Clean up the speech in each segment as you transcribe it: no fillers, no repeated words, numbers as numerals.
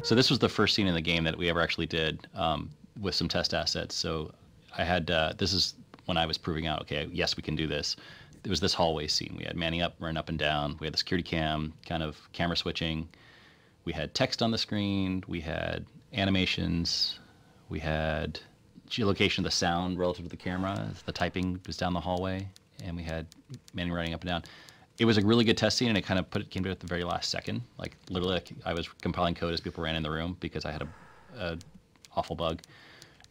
So this was the first scene in the game that we ever actually did with some test assets. So I had, this is when I was proving out, okay, yes, we can do this. It was this hallway scene. We had manning up, running up and down. We had the security cam, kind of camera switching. We had text on the screen. We had animations. We had geolocation of the sound relative to the camera. The typing was down the hallway. And we had manning running up and down. It was a really good test scene, and it kind of came to it at the very last second. Like, literally, like, I was compiling code as people ran in the room because I had a awful bug.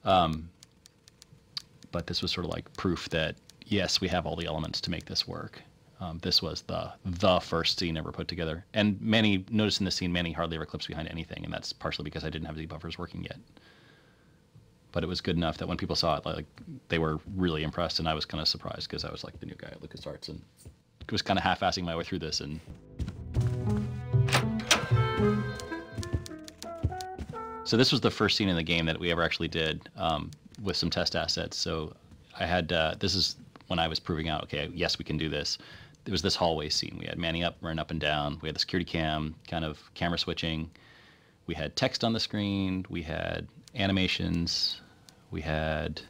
But this was sort of like proof that, yes, we have all the elements to make this work. This was the first scene ever put together. And Manny, notice in this scene, Manny hardly ever clips behind anything, and that's partially because I didn't have debuffers working yet. But it was good enough that when people saw it, like, they were really impressed, and I was kind of surprised because I was like the new guy at LucasArts and was kind of half-assing my way through this. And so this was the first scene in the game that we ever actually did with some test assets. So I had, this is when I was proving out, okay, yes, we can do this. It was this hallway scene. We had manning up, running up and down. We had the security cam, kind of camera switching. We had text on the screen. We had animations. We had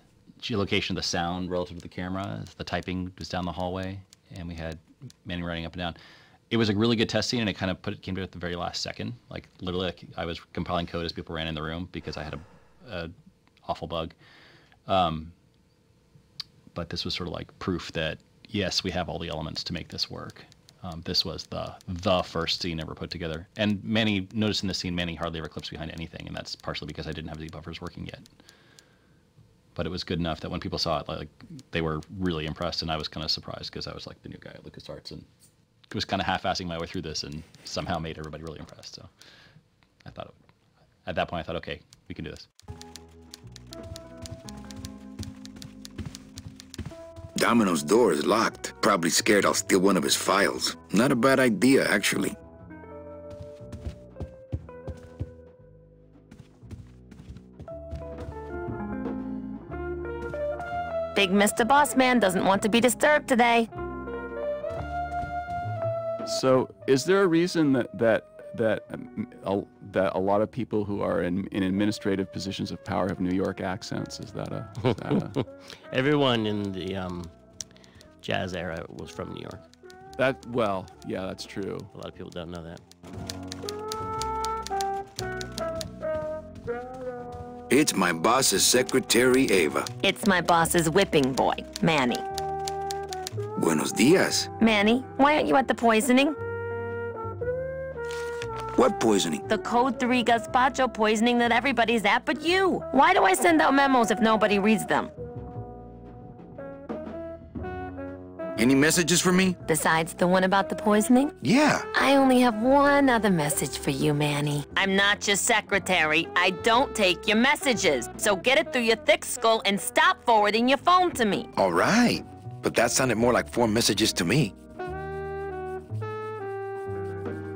geolocation of the sound relative to the camera. The typing was down the hallway. And we had manning running up and down. It was a really good test scene, and it kind of came to it at the very last second. Like, literally, like, I was compiling code as people ran in the room because I had a awful bug. But this was sort of like proof that, yes, we have all the elements to make this work. This was the first scene ever put together. And Manny, notice in this scene, Manny hardly ever clips behind anything, and that's partially because I didn't have debuffers working yet. But it was good enough that when people saw it, like, they were really impressed, and I was kind of surprised because I was like the new guy at LucasArts and was kind of half-assing my way through this and somehow made everybody really impressed. So I thought, at that point, I thought, okay, we can do this. Domino's door is locked. Probably scared I'll steal one of his files. Not a bad idea, actually. Big Mr. Bossman doesn't want to be disturbed today. So, is there a reason that a lot of people who are in administrative positions of power have New York accents? Is that a Everyone in the jazz era was from New York. Well, yeah, that's true. A lot of people don't know that. It's my boss's secretary, Ava. It's my boss's whipping boy, Manny. Buenos dias. Manny, why aren't you at the poisoning? What poisoning? The Code 3 gazpacho poisoning that everybody's at but you. Why do I send out memos if nobody reads them? Any messages for me? Besides the one about the poisoning? Yeah. I only have one other message for you, Manny. I'm not your secretary. I don't take your messages. So get it through your thick skull and stop forwarding your phone to me. All right. But that sounded more like 4 messages to me.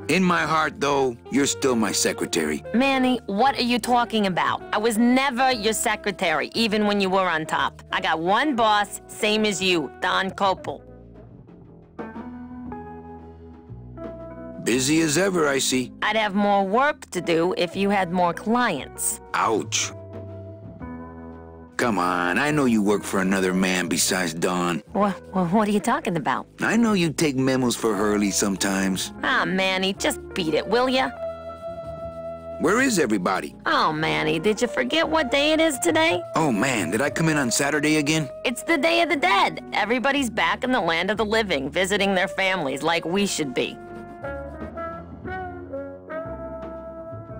In my heart, though, you're still my secretary. Manny, what are you talking about? I was never your secretary, even when you were on top. I got one boss, same as you, Don Copel. Busy as ever, I see. I'd have more work to do if you had more clients. Ouch. Come on, I know you work for another man besides Don. What are you talking about? I know you take memos for Hurley sometimes. Ah, Manny, just beat it, will ya? Where is everybody? Oh, Manny, did you forget what day it is today? Oh, man, did I come in on Saturday again? It's the Day of the Dead. Everybody's back in the land of the living, visiting their families like we should be.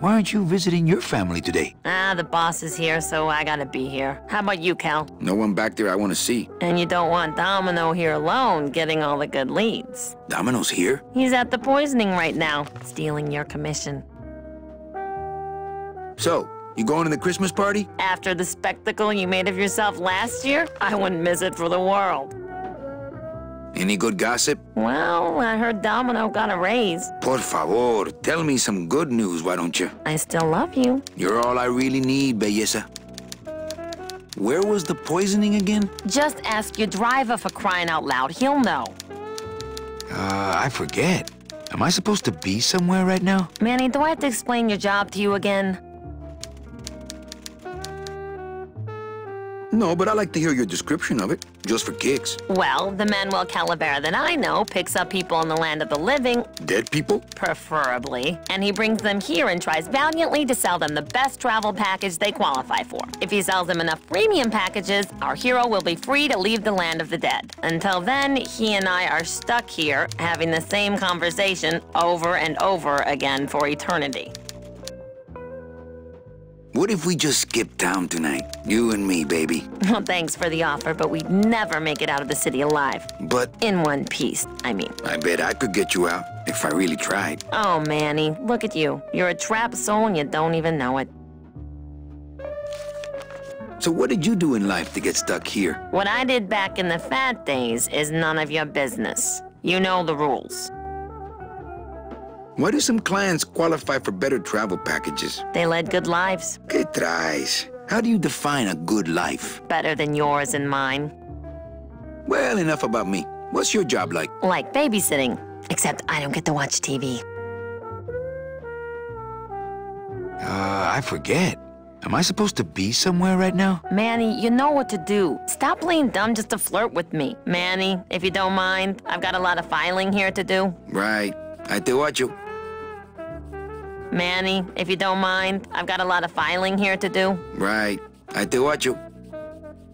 Why aren't you visiting your family today? Ah, the boss is here, so I gotta be here. How about you, Cal? No one back there I want to see. And you don't want Domino here alone, getting all the good leads. Domino's here? He's at the poisoning right now, stealing your commission. So, you going to the Christmas party? After the spectacle you made of yourself last year, I wouldn't miss it for the world. Any good gossip? Well, I heard Domino got a raise. Por favor, tell me some good news, why don't you? I still love you. You're all I really need, belleza. Where was the poisoning again? Just ask your driver for crying out loud. He'll know. I forget. Am I supposed to be somewhere right now? Manny, do I have to explain your job to you again? No, but I like to hear your description of it, just for kicks. Well, the Manuel Calavera that I know picks up people in the land of the living. Dead people? Preferably. And he brings them here and tries valiantly to sell them the best travel package they qualify for. If he sells them enough premium packages, our hero will be free to leave the land of the dead. Until then, he and I are stuck here, having the same conversation over and over again for eternity. What if we just skip town tonight? You and me, baby. Well, thanks for the offer, but we'd never make it out of the city alive. But In one piece, I mean. I bet I could get you out if I really tried. Oh, Manny, look at you. You're a trapped soul and you don't even know it. So what did you do in life to get stuck here? What I did back in the fat days is none of your business. You know the rules. Why do some clients qualify for better travel packages? They led good lives. ¿Qué traes? How do you define a good life? Better than yours and mine. Well, enough about me. What's your job like? Like babysitting. Except I don't get to watch TV. I forget. Am I supposed to be somewhere right now? Manny, you know what to do. Stop playing dumb just to flirt with me. Manny, if you don't mind, I've got a lot of filing here to do. Right. I te watcho. Manny, if you don't mind, I've got a lot of filing here to do. Right. I te watcho.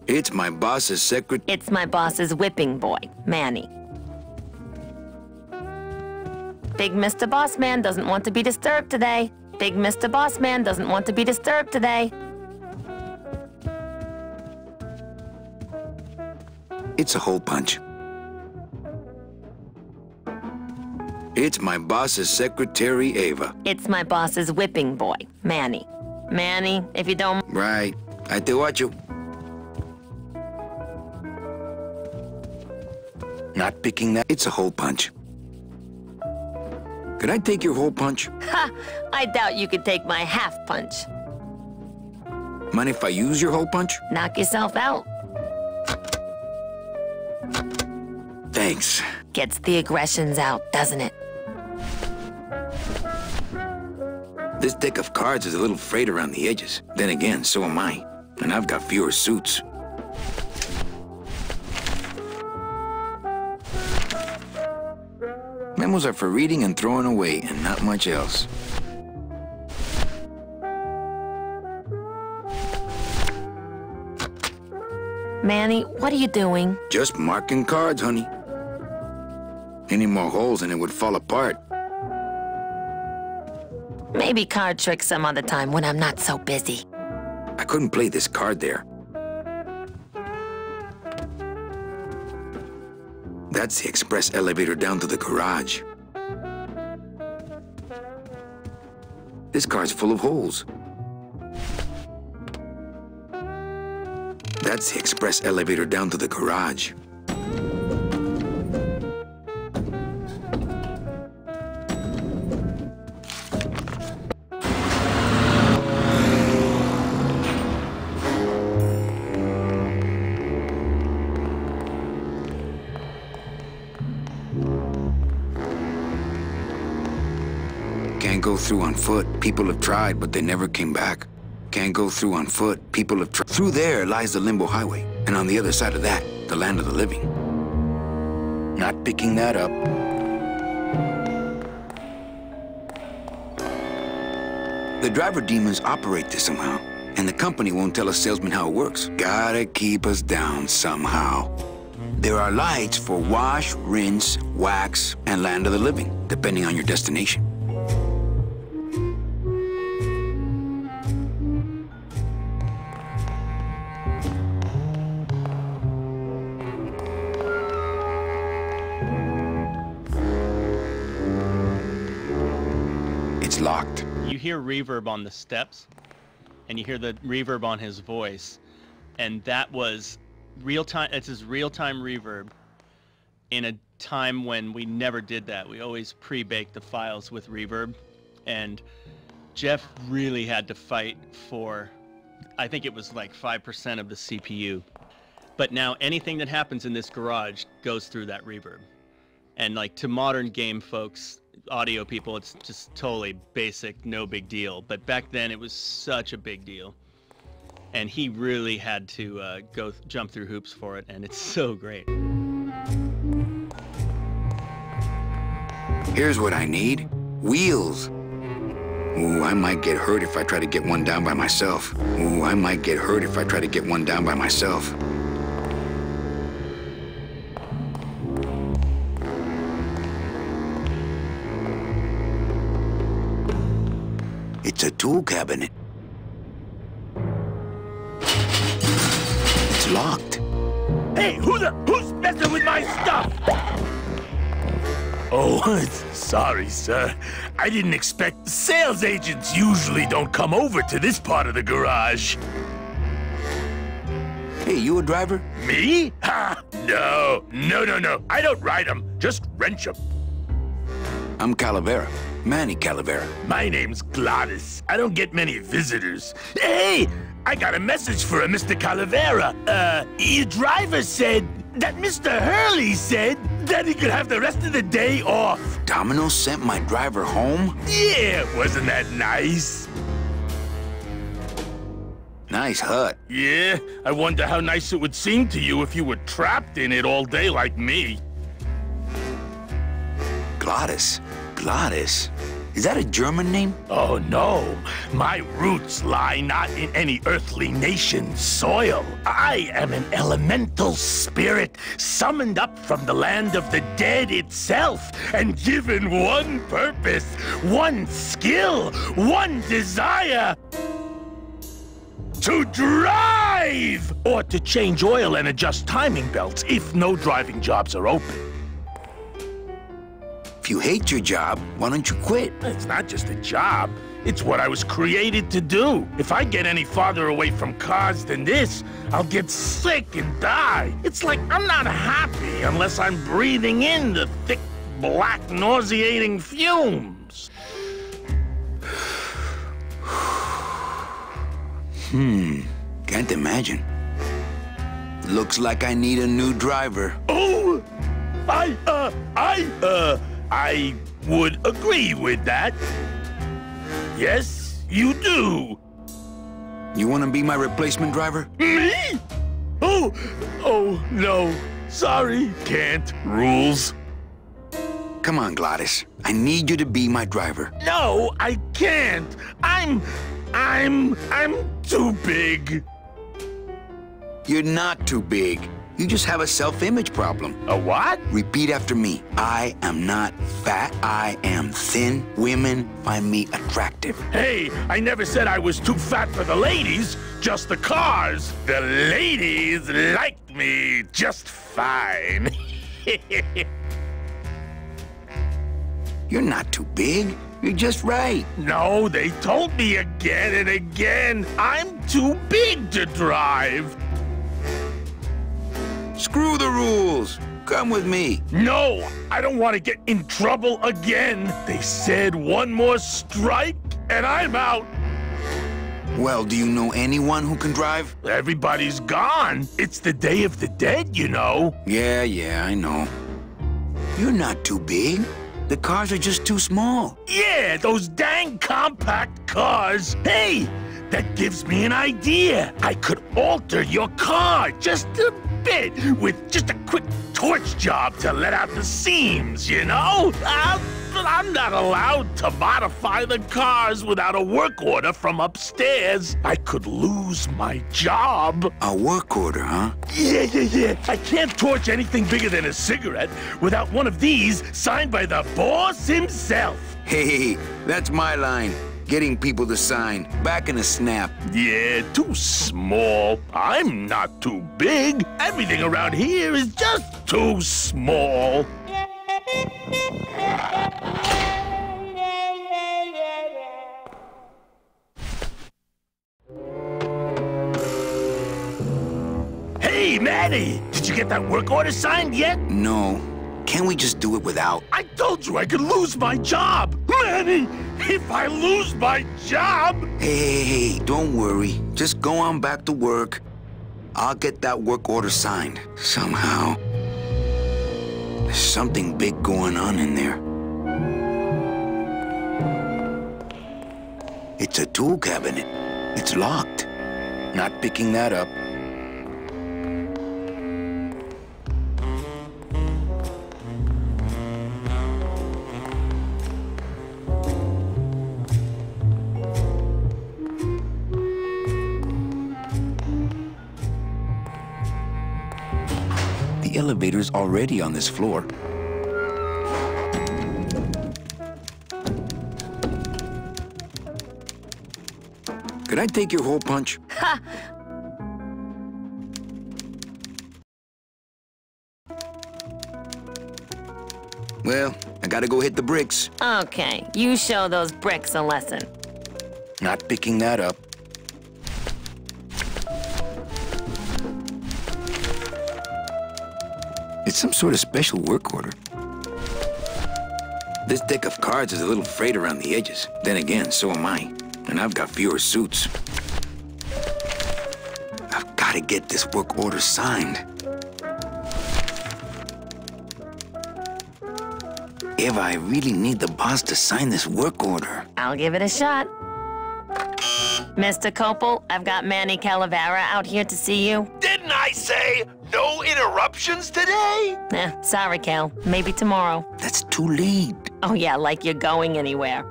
It's my boss's secret. It's my boss's whipping boy, Manny. Big Mr. Bossman doesn't want to be disturbed today. Big Mr. Bossman doesn't want to be disturbed today. It's a hole punch. It's my boss's secretary, Ava. It's my boss's whipping boy, Manny. Manny, if you don't... Right. I te watcho. Not picking that. It's a hole punch. Could I take your hole punch? Ha! I doubt you could take my half punch. Mind if I use your hole punch? Knock yourself out. Thanks. Gets the aggressions out, doesn't it? This deck of cards is a little frayed around the edges. Then again, so am I. And I've got fewer suits. Memos are for reading and throwing away, and not much else. Manny, what are you doing? Just marking cards, honey. Any more holes and it would fall apart. Maybe card tricks some other time when I'm not so busy. I couldn't play this card there. That's the express elevator down to the garage. This card's full of holes. That's the express elevator down to the garage. Can't go through on foot. People have tried, but they never came back. Can't go through on foot. People have tried. Through there lies the Limbo Highway, and on the other side of that, the land of the living. Not picking that up. The driver demons operate this somehow, and the company won't tell us salesmen how it works. Gotta keep us down somehow. There are lights for wash, rinse, wax, and land of the living, depending on your destination. It's locked. You hear reverb on the steps, and you hear the reverb on his voice, and that was real-time. It's his real-time reverb in a time when we never did that. We always pre-baked the files with reverb, and Jeff really had to fight for, I think it was like 5% of the CPU. But now anything that happens in this garage goes through that reverb. And like to modern game folks, audio people, it's just totally basic, no big deal. But back then it was such a big deal. And he really had to jump through hoops for it, and it's so great. Here's what I need. Wheels. Ooh, I might get hurt if I try to get one down by myself. Ooh, I might get hurt if I try to get one down by myself. It's a tool cabinet. It's locked. Hey, who's messing with my stuff? Oh, sorry, sir. I didn't expect... Sales agents usually don't come over to this part of the garage. Hey, you a driver? Me? Ha! No. I don't ride them, just wrench them. I'm Calavera. Manny Calavera. My name's Gladys. I don't get many visitors. Hey! I got a message for a Mr. Calavera. Your driver said that Mr. Hurley said that he could have the rest of the day off. Domino sent my driver home? Yeah, wasn't that nice? Nice hut. Yeah, I wonder how nice it would seem to you if you were trapped in it all day like me. Gladys. Gladys? Is that a German name? Oh, no. My roots lie not in any earthly nation's soil. I am an elemental spirit summoned up from the land of the dead itself and given one purpose, one skill, one desire. To drive! Or to change oil and adjust timing belts if no driving jobs are open. If you hate your job, why don't you quit? It's not just a job. It's what I was created to do. If I get any farther away from cars than this, I'll get sick and die. It's like I'm not happy unless I'm breathing in the thick, black, nauseating fumes. Can't imagine. Looks like I need a new driver. Oh! I would agree with that. Yes, you do. You want to be my replacement driver? Me? Oh, no. Sorry. Can't. Rules. Come on, Gladys. I need you to be my driver. No, I can't. I'm too big. You're not too big. You just have a self-image problem. A what? Repeat after me. I am not fat. I am thin. Women find me attractive. Hey, I never said I was too fat for the ladies, just the cars. The ladies like me just fine. You're not too big. You're just right. No, they told me again and again, I'm too big to drive. Screw the rules. Come with me. No, I don't want to get in trouble again. They said one more strike and I'm out. Well, do you know anyone who can drive? Everybody's gone. It's the Day of the Dead, you know. Yeah, I know. You're not too big. The cars are just too small. Yeah, those dang compact cars. Hey, that gives me an idea. I could alter your car just a bit with just a quick torch job to let out the seams, you know? I'm not allowed to modify the cars without a work order from upstairs. I could lose my job. A work order, huh? Yeah. I can't torch anything bigger than a cigarette without one of these signed by the boss himself. Hey, that's my line. Getting people to sign. Back in a snap. Yeah, too small. I'm not too big. Everything around here is just too small. Hey, Manny! Did you get that work order signed yet? No. Can't we just do it without? I told you I could lose my job! Manny! If I lose my job... Hey, don't worry. Just go on back to work. I'll get that work order signed. Somehow. There's something big going on in there. It's a tool cabinet. It's locked. Not picking that up. The elevator's already on this floor. Could I take your hole punch? Ha! Well, I gotta go hit the bricks. Okay, you show those bricks a lesson. Not picking that up. It's some sort of special work order. This deck of cards is a little frayed around the edges. Then again, so am I. And I've got fewer suits. I've got to get this work order signed. Eva, I really need the boss to sign this work order. I'll give it a shot. Mr. Copel, I've got Manny Calavera out here to see you. Didn't I say no interruptions today? Sorry, Cal. Maybe tomorrow. That's too late. Oh yeah, like you're going anywhere.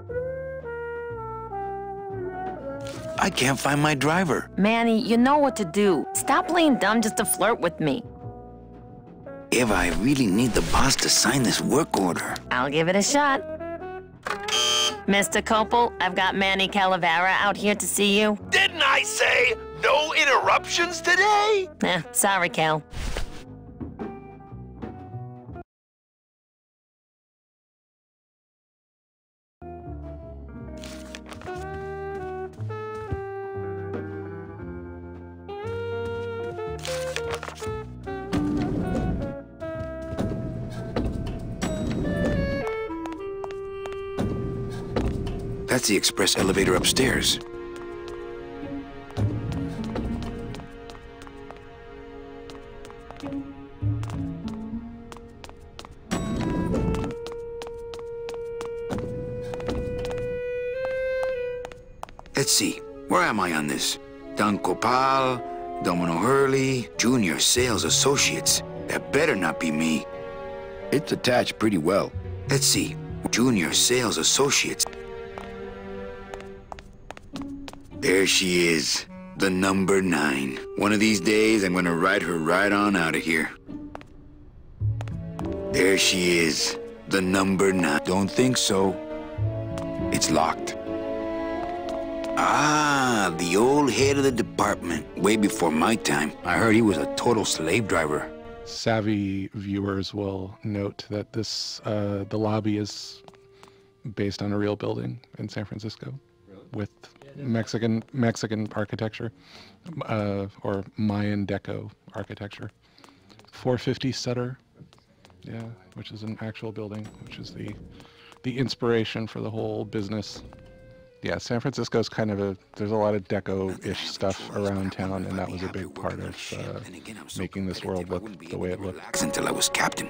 I can't find my driver. Manny, you know what to do. Stop playing dumb just to flirt with me. Eva, I really need the boss to sign this work order. I'll give it a shot. Mr. Copel, I've got Manny Calavera out here to see you. Didn't I say no interruptions today? Sorry, Cal. That's the express elevator upstairs. Let's see, where am I on this? Don Copal, Domino Hurley, Junior Sales Associates. That better not be me. It's attached pretty well. Let's see, Junior Sales Associates. There she is, the number 9. One of these days, I'm gonna ride her right on out of here. There she is, the number 9. Don't think so. It's locked. Ah, the old head of the department. Way before my time. I heard he was a total slave driver. Savvy viewers will note that this, the lobby is based on a real building in San Francisco with Mexican architecture, or Mayan Deco architecture. 450 Sutter, yeah, which is an actual building, which is the inspiration for the whole business. Yeah, San Francisco's kind of there's a lot of deco-ish stuff around town, and that was a big part of making this world look the way it looked. Until I was captain.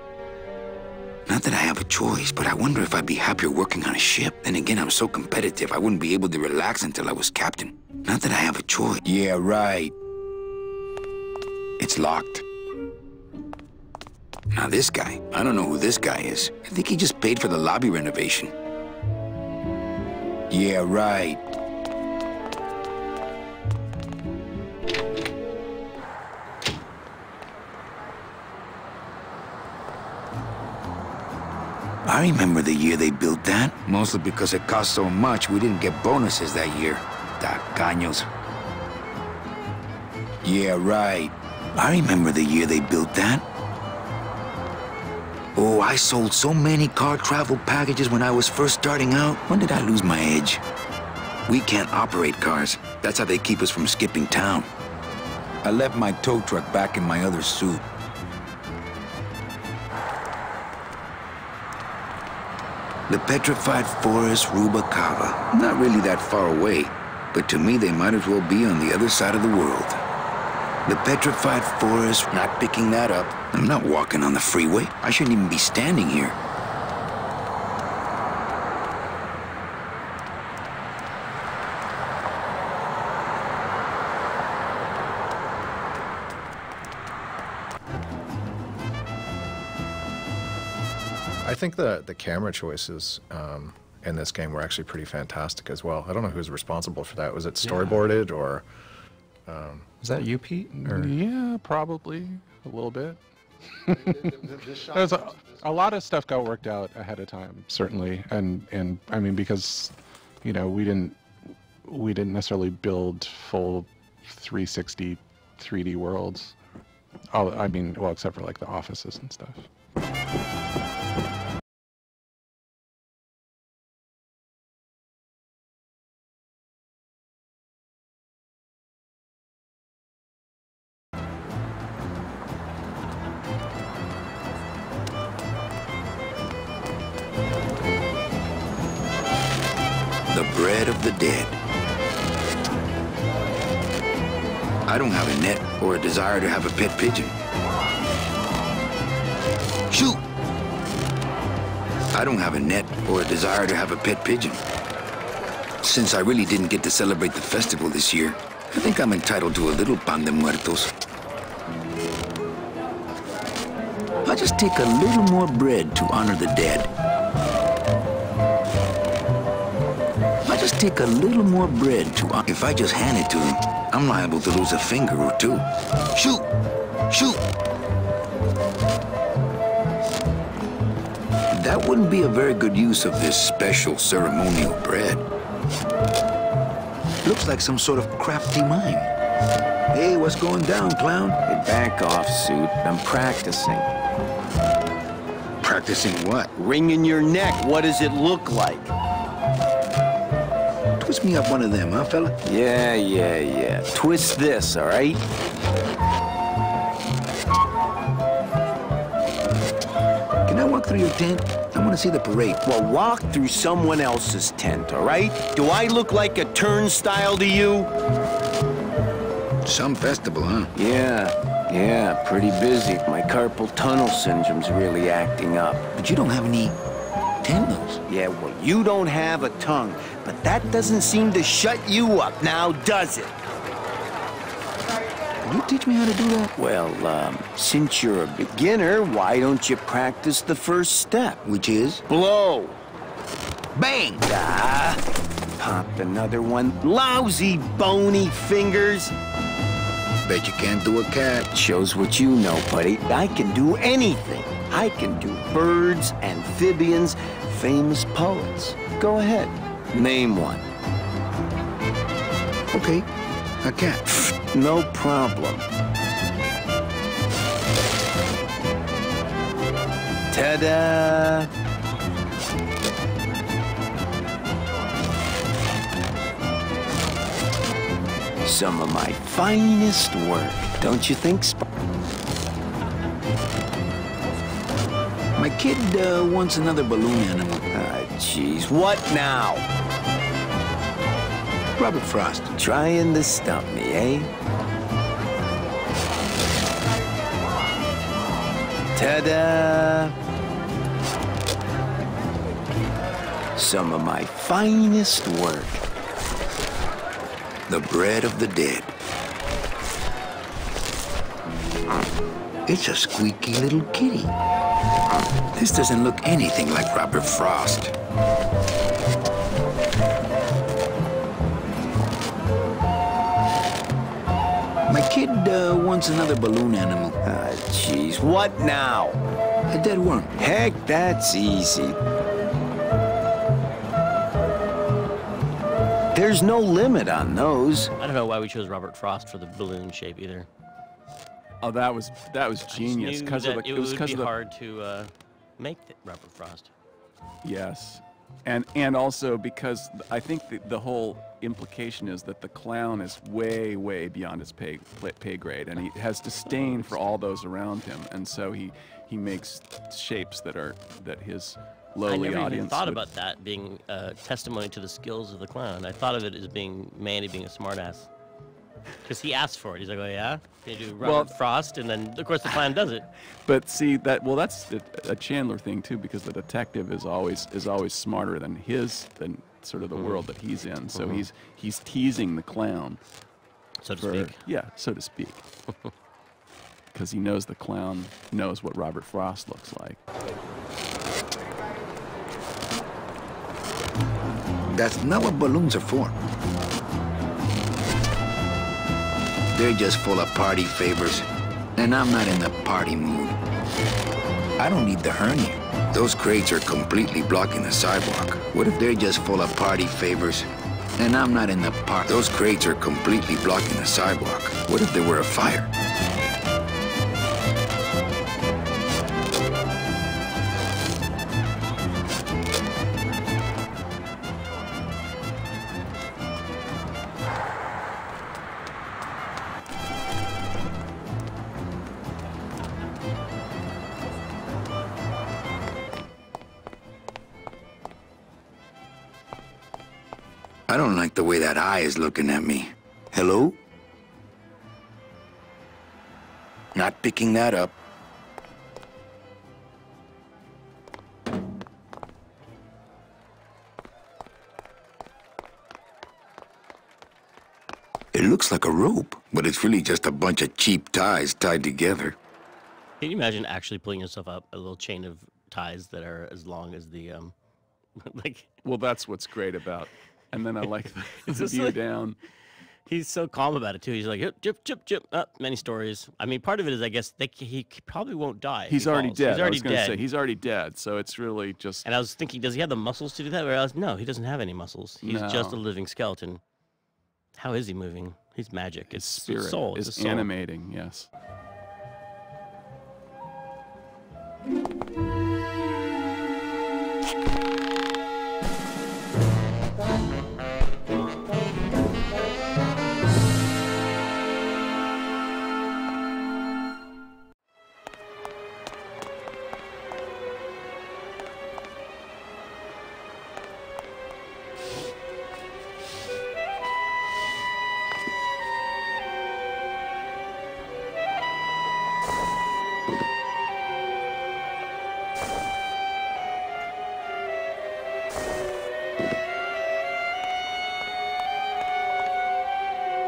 Not that I have a choice, but I wonder if I'd be happier working on a ship. Then again, I'm so competitive, I wouldn't be able to relax until I was captain. Not that I have a choice. Yeah, right. It's locked. Now this guy, I don't know who this guy is. I think he just paid for the lobby renovation. Yeah, right. I remember the year they built that. Mostly because it cost so much, we didn't get bonuses that year. Tacaños. Yeah, right. I remember the year they built that. Oh, I sold so many car travel packages when I was first starting out. When did I lose my edge? We can't operate cars. That's how they keep us from skipping town. I left my tow truck back in my other suit. The petrified forest Rubalcaba. Not really that far away, but to me they might as well be on the other side of the world. The petrified forest, not picking that up. I'm not walking on the freeway. I shouldn't even be standing here. I think the camera choices in this game were actually pretty fantastic as well. I don't know who's responsible for that. Was it storyboarded or... Was that you, Pete? Or? Yeah, probably a little bit. There's a lot of stuff got worked out ahead of time, certainly, and I mean, because you know we didn't necessarily build full 360 3D worlds. Oh, I mean, well, except for like the offices and stuff. The bread of the dead. I don't have a net or a desire to have a pet pigeon. Shoot! I don't have a net or a desire to have a pet pigeon. Since I really didn't get to celebrate the festival this year, I think I'm entitled to a little pan de muertos. I'll just take a little more bread to honor the dead. I'll just take a little more bread to honor... If I just hand it to him, I'm liable to lose a finger or two. Shoot! Shoot! That wouldn't be a very good use of this special ceremonial bread. Looks like some sort of crafty mime. Hey, what's going down, clown? Hey, back off, Suit. I'm practicing. Practicing what? Wringing your neck. What does it look like? Twist me up one of them, huh, fella? Yeah. Twist this, all right? Can I walk through your tent? I want to see the parade. Well, walk through someone else's tent, all right? Do I look like a turnstile to you? Some festival, huh? Yeah, pretty busy. My carpal tunnel syndrome's really acting up. But you don't have any tendons. Yeah, well, you don't have a tongue, but that doesn't seem to shut you up now, does it? Will you teach me how to do that? Well, since you're a beginner, why don't you practice the first step? Which is? Blow. Bang! Ah, popped another one. Lousy, bony fingers. Bet you can't do a cat. Shows what you know, buddy. I can do anything. I can do birds, amphibians, famous poets. Go ahead, name one. Okay, a cat. No problem. Ta-da! Some of my finest work, don't you think, Sp? My kid wants another balloon animal. Jeez, what now? Robert Frost. Trying to stump me, eh? Ta-da! Some of my finest work. The bread of the dead. It's a squeaky little kitty. This doesn't look anything like Robert Frost. My kid wants another balloon animal. Jeez, what now? A dead worm. Heck, that's easy. There's no limit on those. I don't know why we chose Robert Frost for the balloon shape either. Oh, that was genius because of the. It would be hard to make Robert Frost. Yes, and also because I think the whole implication is that the clown is way beyond his pay grade, and he has disdain for all those around him, and so he makes shapes that his lowly I never audience even thought about that being testimony to the skills of the clown. I thought of it as being Manny being a smartass. Because he asked for it. He's like, oh yeah? They do Robert Frost, and then of course the clown does it. But see that's a Chandler thing too, because the detective is always smarter than sort of the world that he's in. So he's teasing the clown, so to speak. Yeah, so to speak. Because he knows the clown knows what Robert Frost looks like. That's not what balloons are for. They're just full of party favors, and I'm not in the party mood. I don't need the hernia. Those crates are completely blocking the sidewalk. What if they're just full of party favors, and I'm not in the party? Those crates are completely blocking the sidewalk. What if there were a fire? I don't like the way that eye is looking at me. Hello? Not picking that up. It looks like a rope, but it's really just a bunch of cheap ties tied together. Can you imagine actually pulling yourself up a little chain of ties that are as long as the, like... Well, that's what's great about... And then I like the view down. He's so calm about it, too. He's like, chip. Many stories. I mean, part of it is, I guess, he probably won't die. He's already dead. He's already dead. Say, he's already dead, so it's really just... And I was thinking, does he have the muscles to do that? Whereas, no, he doesn't have any muscles. He's just a living skeleton. How is he moving? He's magic. It's spirit. Soul. It's animating, yes.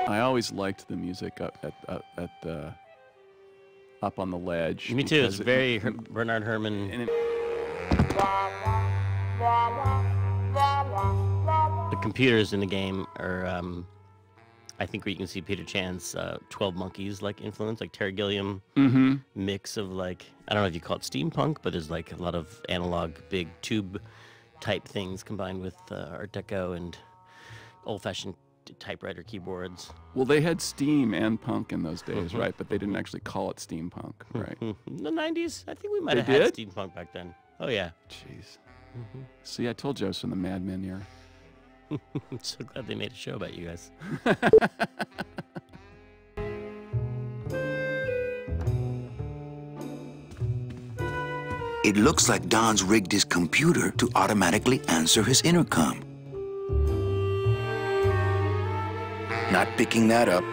I always liked the music up on the ledge. Me too. It's very Bernard Herrmann. The computers in the game are, I think, where you can see Peter Chan's 12 Monkeys like influence, like Terry Gilliam mix of like, I don't know if you call it steampunk, but there's like a lot of analog big tube type things combined with Art Deco and old-fashioned typewriter keyboards. Well, they had steam and punk in those days, right? But they didn't actually call it steampunk, right? In the 90s, I think we might have had steampunk back then. Oh, yeah. Jeez. See, I told you I was from the Mad Men era. I'm so glad they made a show about you guys. It looks like Don's rigged his computer to automatically answer his intercom. Not picking that up.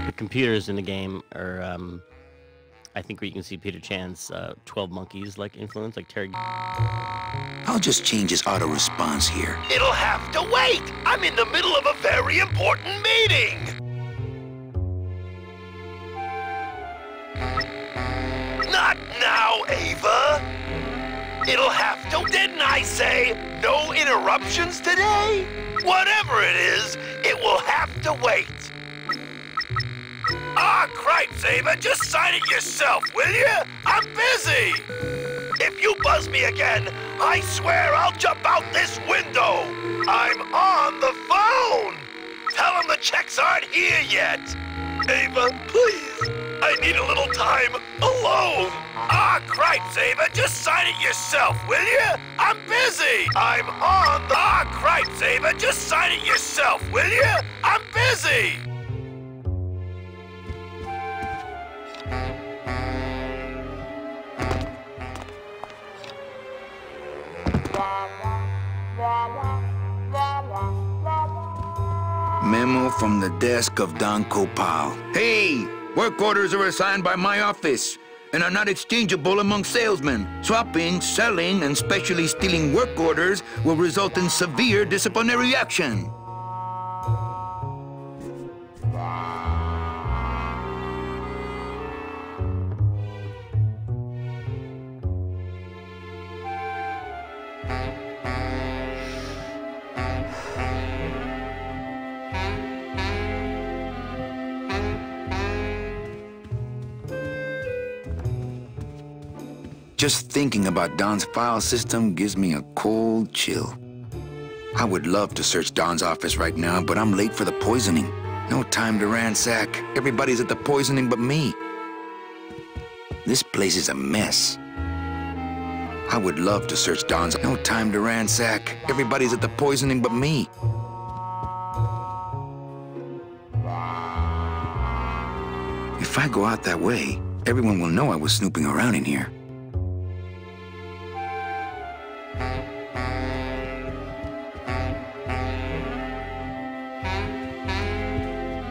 The computers in the game are, I think, where you can see Peter Chan's 12 Monkeys like influence, like Terry. I'll just change his auto response here. It'll have to wait. I'm in the middle of a very important meeting. Not now, Ava. It'll have to. Didn't I say no interruptions today? Whatever it is, it will have to wait. Ah, cripes, Ava, just sign it yourself, will you? I'm busy. If you buzz me again, I swear I'll jump out this window. I'm on the phone. Tell them the checks aren't here yet. Ava, please. I need a little time alone. Ah, cripes, Ava, just sign it yourself, will you? I'm busy. I'm on the... Ah, cripes, Ava, just sign it yourself, will you? I'm busy. Memo from the desk of Don Copal. Hey! Work orders are assigned by my office and are not exchangeable among salesmen. Swapping, selling, and specially stealing work orders will result in severe disciplinary action. Just thinking about Don's file system gives me a cold chill. I would love to search Don's office right now, but I'm late for the poisoning. No time to ransack. Everybody's at the poisoning but me. This place is a mess. I would love to search Don's. No time to ransack. Everybody's at the poisoning but me. If I go out that way, everyone will know I was snooping around in here.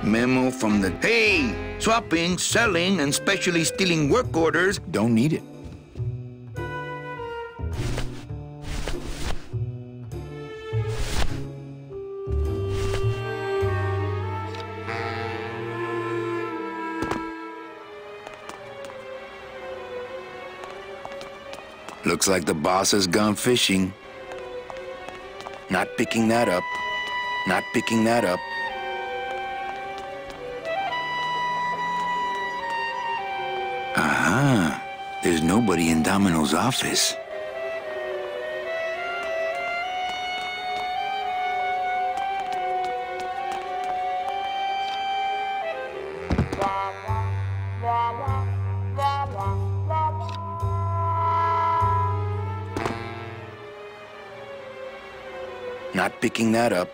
Memo from the... Hey! Swapping, selling, and specially stealing work orders. Don't need it. Looks like the boss has gone fishing. Not picking that up. Not picking that up. Aha! There's nobody in Domino's office. Not picking that up.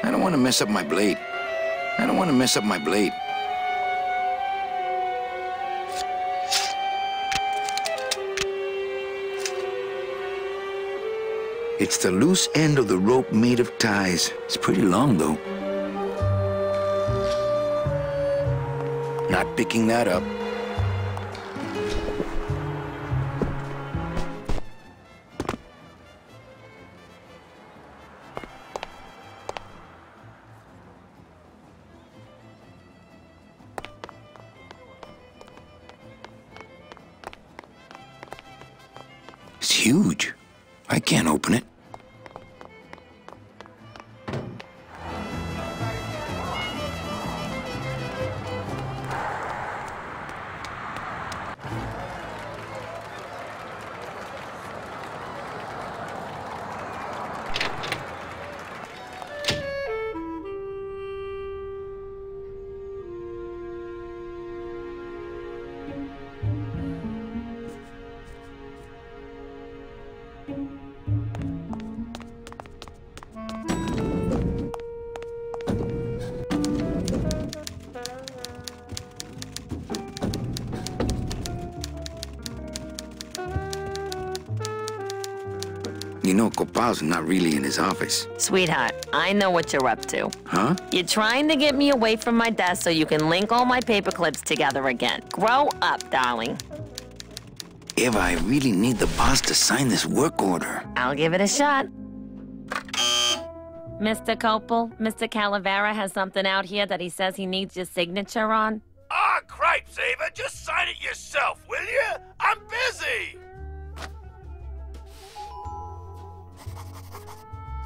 I don't want to mess up my blade. I don't want to mess up my blade. It's the loose end of the rope made of ties. It's pretty long, though. Not picking that up. It's huge. I can't open it. You know, Copal's not really in his office. Sweetheart, I know what you're up to. Huh? You're trying to get me away from my desk so you can link all my paper clips together again. Grow up, darling. Eva, I really need the boss to sign this work order. I'll give it a shot. Mr. Copal, Mr. Calavera has something out here that he says he needs your signature on. Ah, cripes, Ava, just sign it yourself, will you? I'm busy!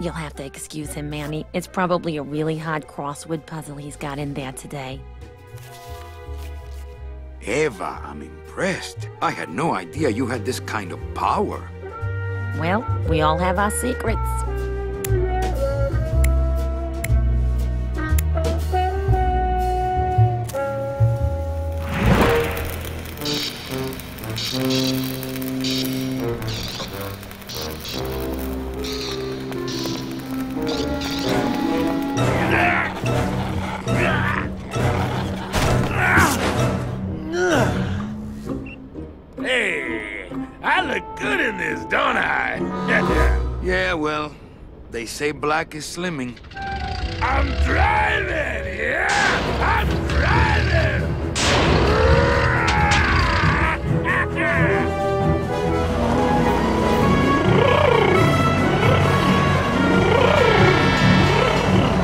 You'll have to excuse him, Manny. It's probably a really hard crossword puzzle he's got in there today. Eva, I'm impressed. I had no idea you had this kind of power. Well, we all have our secrets. Yeah, well, they say black is slimming. I'm driving! Yeah! I'm driving!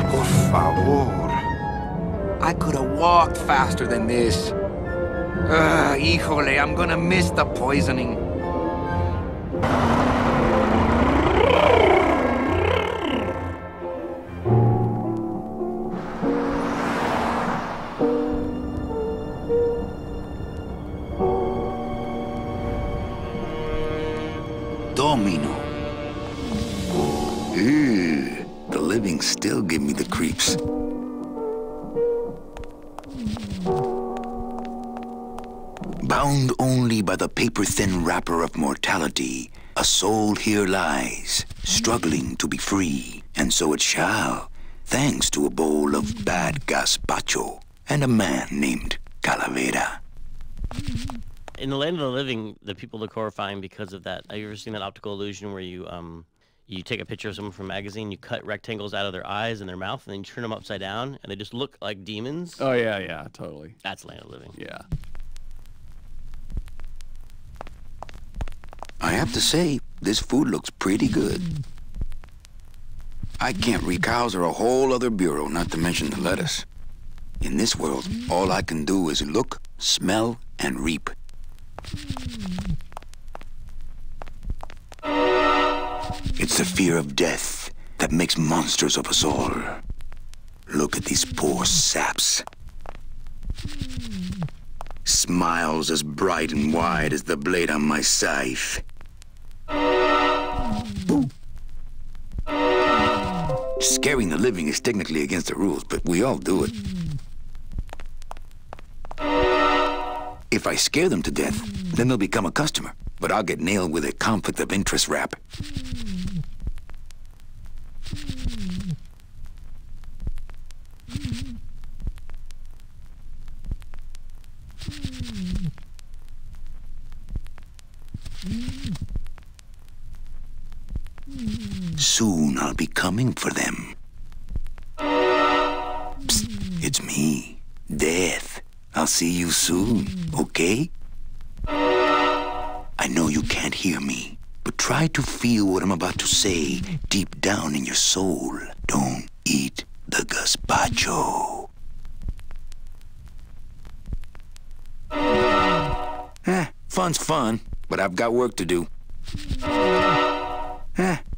Por favor. I could have walked faster than this. Híjole, I'm gonna miss the poisoning. Domino. Ew, the living still give me the creeps. Bound only by the paper-thin wrapper of mortality, a soul here lies, struggling to be free, and so it shall, thanks to a bowl of bad gazpacho and a man named Calavera. In the land of the living, the people look horrifying because of that. Have you ever seen that optical illusion where you take a picture of someone from a magazine, you cut rectangles out of their eyes and their mouth, and then you turn them upside down, and they just look like demons? Oh, yeah, yeah, totally. That's land of the living. Yeah. I have to say, this food looks pretty good. I can't read cows are a whole other bureau, not to mention the lettuce. In this world, all I can do is look, smell, and reap. It's the fear of death that makes monsters of us all. Look at these poor saps. Smiles as bright and wide as the blade on my scythe. Scaring the living is technically against the rules, but we all do it. If I scare them to death, then they'll become a customer, but I'll get nailed with a conflict of interest rap. Soon I'll be coming for them. Psst, it's me, Death. I'll see you soon, okay? I know you can't hear me, but try to feel what I'm about to say deep down in your soul. Don't eat the gazpacho. Fun's fun, but I've got work to do.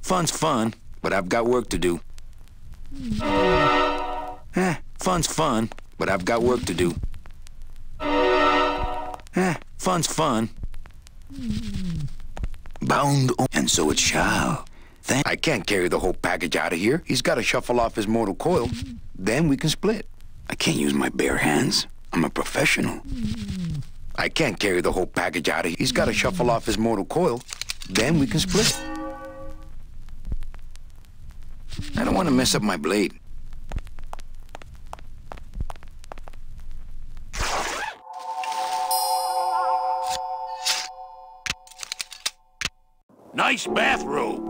Fun's fun, but I've got work to do. Fun's fun, but I've got work to do. Fun's fun. Bound and so it shall. I can't carry the whole package out of here. He's got to shuffle off his mortal coil. Then we can split. I can't use my bare hands. I'm a professional. I can't carry the whole package out of here. He's got to shuffle off his mortal coil. Then we can split. I don't want to mess up my blade. Nice bathrobe.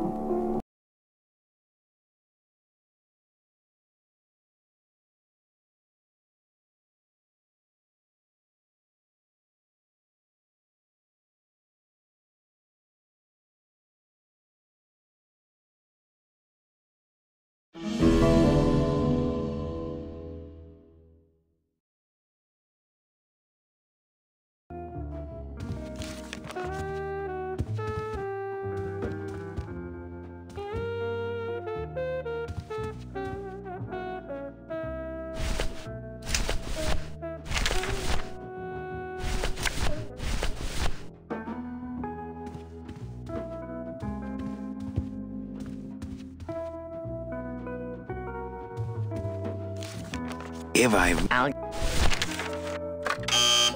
If I've...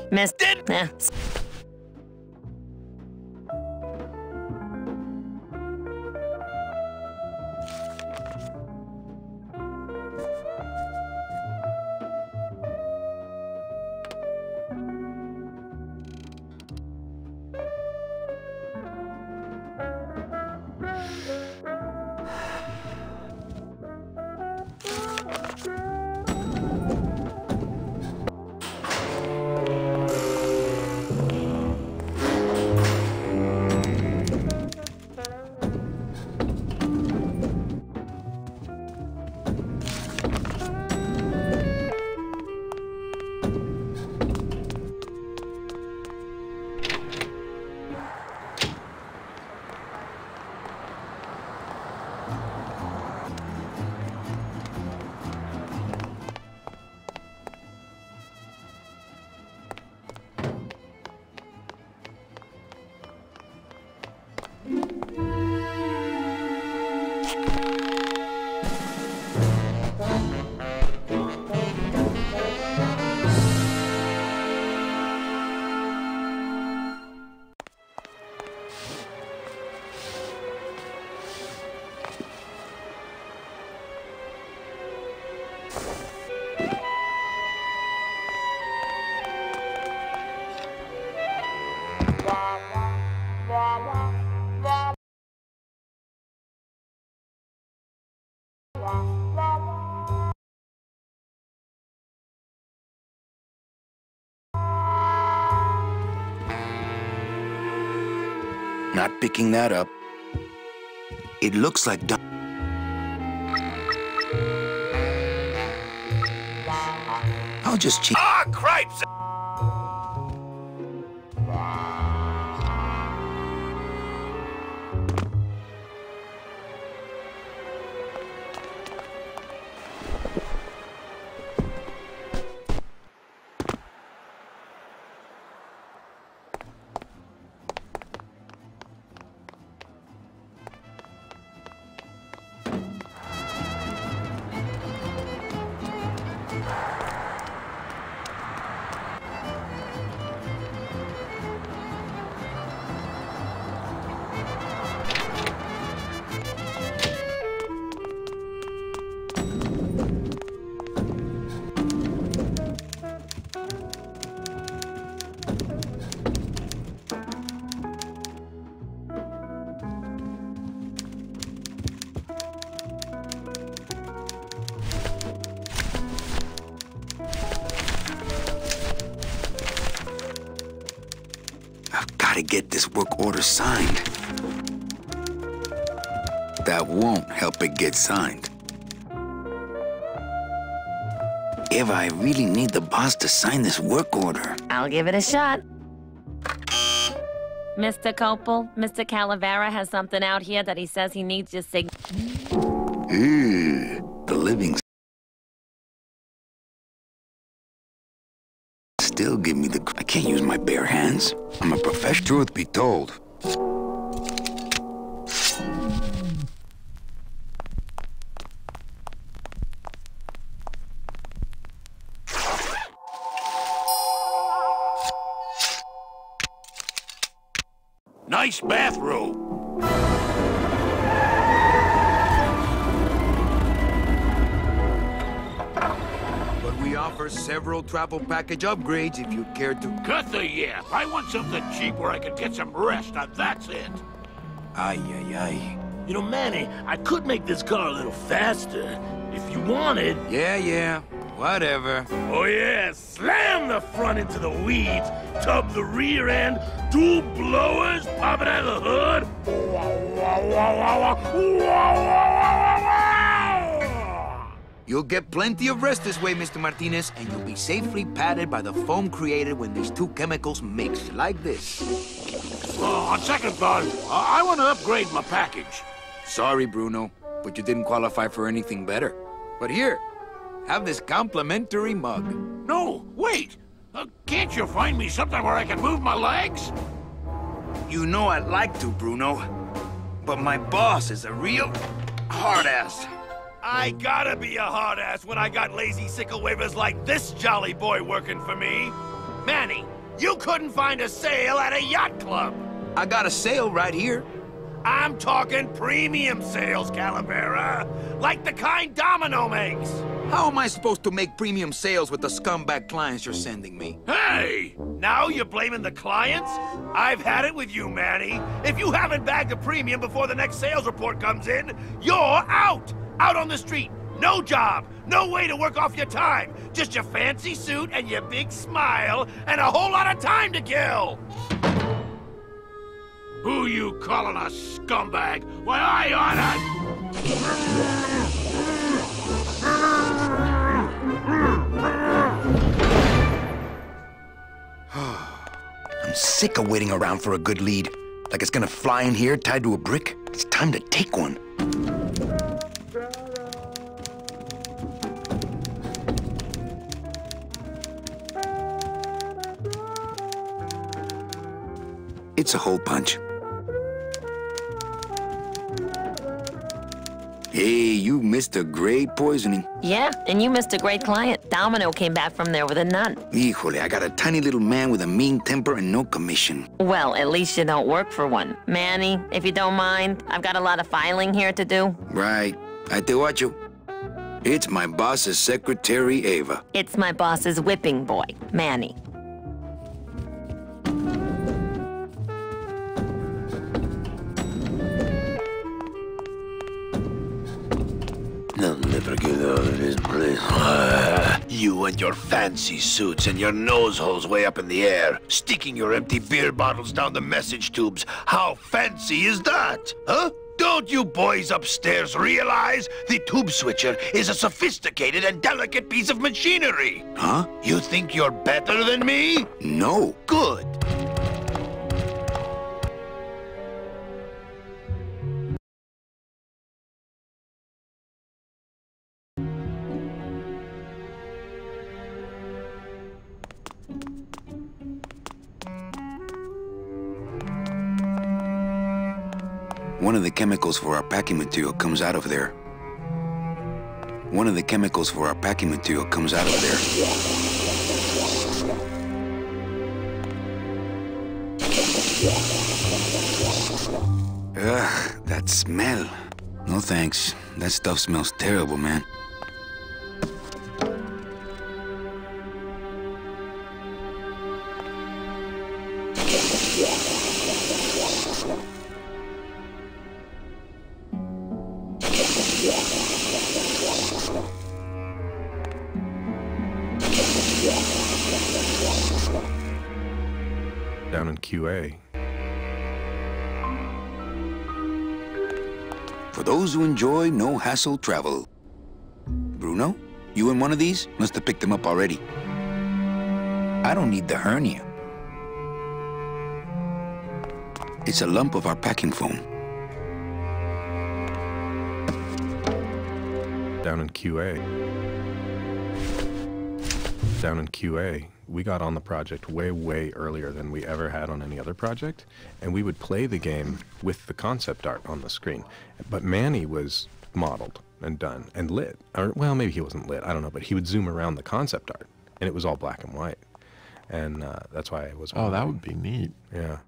Missed it. Not picking that up. It looks like... I'll just cheat. Ah, cripes! Gotta get this work order signed. That won't help it get signed. Eva, I really need the boss to sign this work order. I'll give it a shot. Mr. Copel, Mr. Calavera has something out here that he says he needs your The living still give me the... I can't use my bare hands. I'm a professional. Truth be told. Nice bathrobe. We offer several travel package upgrades if you care to... Cut the yap. I want something cheap where I can get some rest, and that's it. Ay, ay, ay. You know, Manny, I could make this car a little faster if you wanted. Yeah. Whatever. Oh, yeah. Slam the front into the weeds, tub the rear end, dual blowers, pop it out of the hood. You'll get plenty of rest this way, Mr. Martinez, and you'll be safely padded by the foam created when these two chemicals mix, like this. On second thought, I want to upgrade my package. Sorry, Bruno, but you didn't qualify for anything better. But here, have this complimentary mug. No, wait! Can't you find me something where I can move my legs? You know I'd like to, Bruno, but my boss is a real hard-ass. I gotta be a hard-ass when I got lazy sickle wavers like this jolly boy working for me. Manny, you couldn't find a sale at a yacht club. I got a sale right here. I'm talking premium sales, Calavera. Like the kind Domino makes. How am I supposed to make premium sales with the scumbag clients you're sending me? Hey! Now you're blaming the clients? I've had it with you, Manny. If you haven't bagged a premium before the next sales report comes in, you're out! Out on the street, no job, no way to work off your time. Just your fancy suit and your big smile and a whole lot of time to kill. Who you calling a scumbag? Why, I I'm sick of waiting around for a good lead. Like it's gonna fly in here tied to a brick. It's time to take one. It's a hole punch. Hey, you missed a great poisoning. Yeah, and you missed a great client. Domino came back from there with a none. Híjole, I got a tiny little man with a mean temper and no commission. Well, at least you don't work for one. Manny, if you don't mind, I've got a lot of filing here to do. Right. I te watcho. It's my boss's secretary, Eva. It's my boss's whipping boy, Manny. They'll never get out of this place. You and your fancy suits and your nose holes way up in the air, sticking your empty beer bottles down the message tubes. How fancy is that, huh? Don't you boys upstairs realize the tube switcher is a sophisticated and delicate piece of machinery? Huh? You think you're better than me? No. Good. One of the chemicals for our packing material comes out of there. One of the chemicals for our packing material comes out of there. Ugh, that smell. No thanks. That stuff smells terrible, man. Down in QA. For those who enjoy no-hassle travel. Bruno, you in one of these? Must have picked them up already. I don't need the hernia. It's a lump of our packing foam. Down in QA. Down in QA. We got on the project way earlier than we ever had on any other project, and we would play the game with the concept art on the screen. But Manny was modeled and done and lit. Or, well, maybe he wasn't lit, I don't know, but he would zoom around the concept art, and it was all black and white. And that's why I was... Oh, that would be neat. Yeah.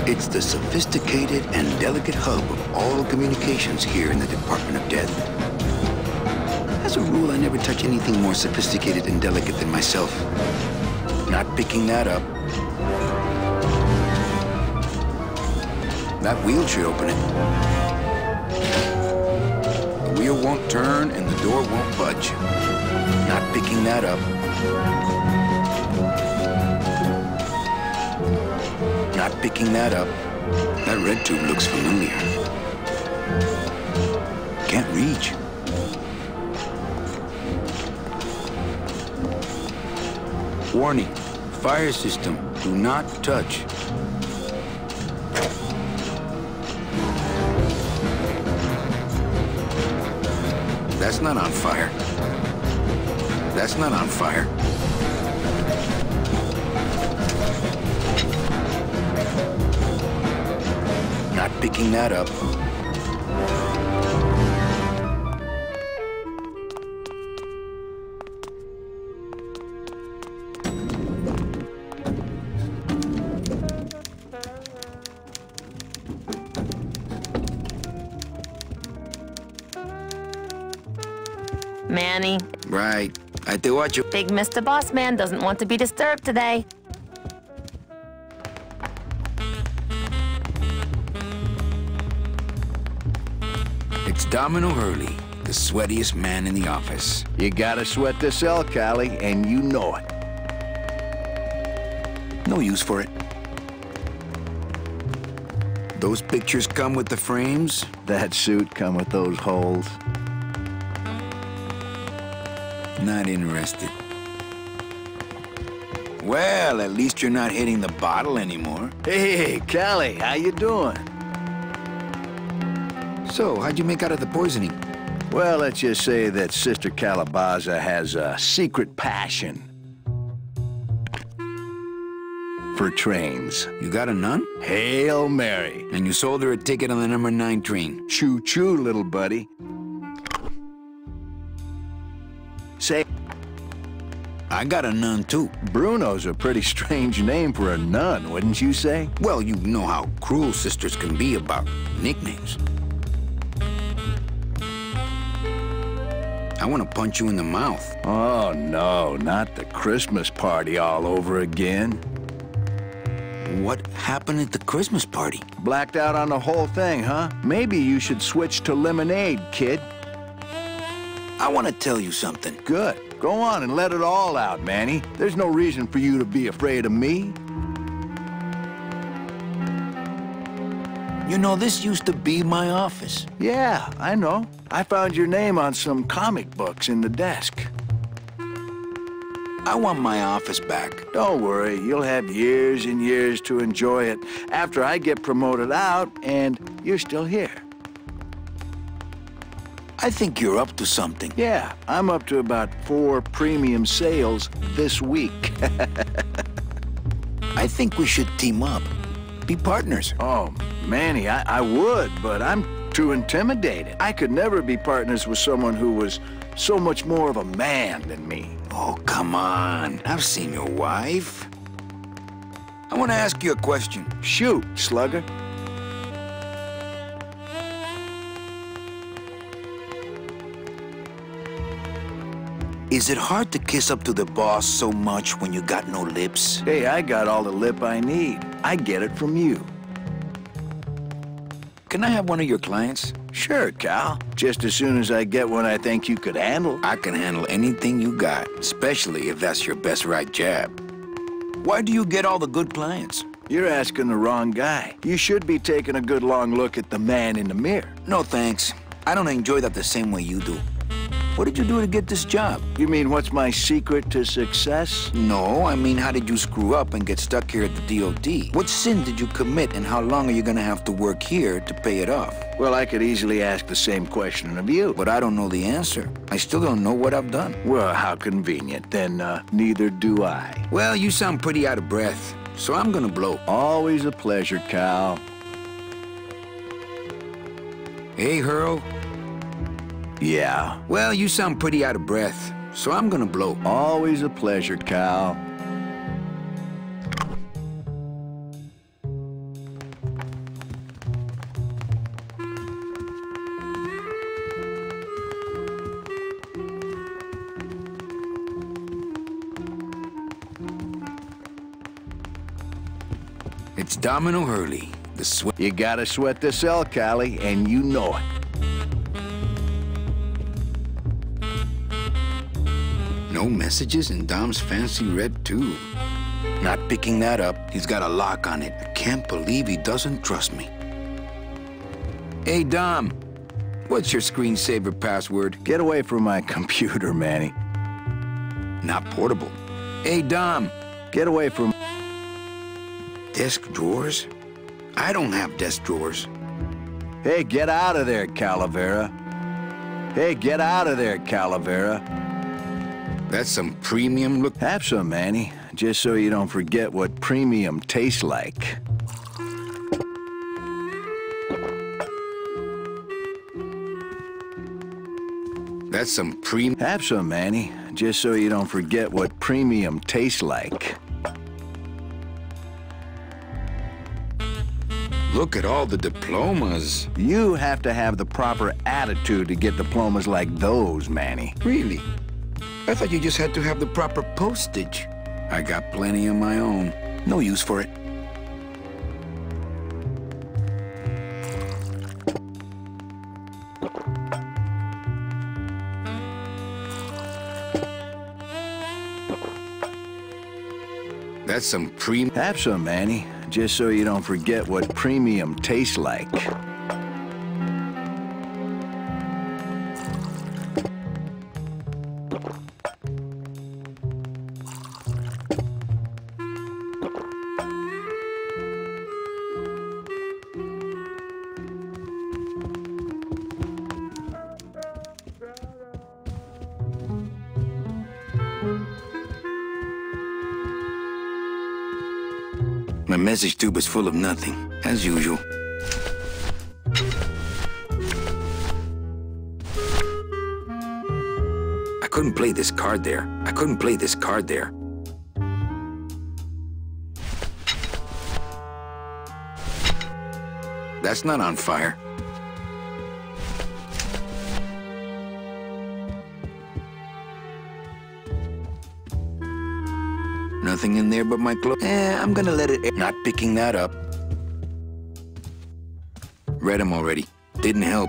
It's the sophisticated and delicate hub of all communications here in the Department of Death. As a rule, I never touch anything more sophisticated and delicate than myself. Not picking that up. That wheel should open it. The wheel won't turn and the door won't budge. Not picking that up. Not picking that up. That red tube looks familiar. Can't reach. Warning. Fire system. Do not touch. That's not on fire. That's not on fire. Not picking that up. Manny. Right. I te watch you. Big Mr. Boss Man doesn't want to be disturbed today. It's Domino Hurley, the sweatiest man in the office. You gotta sweat to sell, Callie, and you know it. No use for it. Those pictures come with the frames? That suit come with those holes. Not interested. Well, at least you're not hitting the bottle anymore. Hey, Callie, how you doing? So, how'd you make out of the poisoning? Well, let's just say that Sister Calabaza has a secret passion for trains. You got a nun? Hail Mary. And you sold her a ticket on the number 9 train. Choo-choo, little buddy. Say, I got a nun, too. Bruno's a pretty strange name for a nun, wouldn't you say? Well, you know how cruel sisters can be about nicknames. I want to punch you in the mouth. Oh, no, not the Christmas party all over again. What happened at the Christmas party? Blacked out on the whole thing, huh? Maybe you should switch to lemonade, kid. I want to tell you something. Good. Go on and let it all out, Manny. There's no reason for you to be afraid of me. You know, this used to be my office. Yeah, I know. I found your name on some comic books in the desk. I want my office back. Don't worry, you'll have years and years to enjoy it after I get promoted out and you're still here. I think you're up to something. Yeah, I'm up to about 4 premium sales this week. I think we should team up. Be partners. Oh, Manny, I would, but I'm too intimidated. I could never be partners with someone who was so much more of a man than me. Oh, come on. I've seen your wife. I want to ask you a question. Shoot, slugger. Is it hard to kiss up to the boss so much when you got no lips? Hey, I got all the lip I need. I get it from you. Can I have one of your clients? Sure, Cal. Just as soon as I get one I think you could handle. I can handle anything you got, especially if that's your best right jab. Why do you get all the good clients? You're asking the wrong guy. You should be taking a good long look at the man in the mirror. No thanks. I don't enjoy that the same way you do. What did you do to get this job? You mean what's my secret to success? No, I mean how did you screw up and get stuck here at the DOD? What sin did you commit and how long are you gonna have to work here to pay it off? Well, I could easily ask the same question of you. But I don't know the answer. I still don't know what I've done. Well, how convenient. Then neither do I. Well, you sound pretty out of breath, so I'm gonna blow. Always a pleasure, Cal. Hey, Hurl. Yeah. Well, you sound pretty out of breath, so I'm gonna blow. Always a pleasure, Cal. It's Domino Hurley, the sweat. You gotta sweat the cell, Callie, and you know it. No messages in Dom's fancy red tube. Not picking that up. He's got a lock on it. I can't believe he doesn't trust me. Hey, Dom. What's your screensaver password? Get away from my computer, Manny. Not portable. Hey, Dom. Get away from... Desk drawers? I don't have desk drawers. Hey, get out of there, Calavera. Hey, get out of there, Calavera. That's some premium look. Have some, Manny, just so you don't forget what premium tastes like. That's some premium. Have some, Manny, just so you don't forget what premium tastes like. Look at all the diplomas. You have to have the proper attitude to get diplomas like those, Manny. Really? I thought you just had to have the proper postage. I got plenty of my own. No use for it. That's some premium. Have some, Manny, just so you don't forget what premium tastes like. My message tube is full of nothing, as usual. I couldn't play this card there. I couldn't play this card there. That's not on fire. Nothing in there but my clothes. I'm gonna let it... Not picking that up. Read them already. Didn't help.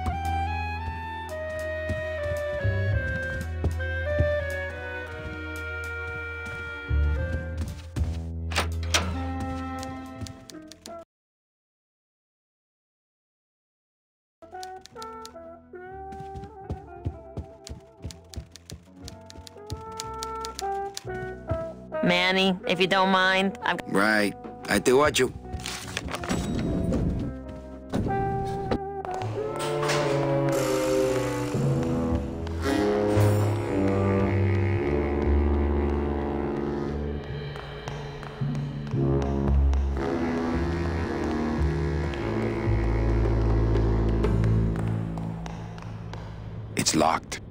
Manny, if you don't mind, I've... Right. I te watcho. It's locked.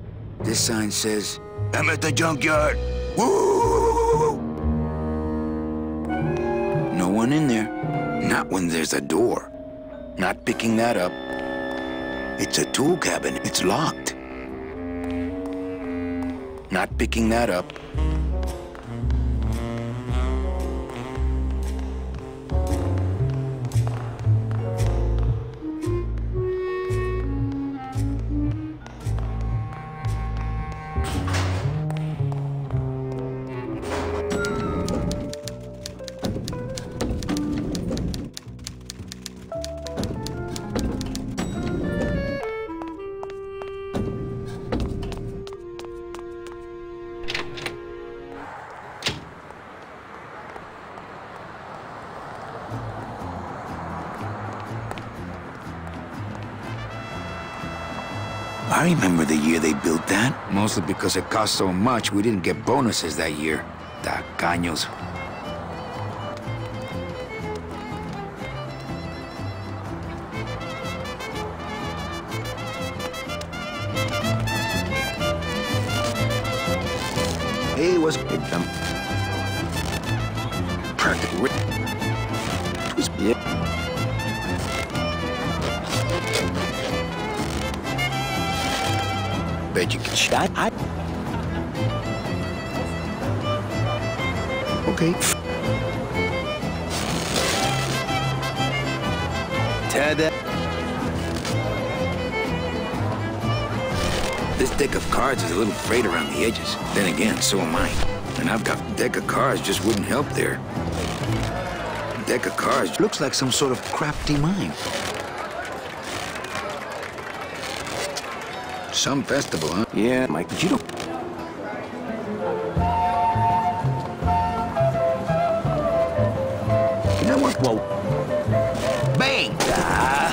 This sign says, I'm at the junkyard. Woo! No one in there. Not when there's a door. Not picking that up. It's a tool cabinet. It's locked. Not picking that up. I remember the year they built that. Mostly because it cost so much, we didn't get bonuses that year. Tacaños. Hey, what's big them? Practical. Twist, yeah. Bet you can shot. Okay. Ted. This deck of cards is a little frayed around the edges. Then again, so am I. And I've got a deck of cards just wouldn't help there. Deck of cards looks like some sort of crafty mine. Some festival, huh? Yeah, Mike, but you don't... You know what? Whoa. Bang! Ah,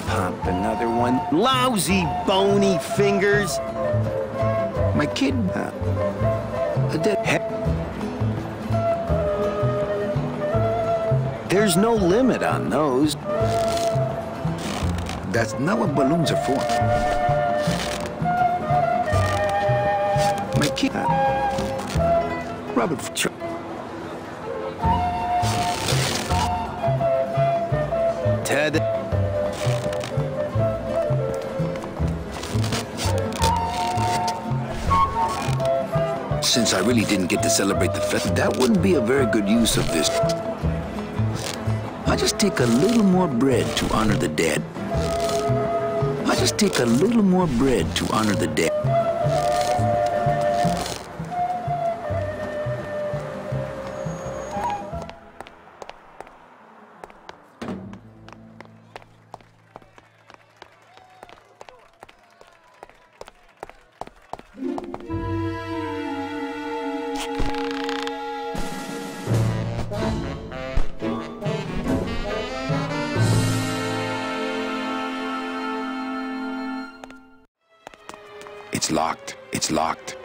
pop another one. Lousy, bony fingers. My kid... a dead head. There's no limit on those. That's not what balloons are for. Robert Ted. Since I really didn't get to celebrate the fest, that wouldn't be a very good use of this. I'll just take a little more bread to honor the dead. I'll just take a little more bread to honor the dead. It's locked. It's locked.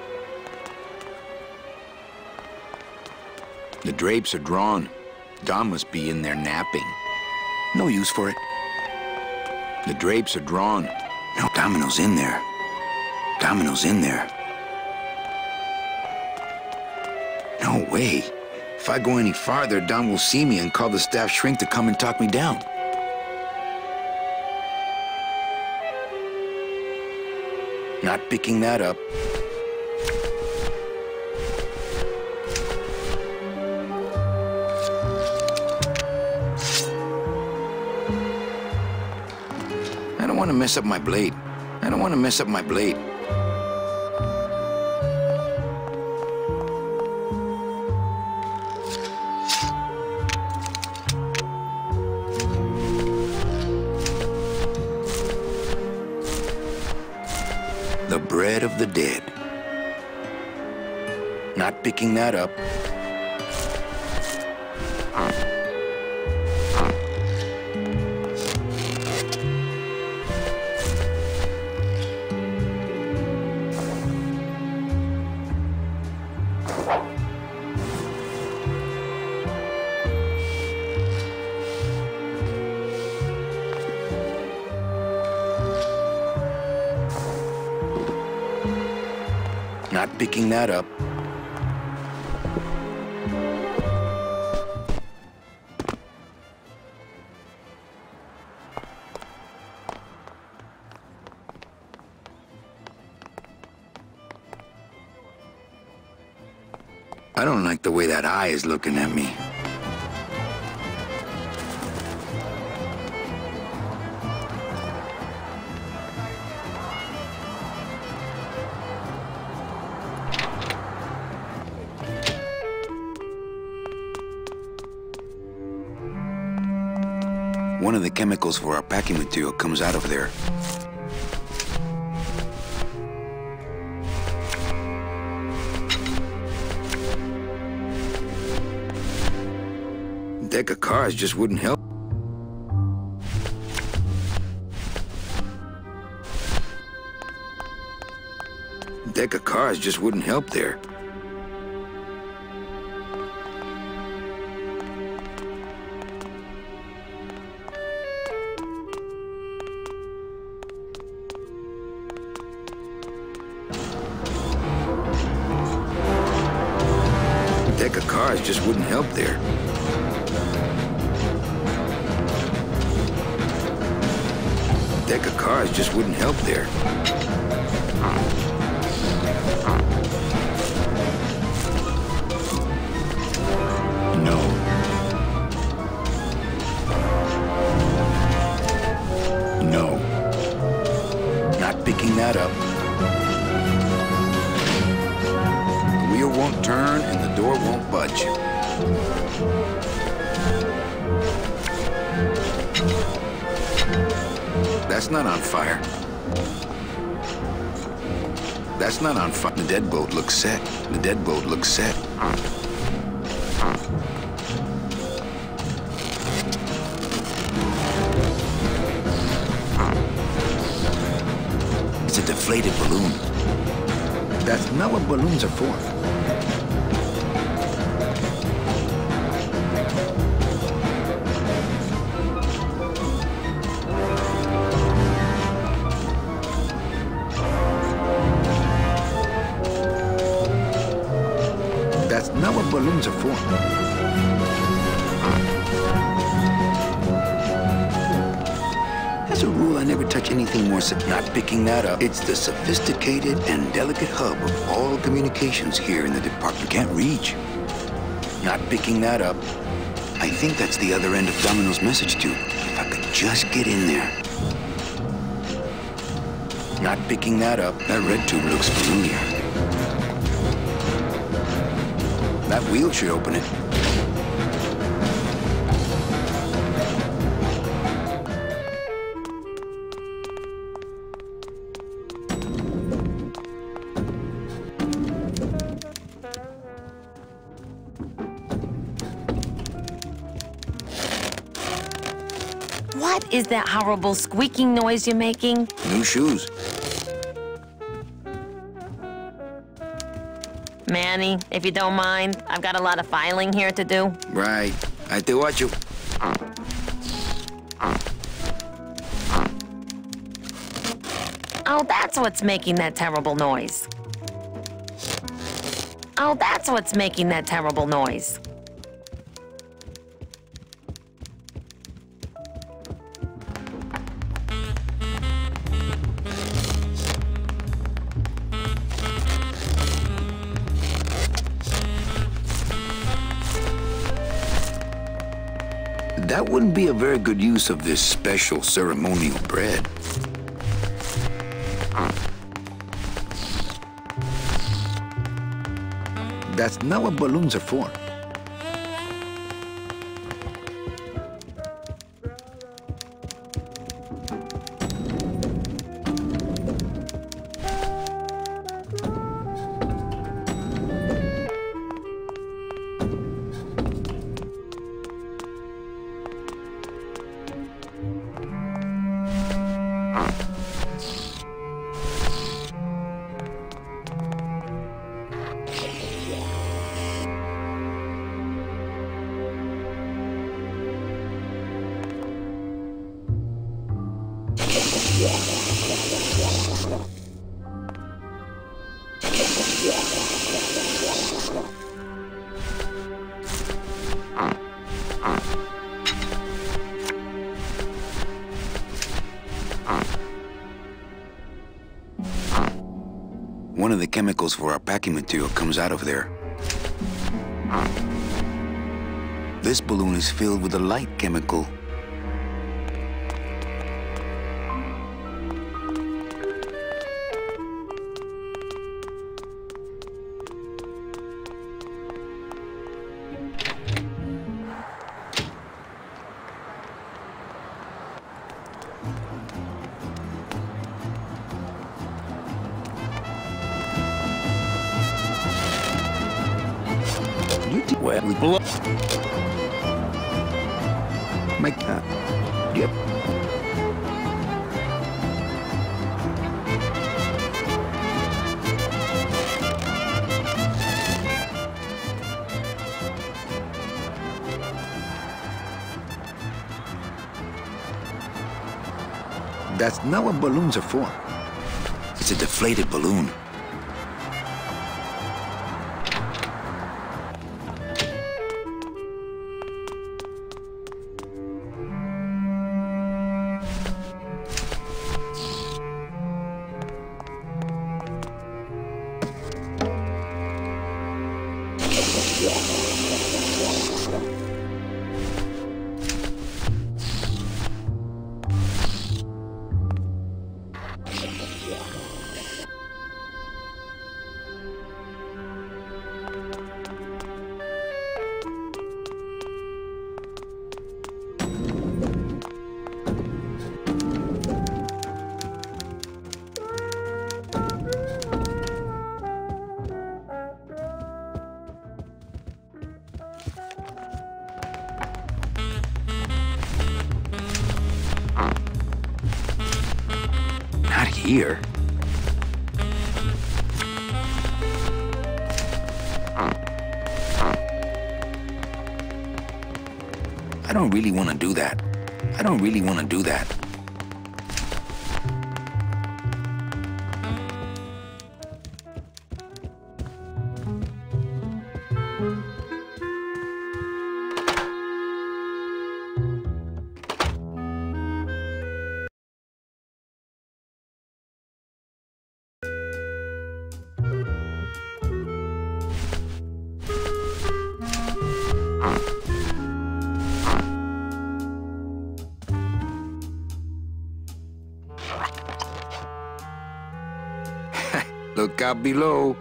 The drapes are drawn. Dom must be in there napping. No use for it. The drapes are drawn. No, Domino's in there. Domino's in there. No way. If I go any farther, Dom will see me and call the staff shrink to come and talk me down. Not picking that up. want to mess up my blade. I don't want to mess up my blade. The bread of the dead. Not picking that up. Not picking that up. I don't like the way that eye is looking at me. One of the chemicals for our packing material comes out of there. Deck of cards just wouldn't help. Deck of cards just wouldn't help there. Deck of cards just wouldn't help there. Deck of cards just wouldn't help there. No. No. Not picking that up. The wheel won't turn and the door won't budge. That's not on fire. That's not on fire. The deadbolt looks set. The deadbolt looks set. It's a deflated balloon. That's not what balloons are for. That's not what balloons are for. As a rule, I never touch anything more not picking that up. It's the sophisticated and delicate hub of all communications here in the department. Can't reach. Not picking that up. I think that's the other end of Domino's message tube. If I could just get in there. Not picking that up. That red tube looks familiar. That wheel should open it. What is that horrible squeaking noise you're making? New shoes. Manny, if you don't mind, I've got a lot of filing here to do. Right. I te watch you. Oh, that's what's making that terrible noise. Oh, that's what's making that terrible noise. That wouldn't be a very good use of this special ceremonial bread. That's not what balloons are for. One of the chemicals for our packing material comes out of there. This balloon is filled with a light chemical. Well, we blow. Make that. Yep. That's not what balloons are for. It's a deflated balloon. Not here. I don't really want to do that. I don't really want to do that. Look out below.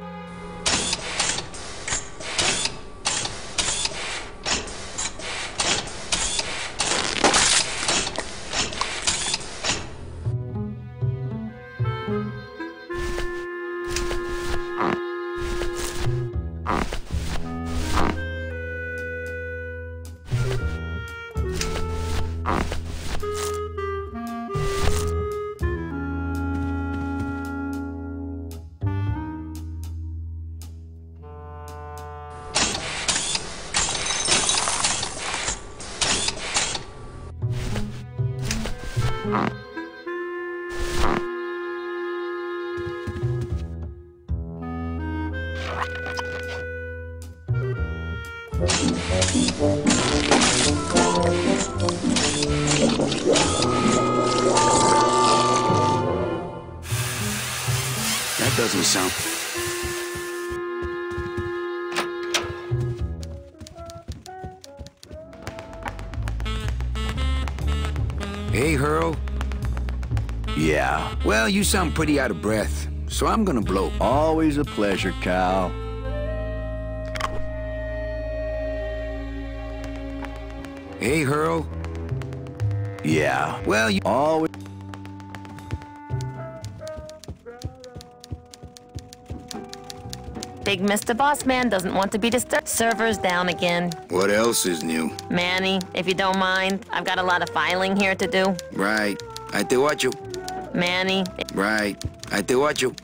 That doesn't sound... Hey, Hurl. Yeah. Well, you sound pretty out of breath, so I'm gonna blow. Always a pleasure, Cal. Hey, Hurl. Yeah, well, you always... Big Mr. Boss Man doesn't want to be disturbed. Server's down again. What else is new? Manny, if you don't mind, I've got a lot of filing here to do. Right. I te watcho. Manny. Right. I te watcho.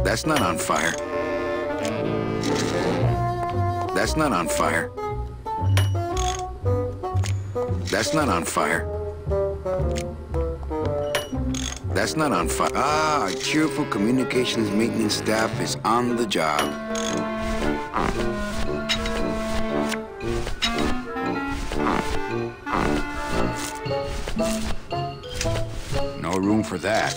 That's not on fire. That's not on fire. That's not on fire. That's not on fire. Ah, our cheerful communications maintenance staff is on the job. No room for that.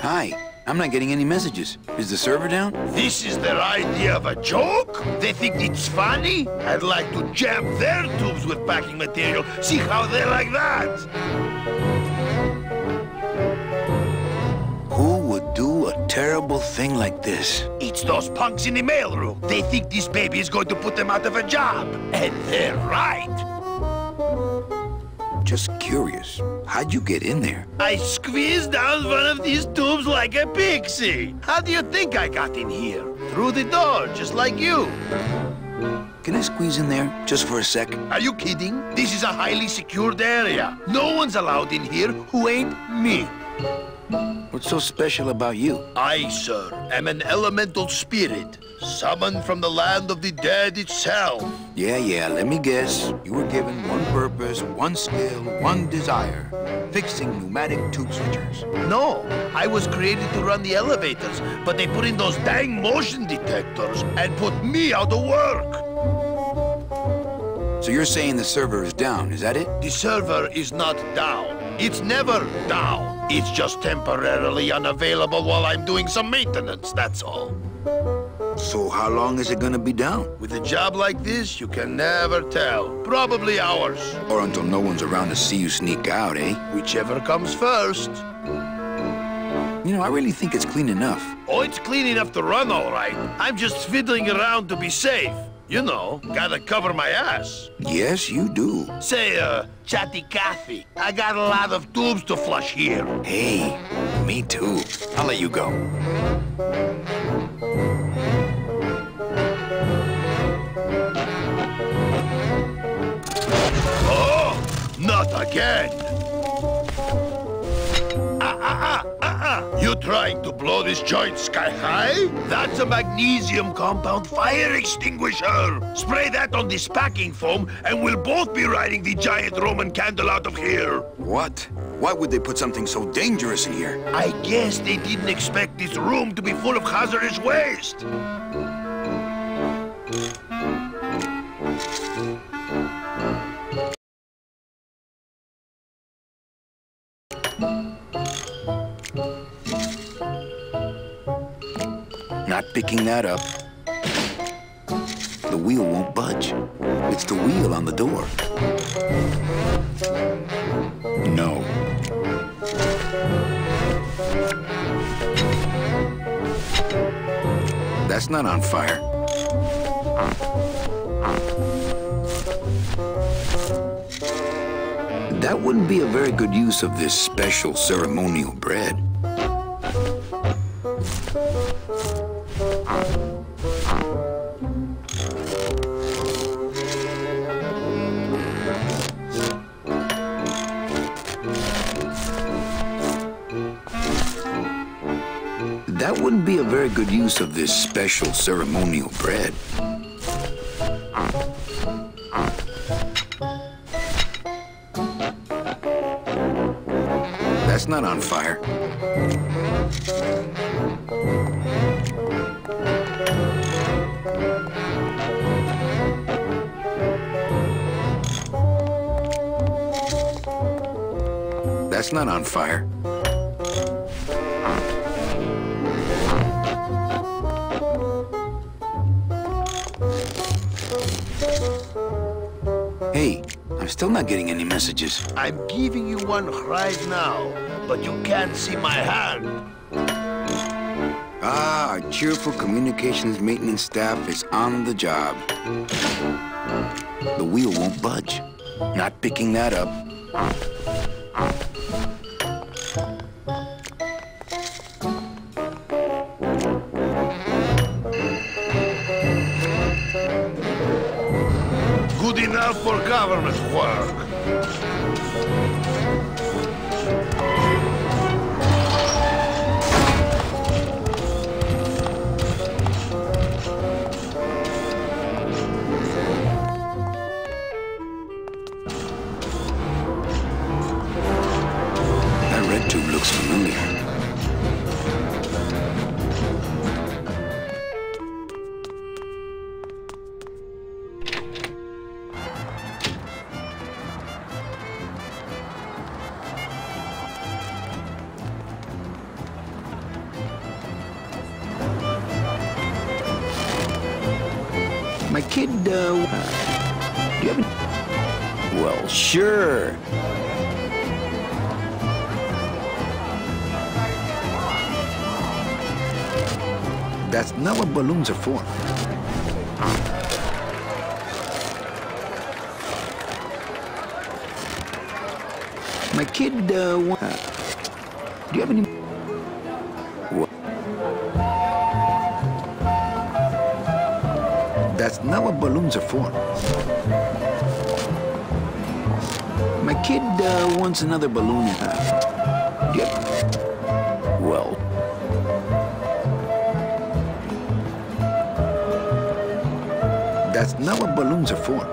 Hi, I'm not getting any messages. Is the server down? This is their idea of a joke? They think it's funny? I'd like to jam their tubes with packing material. See how they like that? Who would do a terrible thing like this? It's those punks in the mailroom. They think this baby is going to put them out of a job. And they're right. Just curious. How'd you get in there? I squeezed down one of these tubes like a pixie. How do you think I got in here? Through the door, just like you. Can I squeeze in there just for a sec? Are you kidding? This is a highly secured area. No one's allowed in here who ain't me. What's so special about you? I, sir, am an elemental spirit, summoned from the land of the dead itself. Yeah, let me guess. You were given one purpose, one skill, one desire. Fixing pneumatic tube switchers. No, I was created to run the elevators, but they put in those dang motion detectors and put me out of work. So you're saying the server is down, is that it? The server is not down. It's never down. It's just temporarily unavailable while I'm doing some maintenance, that's all. So how long is it gonna be down? With a job like this, you can never tell. Probably hours. Or until no one's around to see you sneak out, eh? Whichever comes first. You know, I really think it's clean enough. Oh, it's clean enough to run, all right. I'm just fiddling around to be safe. You know, gotta cover my ass. Yes, you do. Say, Chatty Cathy, I got a lot of tubes to flush here. Hey, me too. I'll let you go. Oh, not again. You trying to blow this joint sky high? That's a magnesium compound fire extinguisher. Spray that on this packing foam and we'll both be riding the giant Roman candle out of here. What? Why would they put something so dangerous in here? I guess they didn't expect this room to be full of hazardous waste. Not picking that up. The wheel won't budge. It's the wheel on the door. No. That's not on fire. That wouldn't be a very good use of this special ceremonial bread. That wouldn't be a very good use of this special ceremonial bread. That's not on fire. It's not on fire. Hey, I'm still not getting any messages. I'm giving you one right now, but you can't see my hand. Ah, our cheerful communications maintenance staff is on the job. The wheel won't budge. Not picking that up. Good enough for government work. That red tube looks familiar. My kid, do you have any... Well, sure. That's not what balloons are for. My kid, do you have any... What? That's not what balloons are for. My kid wants another balloon. Do you have... Well... That's not what balloons are for.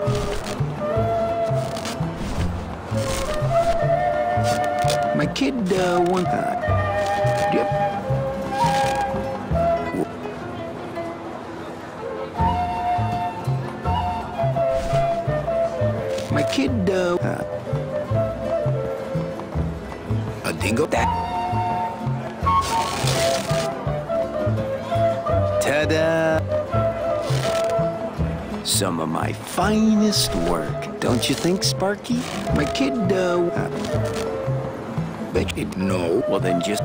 My kid wants... Do you have... My kid, a dingo? Ta-da! Some of my finest work, don't you think, Sparky? My kid, bet you no. Well, then just...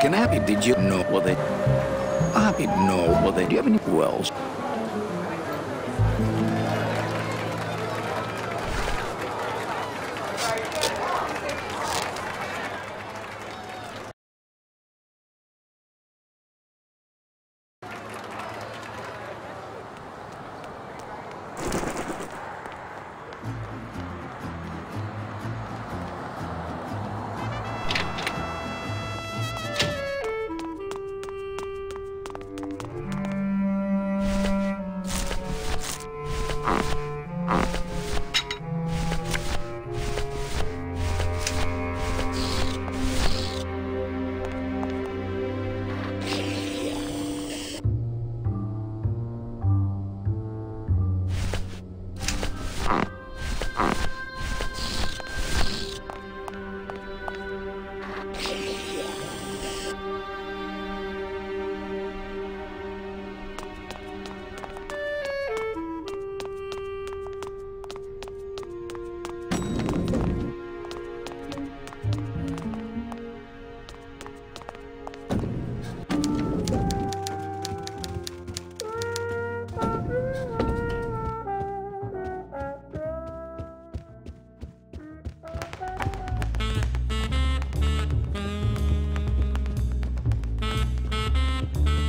Can I have it? Did you? No. Well, then... I'll have it. No. Well, then, do you have any... Well...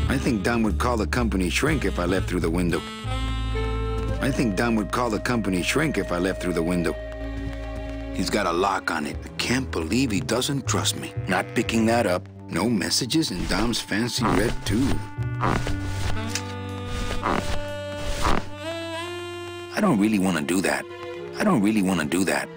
I think Don would call the company shrink if I left through the window. I think Don would call the company shrink if I left through the window. He's got a lock on it. I can't believe he doesn't trust me. Not picking that up. No messages in Dom's fancy red tube. I don't really want to do that. I don't really want to do that.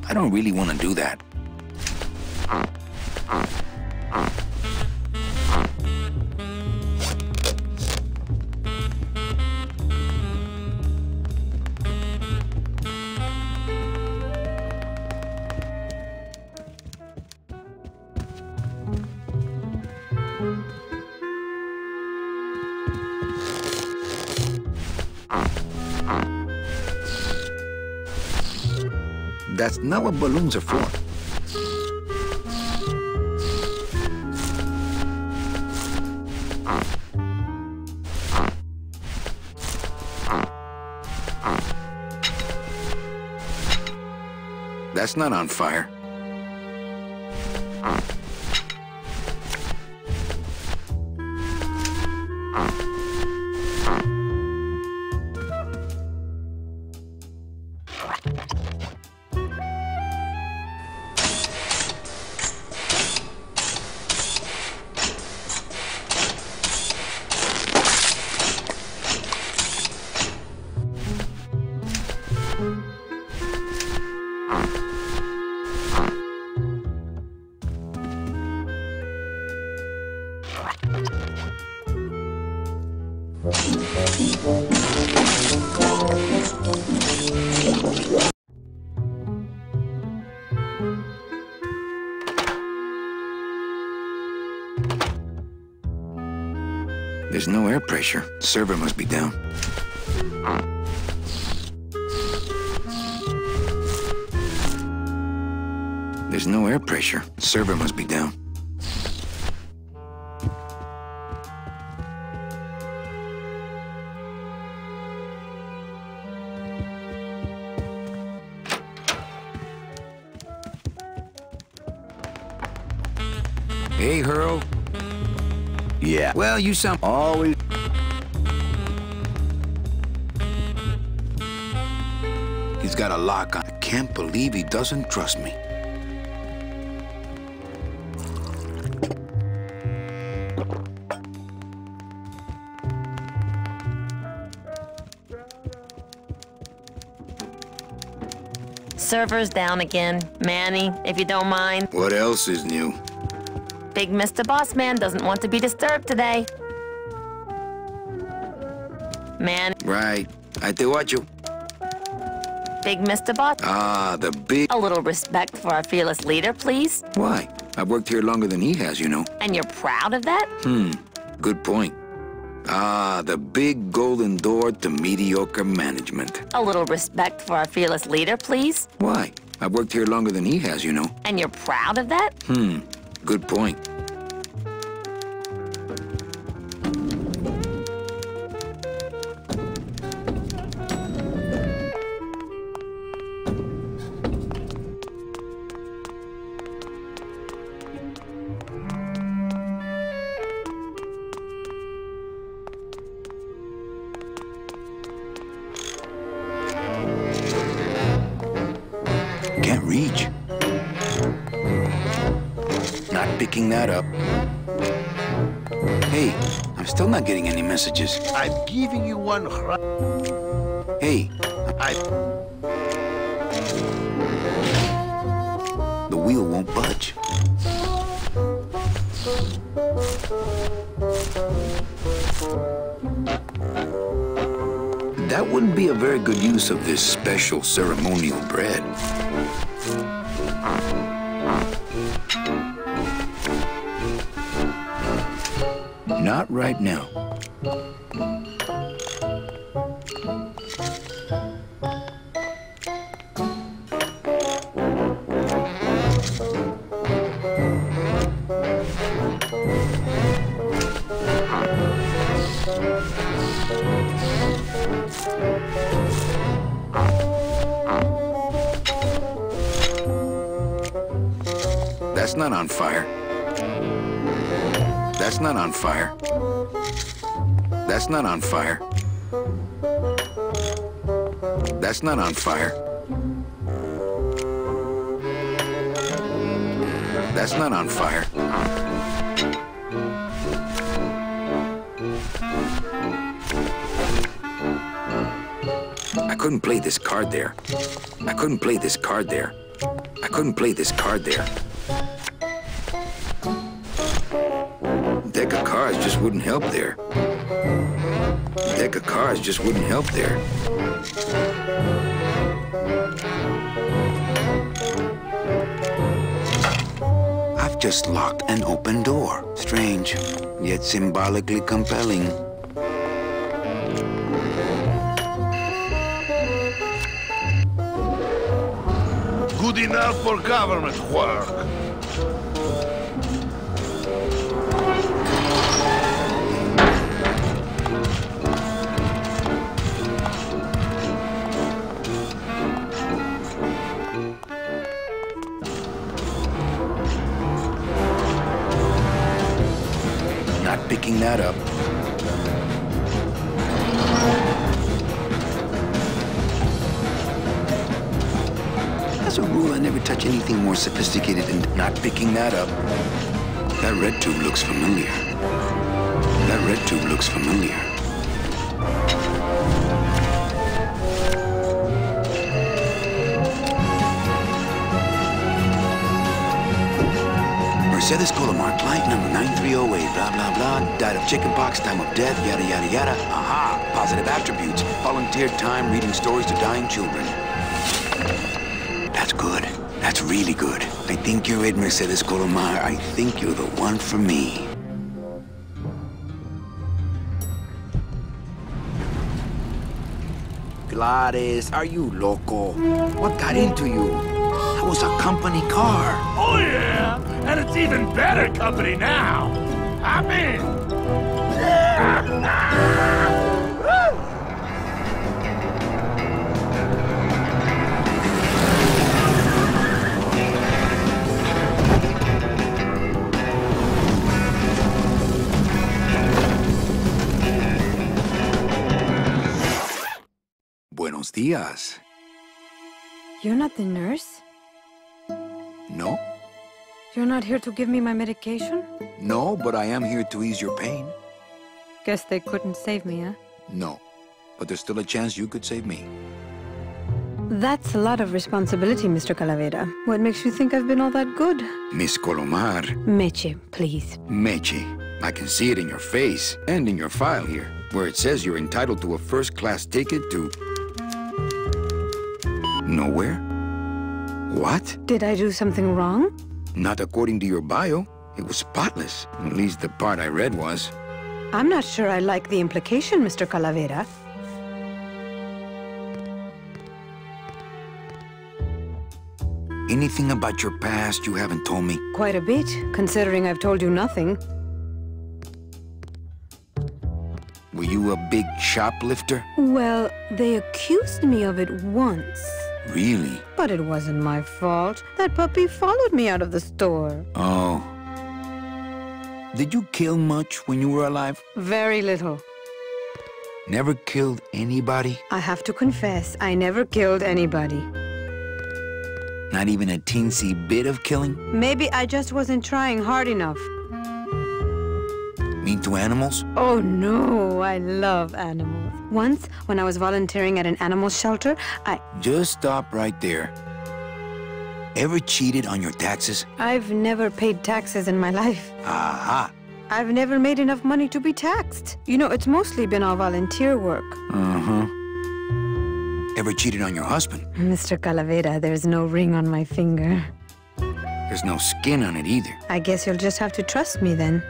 I don't really want to do that. That's not what balloons are for. That's not on fire. There's no air pressure. Server must be down. There's no air pressure. Server must be down. Hey, Hurl. Yeah. Well, you sound always... He's got a lock on. I can't believe he doesn't trust me. Server's down again. Manny, if you don't mind. What else is new? Big Mr. Bossman doesn't want to be disturbed today. Man. Right. I te watcho. Big Mr. Boss. Ah, the big... A little respect for our fearless leader, please. Why? I've worked here longer than he has, you know. And you're proud of that? Good point. Ah, the big golden door to mediocre management. A little respect for our fearless leader, please. Why? I've worked here longer than he has, you know. And you're proud of that? Good point. Can't reach. Not picking that up. Hey, I'm still not getting any messages. I'm giving you one. Hey, the wheel won't budge. That wouldn't be a very good use of this special ceremonial bread. Not right now. That's not on fire. That's not on fire. That's not on fire. That's not on fire. That's not on fire. I couldn't play this card there. I couldn't play this card there. I couldn't play this card there. Deck of cards just wouldn't help there. Deck of cards just wouldn't help there. I've just locked an open door. Strange, yet symbolically compelling. Good enough for government work. Not picking that up. As a rule, I never touch anything more sophisticated than not picking that up. That red tube looks familiar. That red tube looks familiar. Mercedes Colomar, client number 9308, blah, blah, blah, died of chickenpox, time of death, yada, yada, yada. Aha, positive attributes, volunteered time reading stories to dying children. That's good. That's really good. I think you're it, Mercedes Colomar. I think you're the one for me. Gladys, are you loco? What got into you? That was a company car. Oh, yeah! And it's even better company now! I'm in! Buenos días. You're not the nurse? No? You're not here to give me my medication? No, but I am here to ease your pain. Guess they couldn't save me, huh? No. But there's still a chance you could save me. That's a lot of responsibility, Mr. Calavera. What makes you think I've been all that good? Miss Colomar. Meche, please. Meche. I can see it in your face and in your file here, where it says you're entitled to a first-class ticket to... nowhere? What? Did I do something wrong? Not according to your bio. It was spotless. At least the part I read was. I'm not sure I like the implication, Mr. Calavera. Anything about your past you haven't told me? Quite a bit, considering I've told you nothing. Were you a big shoplifter? Well, they accused me of it once. Really? But it wasn't my fault. That puppy followed me out of the store. Oh. Did you kill much when you were alive? Very little. Never killed anybody? I have to confess, I never killed anybody. Not even a teensy bit of killing? Maybe I just wasn't trying hard enough. Mean to animals? Oh no, I love animals. Once, when I was volunteering at an animal shelter, Just stop right there. Ever cheated on your taxes? I've never paid taxes in my life. Aha. I've never made enough money to be taxed. You know, it's mostly been all volunteer work. Uh-huh. Ever cheated on your husband? Mr. Calavera, there's no ring on my finger. There's no skin on it either. I guess you'll just have to trust me then.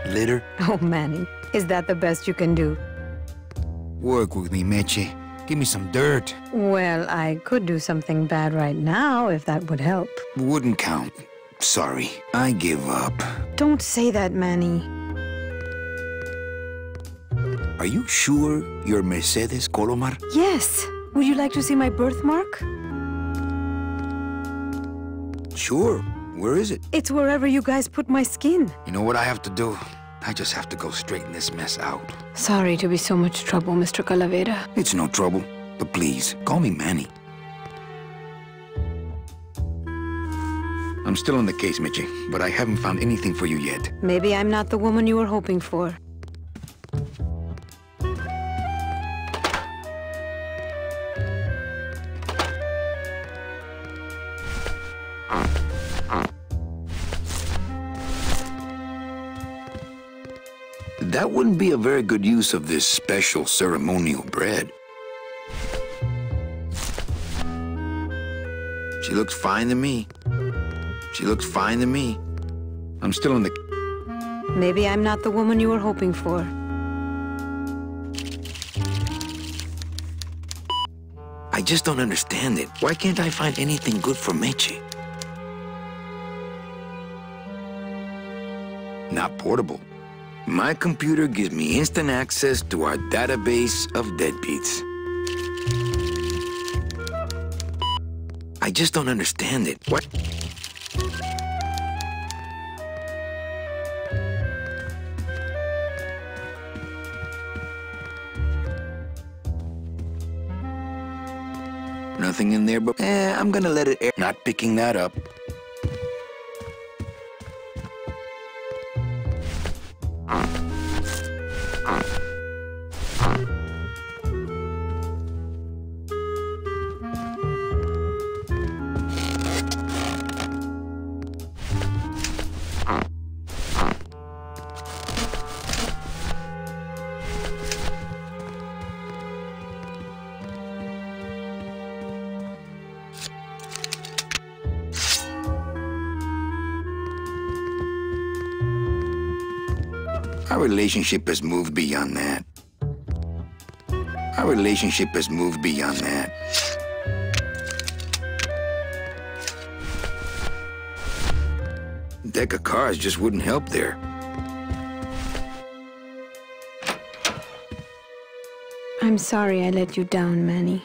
Litter? Oh, Manny, is that the best you can do? Work with me, Meche. Give me some dirt. Well, I could do something bad right now, if that would help. Wouldn't count. Sorry, I give up. Don't say that, Manny. Are you sure you're Mercedes Colomar? Yes. Would you like to see my birthmark? Sure. Where is it? It's wherever you guys put my skin. You know what I have to do? I just have to go straighten this mess out. Sorry to be so much trouble, Mr. Calavera. It's no trouble. But please, call me Manny. I'm still on the case, Meche, but I haven't found anything for you yet. Maybe I'm not the woman you were hoping for. That wouldn't be a very good use of this special ceremonial bread. She looks fine to me. She looks fine to me. I'm still in the... Maybe I'm not the woman you were hoping for. I just don't understand it. Why can't I find anything good for Meche? Not portable. My computer gives me instant access to our database of deadbeats. I just don't understand it. What? Nothing in there, but I'm gonna let it air. Not picking that up. Our relationship has moved beyond that. Our relationship has moved beyond that. Deck of cards just wouldn't help there. I'm sorry I let you down, Manny.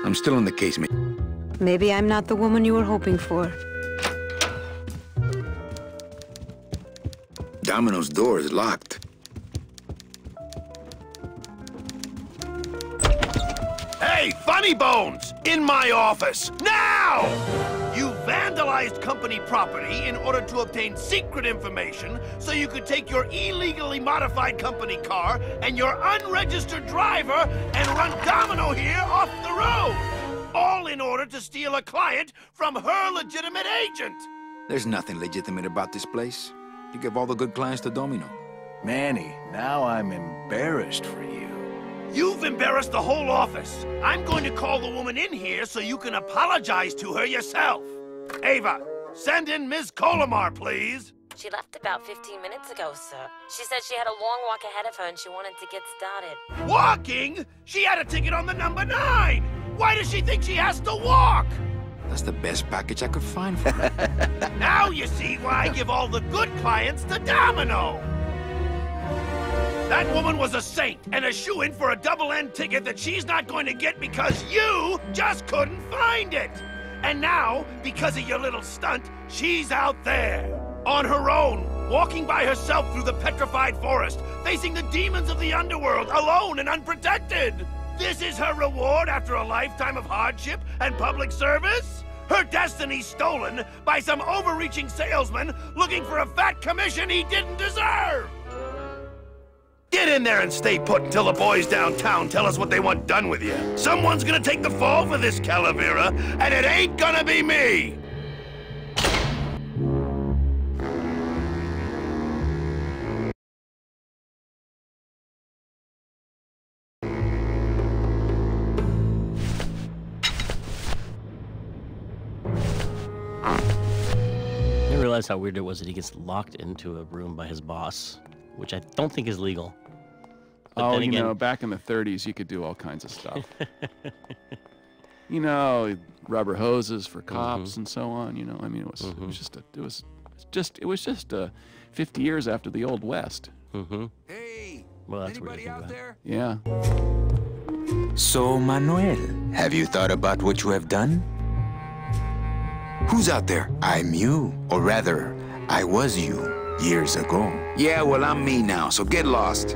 I'm still in the case, mate. Maybe I'm not the woman you were hoping for. Domino's door is locked. Hey, Funny Bones! In my office, now! You vandalized company property in order to obtain secret information so you could take your illegally modified company car and your unregistered driver and run Domino here off the road! All in order to steal a client from her legitimate agent! There's nothing legitimate about this place. You give all the good clients to Domino. Manny, now I'm embarrassed for you. You've embarrassed the whole office. I'm going to call the woman in here so you can apologize to her yourself. Ava, send in Ms. Colomar, please. She left about 15 minutes ago, sir. She said she had a long walk ahead of her and she wanted to get started. Walking? She had a ticket on the number 9! Why does she think she has to walk? That's the best package I could find for her. Now you see why I give all the good clients to Domino. That woman was a saint and a shoo-in for a double-end ticket that she's not going to get because you just couldn't find it. And now, because of your little stunt, she's out there, on her own, walking by herself through the petrified forest, facing the demons of the underworld, alone and unprotected. This is her reward after a lifetime of hardship and public service? Her destiny stolen by some overreaching salesman looking for a fat commission he didn't deserve! Get in there and stay put until the boys downtown tell us what they want done with you. Someone's gonna take the fall for this, Calavera, and it ain't gonna be me! I realized how weird it was that he gets locked into a room by his boss, which I don't think is legal. But oh, then again, you know, back in the 30s, you could do all kinds of stuff. You know, rubber hoses for cops and so on. You know, I mean, it was just 50 years after the Old West. Hey, well, that's anybody out there? Yeah. So, Manuel, have you thought about what you have done? Who's out there? I'm you, or rather, I was you years ago. Yeah, well, I'm me now, so get lost.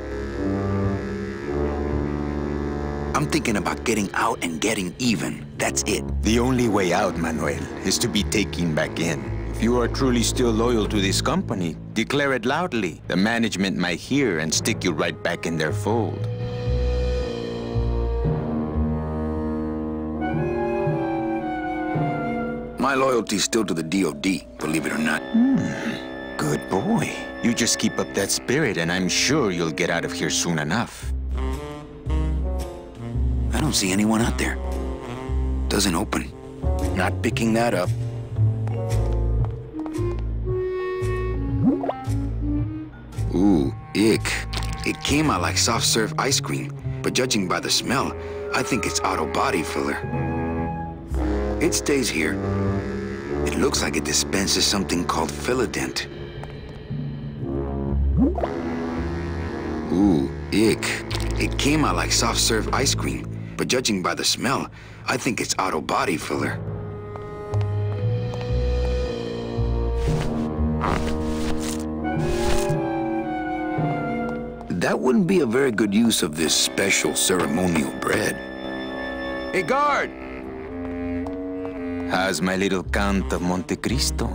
I'm thinking about getting out and getting even. That's it. The only way out, Manuel, is to be taken back in. If you are truly still loyal to this company, declare it loudly. The management might hear and stick you right back in their fold. My loyalty's still to the DOD, believe it or not. Good boy. You just keep up that spirit, and I'm sure you'll get out of here soon enough. I don't see anyone out there. Doesn't open. Not picking that up. Ooh, ick. It came out like soft serve ice cream, but judging by the smell, I think it's auto body filler. It stays here. It looks like it dispenses something called Philodent. Ooh, ick. It came out like soft serve ice cream, but judging by the smell, I think it's auto body filler. That wouldn't be a very good use of this special ceremonial bread. Hey, guard! How's my little Count of Monte Cristo?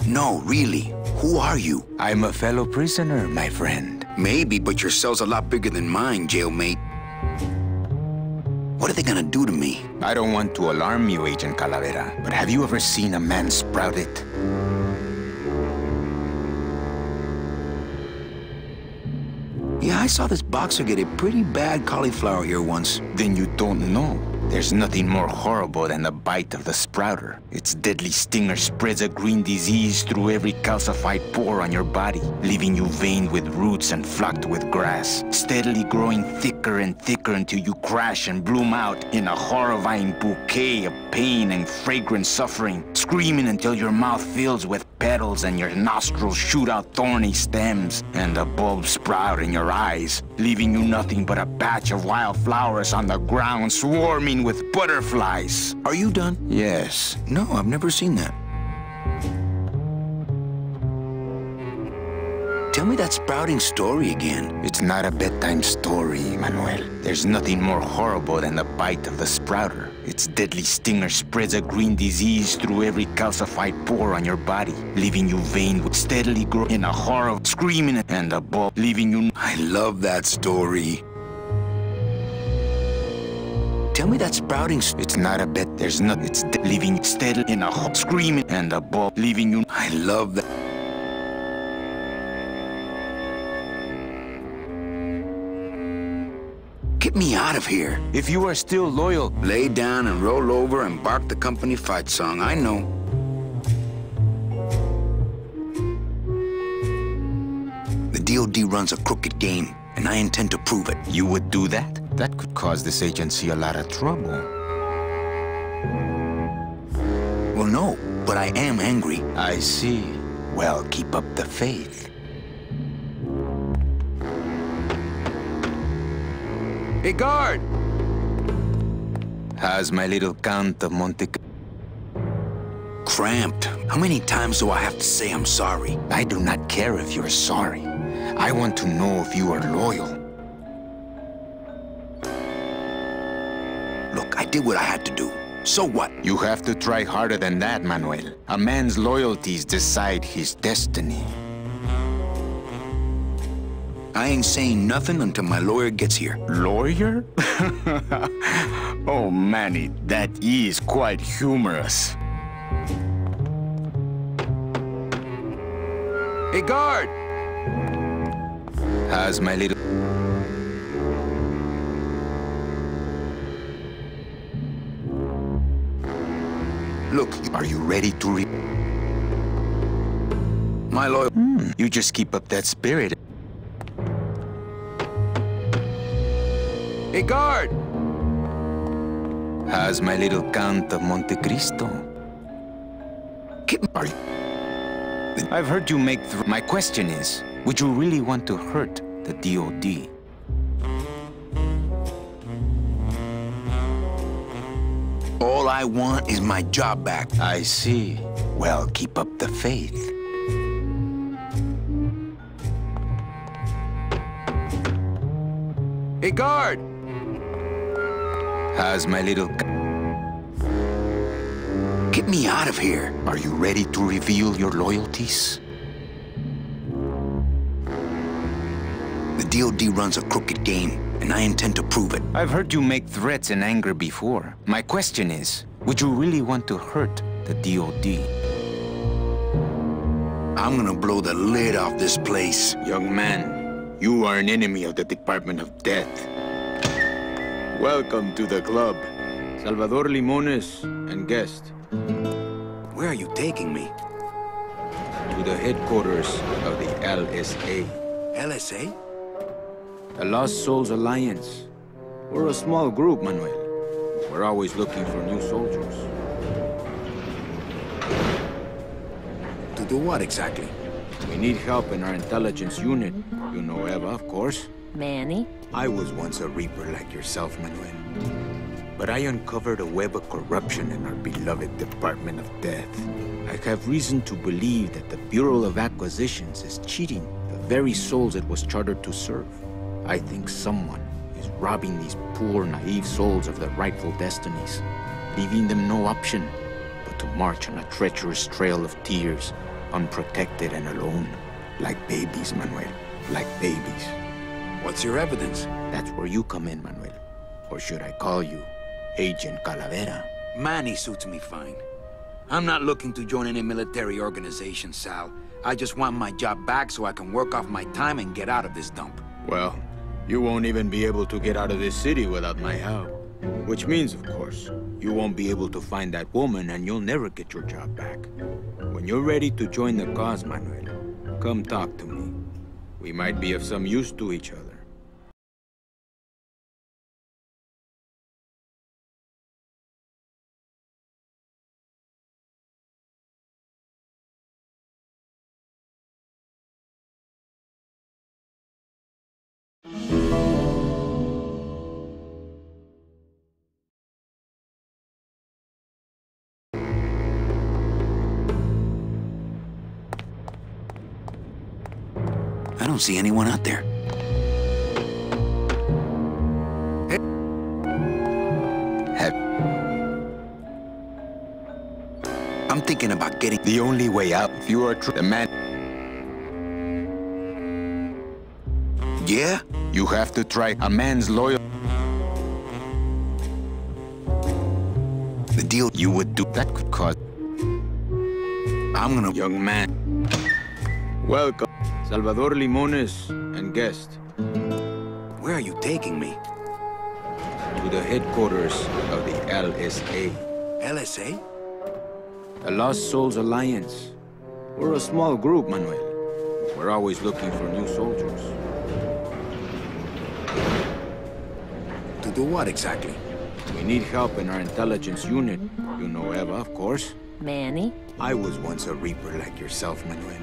No, really. Who are you? I'm a fellow prisoner, my friend. Maybe, but your cell's a lot bigger than mine, jailmate. What are they gonna do to me? I don't want to alarm you, Agent Calavera, but have you ever seen a man sprouted? Yeah, I saw this boxer get a pretty bad cauliflower ear once. Then you don't know. There's nothing more horrible than the bite of the sprouter. Its deadly stinger spreads a green disease through every calcified pore on your body, leaving you veined with roots and flocked with grass, steadily growing thicker and thicker until you crash and bloom out in a horrifying bouquet of pain and fragrant suffering, screaming until your mouth fills with petals and your nostrils shoot out thorny stems, and the bulbs sprout in your eyes, leaving you nothing but a patch of wild flowers on the ground swarming with butterflies. Are you done? Yes. No, I've never seen that. Tell me that sprouting story again. It's not a bedtime story, Manuel. There's nothing more horrible than the bite of the sprouter. Its deadly stinger spreads a green disease through every calcified pore on your body, leaving you veined with steadily growing in a horror, screaming, and a bulb, leaving you... I love that story. Tell me that sprouting... It's not a bed, there's not... It's leaving steadily in a screaming, and a bulb, leaving you... I love that... Get me out of here. If you are still loyal... Lay down and roll over and bark the company fight song, I know. The DOD runs a crooked game, and I intend to prove it. You would do that? That could cause this agency a lot of trouble. Well, no, but I am angry. I see. Well, keep up the faith. Hey, guard! How's my little Count of Monte... Cramped. How many times do I have to say I'm sorry? I do not care if you're sorry. I want to know if you are loyal. Look, I did what I had to do. So what? You have to try harder than that, Manuel. A man's loyalties decide his destiny. I ain't saying nothing until my lawyer gets here. Lawyer? Oh, Manny, that is quite humorous. Hey, guard! How's my little... Look, are you ready to My lawyer... You just keep up that spirit. Hey, guard! How's my little Count of Monte Cristo? Are you... I've heard you make... My question is, would you really want to hurt the DOD? All I want is my job back. I see. Well, keep up the faith. Hey, guard! How's my little... Get me out of here. Are you ready to reveal your loyalties? The DOD runs a crooked game, and I intend to prove it. I've heard you make threats in anger before. My question is, would you really want to hurt the DOD? I'm gonna blow the lid off this place. Young man, you are an enemy of the Department of Death. Welcome to the club. Salvador Limones and guest. Where are you taking me? To the headquarters of the LSA. LSA? The Lost Souls Alliance. We're a small group, Manuel. We're always looking for new soldiers. To do what exactly? We need help in our intelligence unit. You know Eva, of course. Manny? I was once a Reaper like yourself, Manuel. But I uncovered a web of corruption in our beloved Department of Death. I have reason to believe that the Bureau of Acquisitions is cheating the very souls it was chartered to serve. I think someone is robbing these poor, naive souls of their rightful destinies, leaving them no option but to march on a treacherous trail of tears, unprotected and alone, like babies, Manuel, like babies. What's your evidence? That's where you come in, Manuel. Or should I call you Agent Calavera? Manny suits me fine. I'm not looking to join any military organization, Sal. I just want my job back so I can work off my time and get out of this dump. Well, you won't even be able to get out of this city without my help. Which means, of course, you won't be able to find that woman and you'll never get your job back. When you're ready to join the cause, Manuel, come talk to me. We might be of some use to each other. I don't see anyone out there. I'm thinking about getting the only way out. If you are the man. Yeah? You have to try a man's loyal. The deal you would do that could cause. I'm gonna. Young man. Welcome. Salvador Limones and guest. Where are you taking me? To the headquarters of the LSA. LSA? The Lost Souls Alliance. We're a small group, Manuel. We're always looking for new soldiers. To do what exactly? We need help in our intelligence unit. You know Eva, of course. Manny? I was once a Reaper like yourself, Manuel.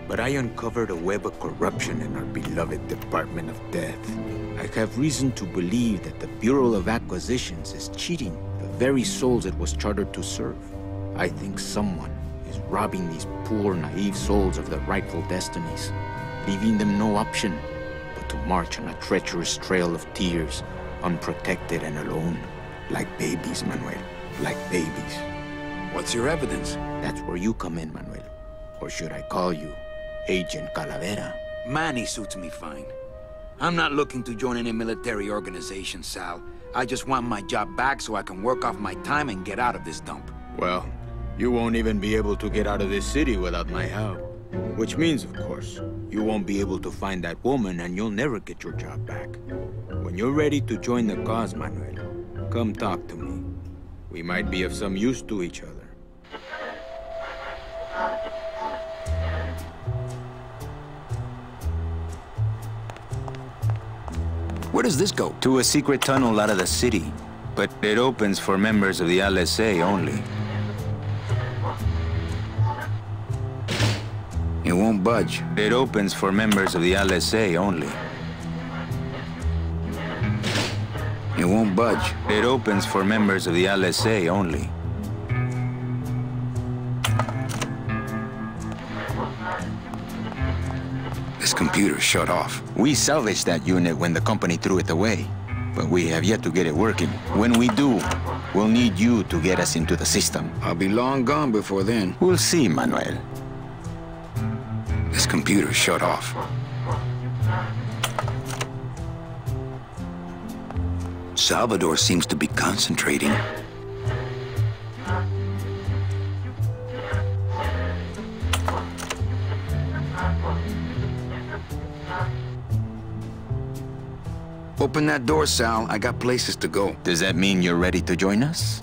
But I uncovered a web of corruption in our beloved Department of Death. I have reason to believe that the Bureau of Acquisitions is cheating the very souls it was chartered to serve. I think someone is robbing these poor, naive souls of their rightful destinies, leaving them no option but to march on a treacherous trail of tears, unprotected and alone, like babies, Manuel, like babies. What's your evidence? That's where you come in, Manuel. Or should I call you Agent Calavera? Manny suits me fine. I'm not looking to join any military organization, Sal. I just want my job back so I can work off my time and get out of this dump. Well, you won't even be able to get out of this city without my help. Which means, of course, you won't be able to find that woman and you'll never get your job back. When you're ready to join the cause, Manuel, come talk to me. We might be of some use to each other. Where does this go? To a secret tunnel out of the city, but it opens for members of the LSA only. It won't budge. It opens for members of the LSA only. It won't budge. It opens for members of the LSA only. This computer's shut off. We salvaged that unit when the company threw it away, but we have yet to get it working. When we do, we'll need you to get us into the system. I'll be long gone before then. We'll see, Manuel. This computer's shut off. Salvador seems to be concentrating. Open that door, Sal. I got places to go. Does that mean you're ready to join us?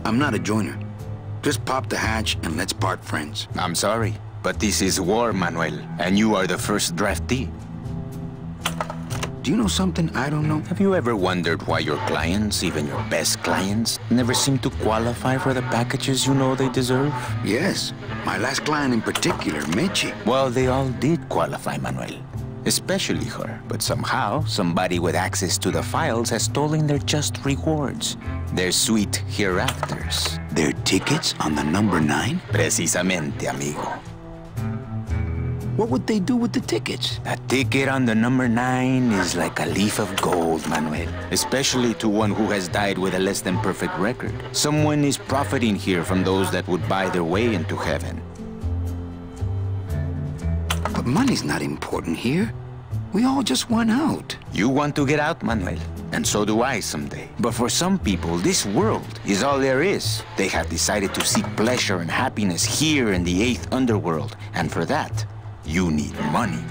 I'm not a joiner. Just pop the hatch and let's part friends. I'm sorry, but this is war, Manuel, and you are the first draftee. Do you know something I don't know? Have you ever wondered why your clients, even your best clients, never seem to qualify for the packages you know they deserve? Yes. My last client in particular, Mechi. Well, they all did qualify, Manuel. Especially her. But somehow, somebody with access to the files has stolen their just rewards. Their sweet hereafters. Their tickets on the number 9? Precisamente, amigo. What would they do with the tickets? A ticket on the number 9 is like a leaf of gold, Manuel. Especially to one who has died with a less than perfect record. Someone is profiting here from those that would buy their way into heaven. But money's not important here. We all just want out. You want to get out, Manuel. And so do I someday. But for some people, this world is all there is. They have decided to seek pleasure and happiness here in the 8th underworld. And for that, you need money.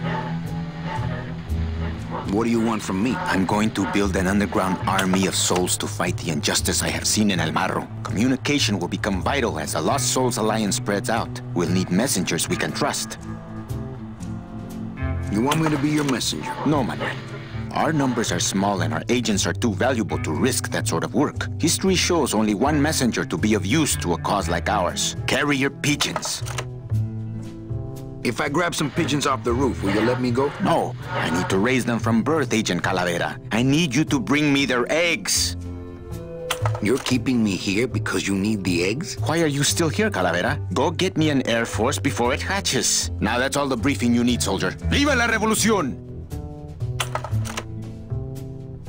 What do you want from me? I'm going to build an underground army of souls to fight the injustice I have seen in El Marro. Communication will become vital as the Lost Souls Alliance spreads out. We'll need messengers we can trust. You want me to be your messenger? No, Manuel. Our numbers are small and our agents are too valuable to risk that sort of work. History shows only one messenger to be of use to a cause like ours. Carrier pigeons. If I grab some pigeons off the roof, will you let me go? No. I need to raise them from birth, Agent Calavera. I need you to bring me their eggs. You're keeping me here because you need the eggs? Why are you still here, Calavera? Go get me an Air Force before it hatches. Now that's all the briefing you need, soldier. ¡Viva la revolución!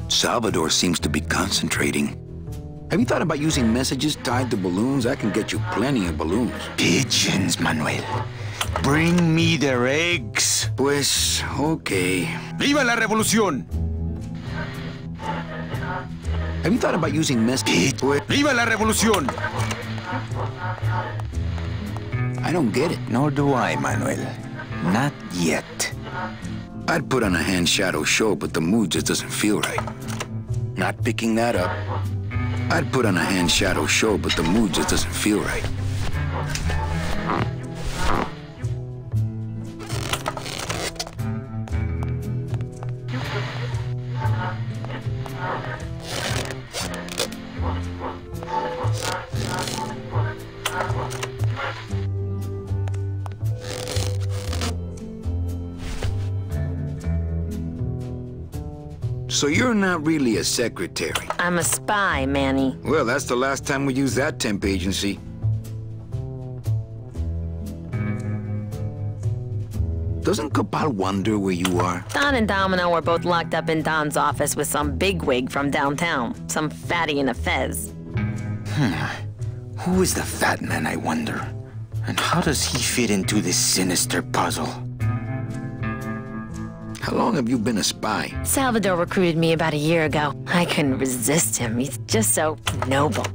Salvador seems to be concentrating. Have you thought about using messages tied to balloons? I can get you plenty of balloons. Pigeons, Manuel. Bring me their eggs. Pues, okay. ¡Viva la revolución! Have you thought about using messages? ¡Viva la revolución! I don't get it. Nor do I, Manuel. Not yet. I'd put on a hand shadow show, but the mood just doesn't feel right. Not picking that up. I'd put on a hand shadow show, but the mood just doesn't feel right. So you're not really a secretary? I'm a spy, Manny. Well, that's the last time we used that temp agency. Doesn't Cabal wonder where you are? Don and Domino are both locked up in Don's office with some bigwig from downtown. Some fatty in a fez. Who is the fat man, I wonder? And how does he fit into this sinister puzzle? How long have you been a spy? Salvador recruited me about a year ago. I couldn't resist him. He's just so noble.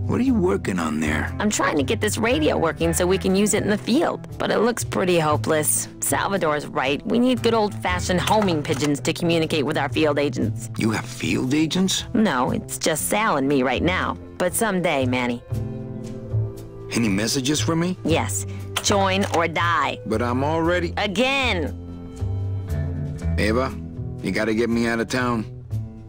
What are you working on there? I'm trying to get this radio working so we can use it in the field, but it looks pretty hopeless. Salvador's right. We need good old-fashioned homing pigeons to communicate with our field agents. You have field agents? No, it's just Sal and me right now. But someday, Manny. Any messages for me? Yes. Join or die. But I'm already... Again! Eva, you gotta get me out of town.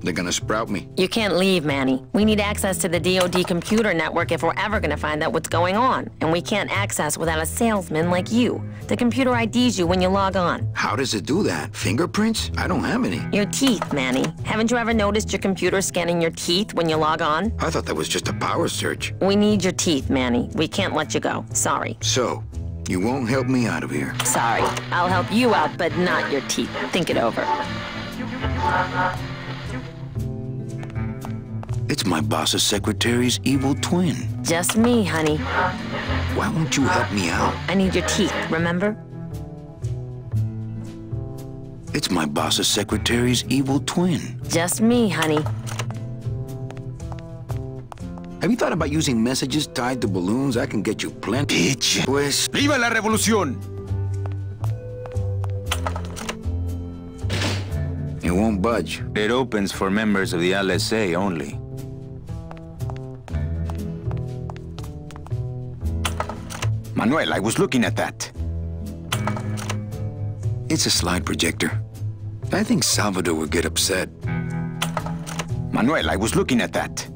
They're gonna sprout me. You can't leave, Manny. We need access to the DoD computer network if we're ever gonna find out what's going on. And we can't access without a salesman like you. The computer IDs you when you log on. How does it do that? Fingerprints? I don't have any. Your teeth, Manny. Haven't you ever noticed your computer scanning your teeth when you log on? I thought that was just a power search. We need your teeth, Manny. We can't let you go. Sorry. So, you won't help me out of here? Sorry. I'll help you out, but not your teeth. Think it over. It's my boss's secretary's evil twin. Just me, honey. Why won't you help me out? I need your teeth, remember? It's my boss's secretary's evil twin. Just me, honey. Have you thought about using messages tied to balloons? I can get you plenty. Bitch. Pues... ¡Viva la revolución! It won't budge. It opens for members of the LSA only. Manuel, I was looking at that. It's a slide projector. I think Salvador would get upset. Manuel, I was looking at that.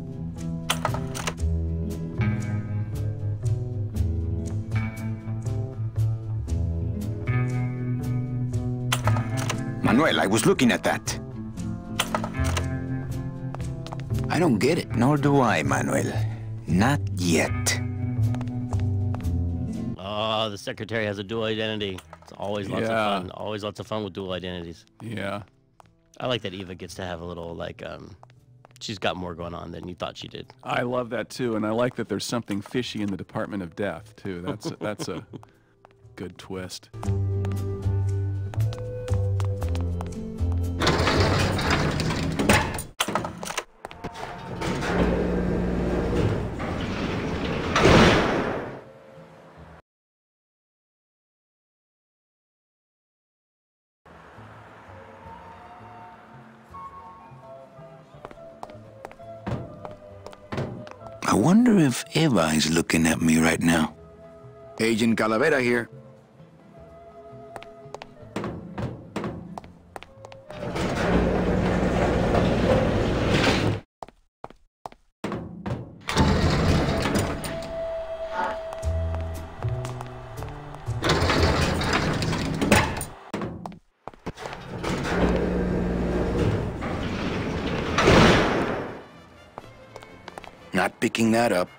Manuel, I was looking at that. I don't get it. Nor do I, Manuel. Not yet. Oh, the secretary has a dual identity. It's always lots of fun. Always lots of fun with dual identities. Yeah. I like that Eva gets to have a little, like, she's got more going on than you thought she did. I love that, too, and I like that there's something fishy in the Department of Death, too. That's a good twist. I wonder if Eva is looking at me right now. Agent Calavera here. Not picking that up.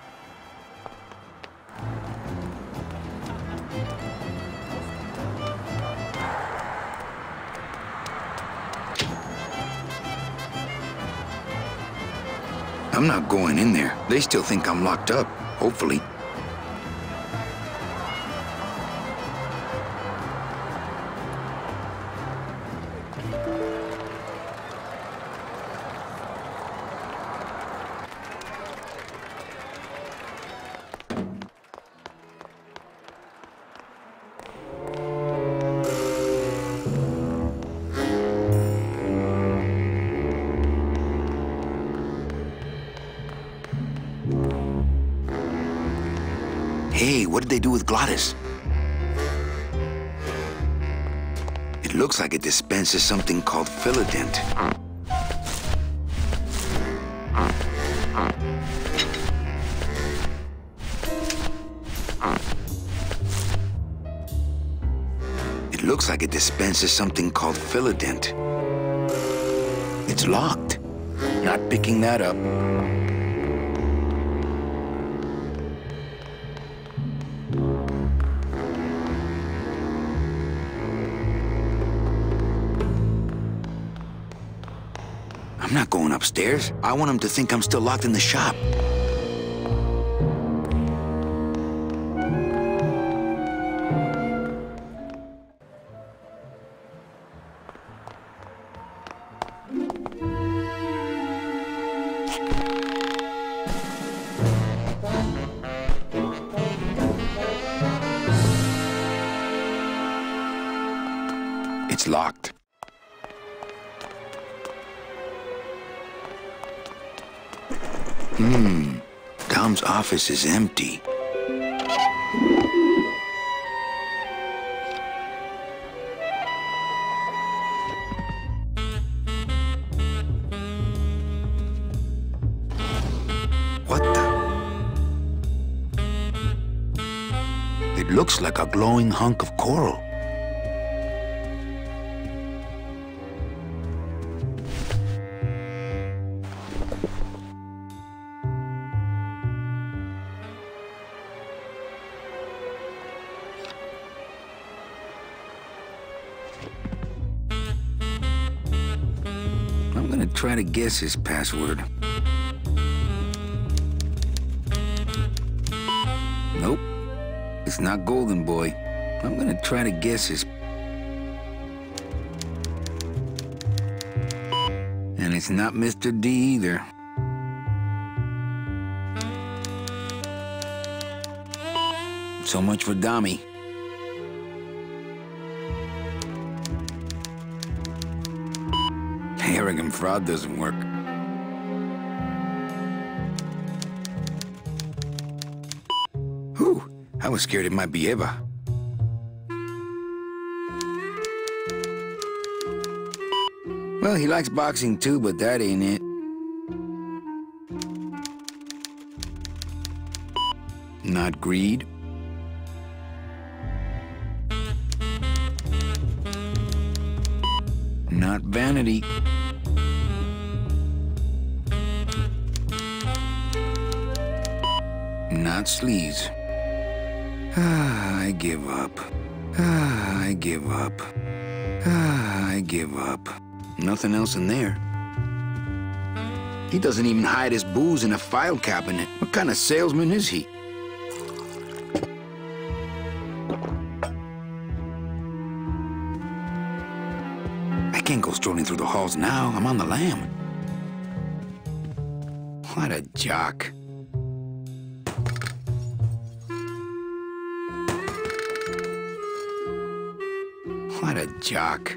I'm not going in there. They still think I'm locked up, hopefully. Hey, what did they do with Glottis? It looks like it dispenses something called Philodent. It looks like it dispenses something called Philodent. It's locked. Not picking that up. I'm not going upstairs. I want him to think I'm still locked in the shop. It's locked. Dom's office is empty. What the? It looks like a glowing hunk of coral. I'm gonna try to guess his password. Nope. It's not Golden Boy. I'm gonna try to guess his... it's not Mr. D either. So much for Dami. Arrogant fraud doesn't work. Whew, I was scared it might be Eva. Well, he likes boxing too, but that ain't it. Not greed. Not vanity. Not sleaze. I give up. I give up. I give up. Nothing else in there. He doesn't even hide his booze in a file cabinet. What kind of salesman is he? I can't go strolling through the halls now. I'm on the lam. What a jock. What a jock.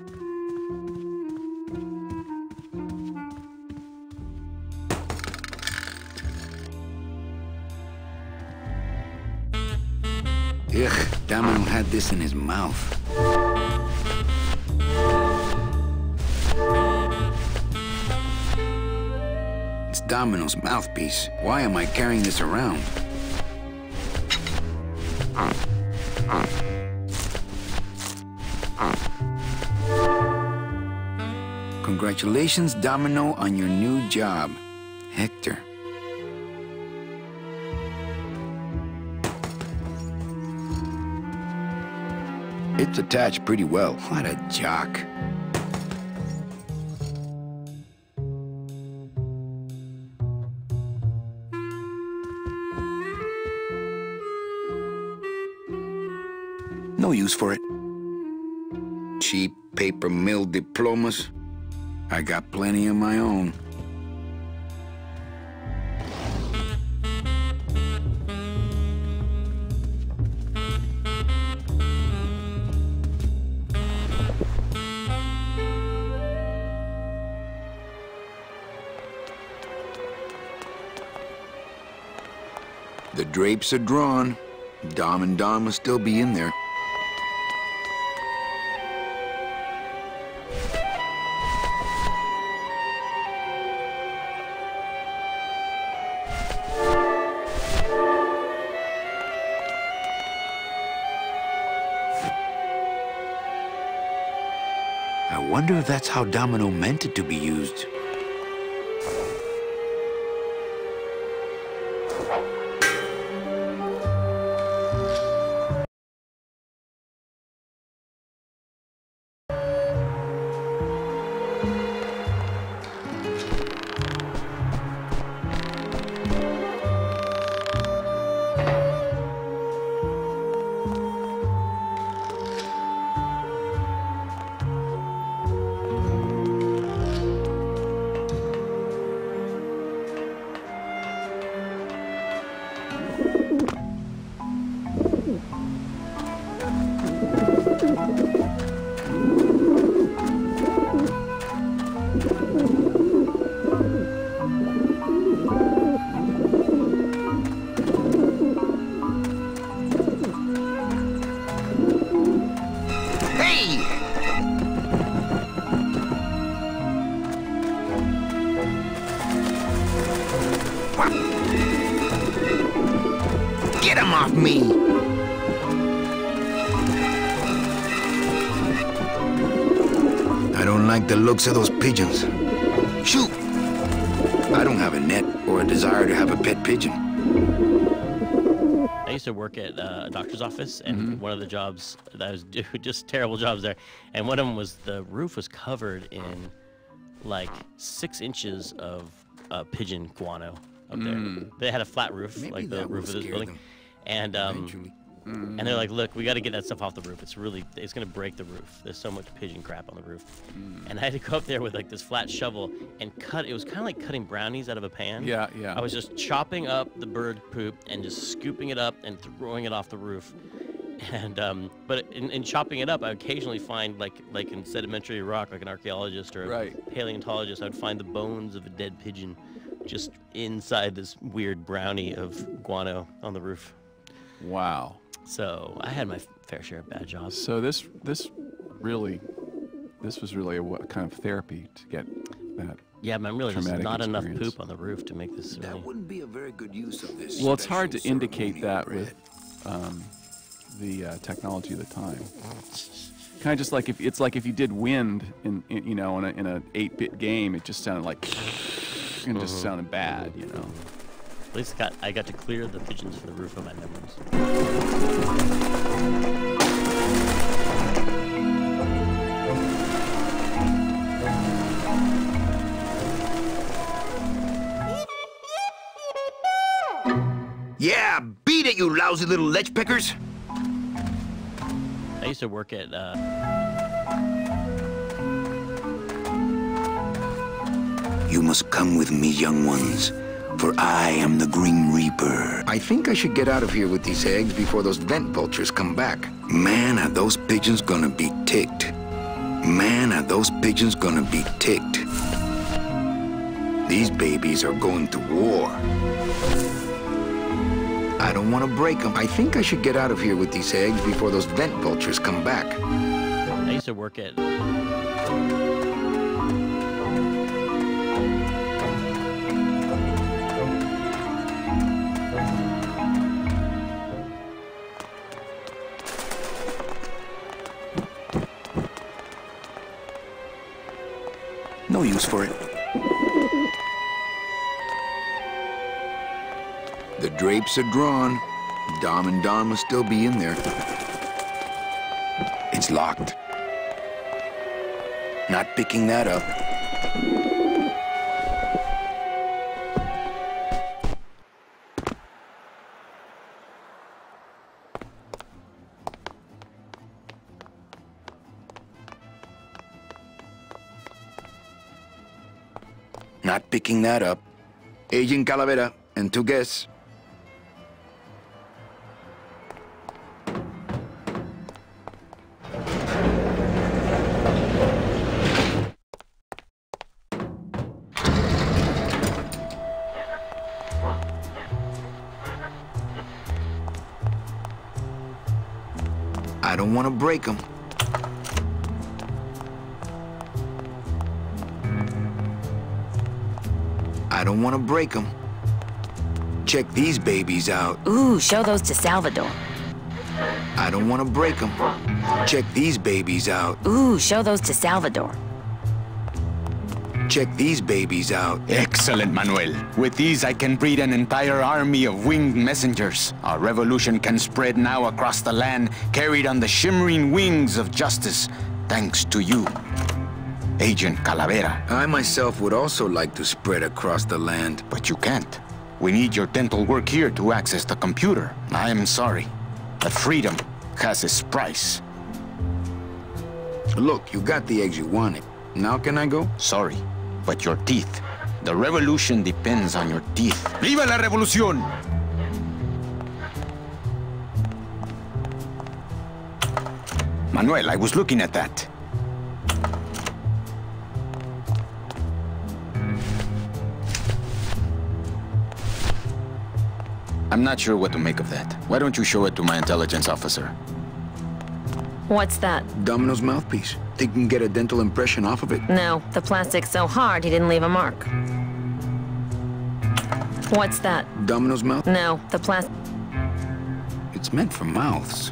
Ugh, Domino had this in his mouth. It's Domino's mouthpiece. Why am I carrying this around? Congratulations, Domino, on your new job, Hector. It's attached pretty well. What a jock. No use for it. Cheap paper mill diplomas. I got plenty of my own. The drapes are drawn. Dom and Don must still be in there. I wonder if that's how Domino meant it to be used. Get him off me! I don't like the looks of those pigeons. Shoot! I don't have a net or a desire to have a pet pigeon. I used to work at a doctor's office, and one of the jobs that I was doing, just terrible jobs there, and one of them was the roof was covered in like 6 inches of pigeon guano up there. They had a flat roof, like the roof of this building. And And they're like, look, we got to get that stuff off the roof. It's going to break the roof. There's so much pigeon crap on the roof. And I had to go up there with like this flat shovel and cut. It was kind of like cutting brownies out of a pan. Yeah, yeah. I was just chopping up the bird poop and just scooping it up and throwing it off the roof. And but in chopping it up, I occasionally find like in sedimentary rock, like an archaeologist or a paleontologist, I'd find the bones of a dead pigeon just inside this weird brownie of guano on the roof. Wow. So I had my fair share of bad jobs. So this was really a kind of therapy to get that. Yeah, man, really, there's not enough poop on the roof to make this. That wouldn't be a very good use of this. Well, it's hard to indicate that with the technology of the time. Kind of just like if you did wind in a 8-bit game, it just sounded like it just sounded bad, you know. At least I got to clear the pigeons from the roof of my memories. Yeah, beat it, you lousy little lech pickers! I used to work at You must come with me, young ones, for I am the Grim Reaper. I think I should get out of here with these eggs before those vent vultures come back. Man, are those pigeons gonna be ticked. Man, are those pigeons gonna be ticked. These babies are going to war. I don't want to break them. I think I should get out of here with these eggs before those vent vultures come back. I used to work at No use for it. The drapes are drawn. Dom and Don must still be in there. It's locked. Not picking that up. Not picking that up. Agent Calavera and 2 guests. I don't want to break them. I don't want to break them. Check these babies out. Ooh, show those to Salvador. I don't want to break them. Check these babies out. Ooh, show those to Salvador. Check these babies out. Excellent, Manuel. With these, I can breed an entire army of winged messengers. Our revolution can spread now across the land, carried on the shimmering wings of justice, thanks to you, Agent Calavera. I myself would also like to spread across the land. But you can't. We need your dental work here to access the computer. I am sorry, but freedom has its price. Look, you got the eggs you wanted. Now can I go? Sorry, but your teeth. The revolution depends on your teeth. ¡Viva la revolución! Manuel, I was looking at that. I'm not sure what to make of that. Why don't you show it to my intelligence officer? What's that? Domino's mouthpiece. Think you can get a dental impression off of it? No, the plastic's so hard he didn't leave a mark. What's that? Domino's mouth? No, the plastic... It's meant for mouths.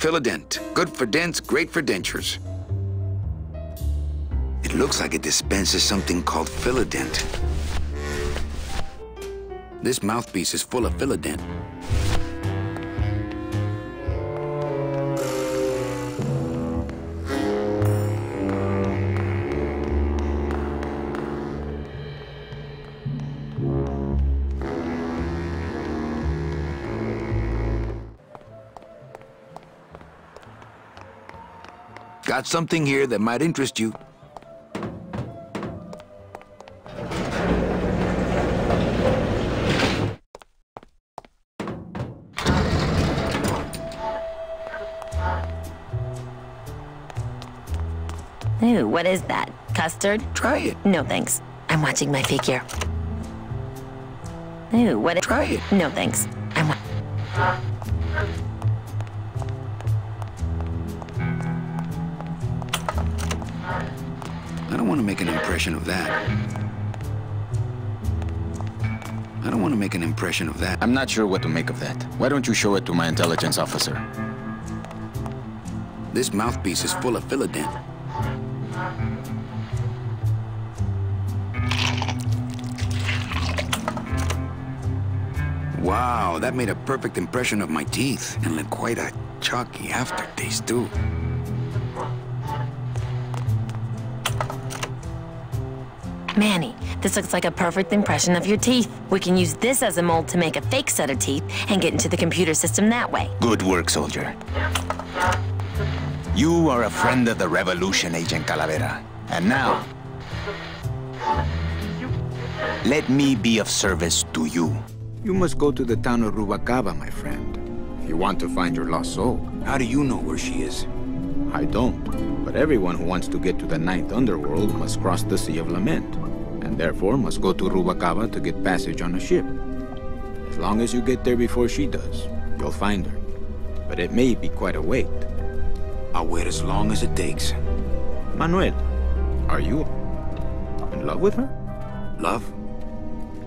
Philodent. Good for dents, great for dentures. It looks like it dispenses something called Philodent. This mouthpiece is full of Philodent. Got something here that might interest you. Ooh, what is that? Custard? Try it. No, thanks. I'm watching my figure. Ooh, what? Try it. No, thanks. I don't want to make an impression of that. I don't want to make an impression of that. I'm not sure what to make of that. Why don't you show it to my intelligence officer? This mouthpiece is full of Philodent. Wow, that made a perfect impression of my teeth and left quite a chalky aftertaste, too. Manny, this looks like a perfect impression of your teeth. We can use this as a mold to make a fake set of teeth and get into the computer system that way. Good work, soldier. You are a friend of the revolution, Agent Calavera. And now, let me be of service to you. You must go to the town of Rubalcaba, my friend, if you want to find your lost soul. How do you know where she is? I don't, but everyone who wants to get to the Ninth Underworld must cross the Sea of Lament, and therefore must go to Rubalcaba to get passage on a ship. As long as you get there before she does, you'll find her. But it may be quite a wait. I'll wait as long as it takes. Manuel, are you in love with her? Love?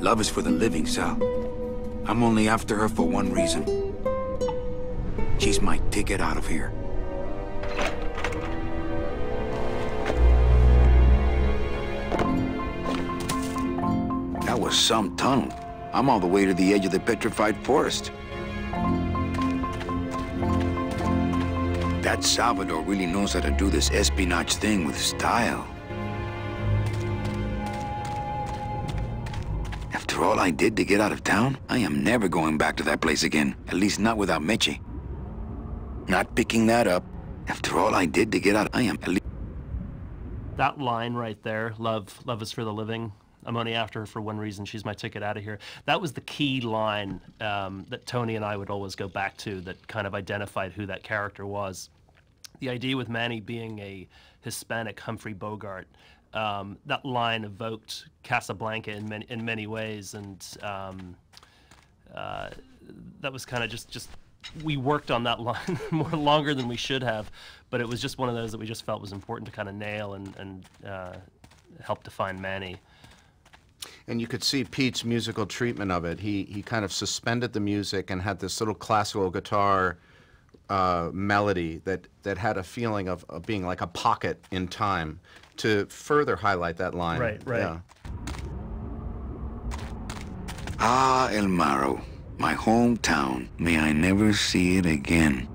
Love is for the living, Sal. I'm only after her for one reason. She's my ticket out of here. That was some tunnel. I'm all the way to the edge of the petrified forest. That Salvador really knows how to do this espionage thing with style. After all I did to get out of town, I am never going back to that place again. At least not without Meche. Not picking that up. After all I did to get out, I am at least... That line right there, love is for the living. I'm only after her for one reason. She's my ticket out of here. That was the key line that Tony and I would always go back to that kind of identified who that character was. The idea with Manny being a Hispanic Humphrey Bogart, that line evoked Casablanca in many ways, and that was kind of just we worked on that line more longer than we should have, but it was just one of those that we just felt was important to kind of nail and help define Manny. And you could see Pete's musical treatment of it. He kind of suspended the music and had this little classical guitar melody that had a feeling of being like a pocket in time to further highlight that line. Right. Yeah. Ah, El Maro, my hometown. May I never see it again.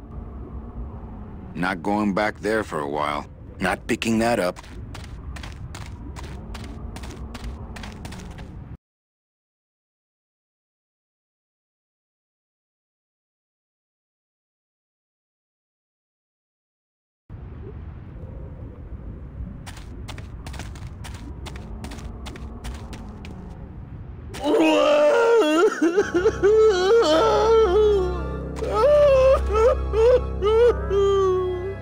Not going back there for a while. Not picking that up.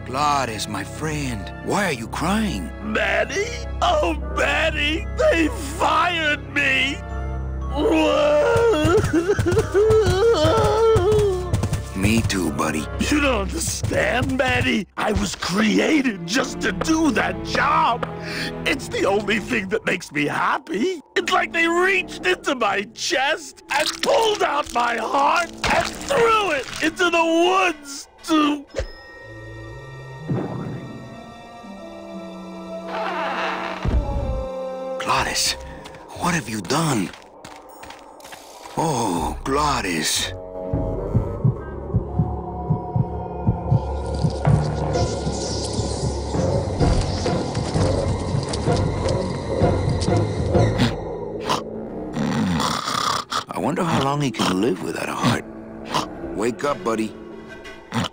Glades, my friend. Why are you crying? Manny? Oh, Manny! They fired me! Me too, buddy. You don't understand, Manny. I was created just to do that job. It's the only thing that makes me happy. It's like they reached into my chest and pulled out my heart and threw it into the woods to Glottis, what have you done? Oh, Glottis. I wonder how long he can live without a heart. Wake up, buddy. I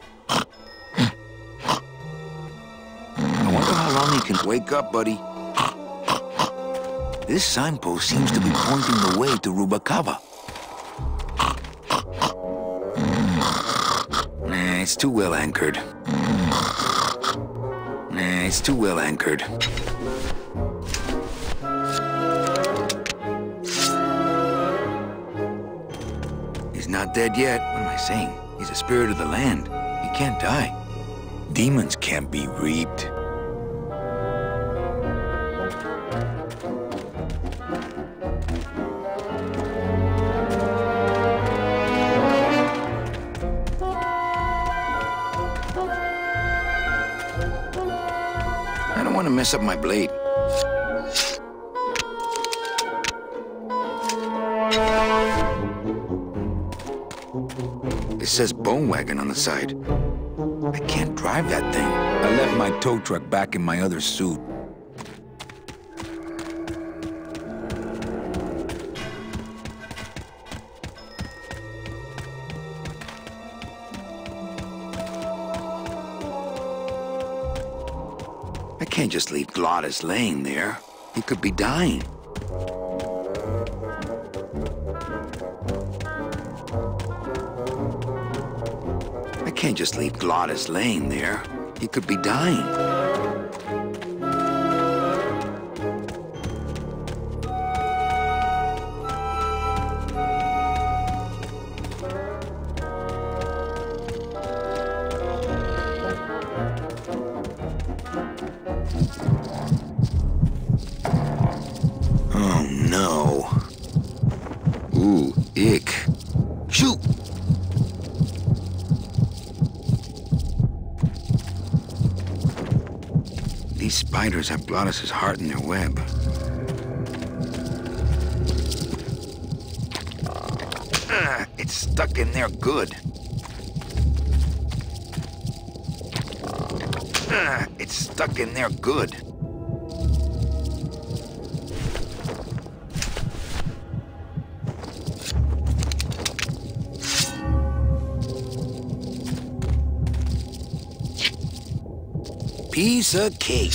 wonder how long he can wake up, buddy. This signpost seems to be pointing the way to Rubacava. Nah, it's too well anchored. Nah, it's too well anchored. He's not dead yet. What am I saying? He's a spirit of the land. He can't die. Demons can't be reaped. I don't want to mess up my blade. It says Bone Wagon on the side. I can't drive that thing. I left my tow truck back in my other suit. I can't just leave Glottis laying there. He could be dying. I can't just leave Glottis laying there. He could be dying. Oh no. Ooh, ick. Shoot! These spiders have Glottis' heart in their web. It's stuck in there good. It's stuck in there good. Piece of cake.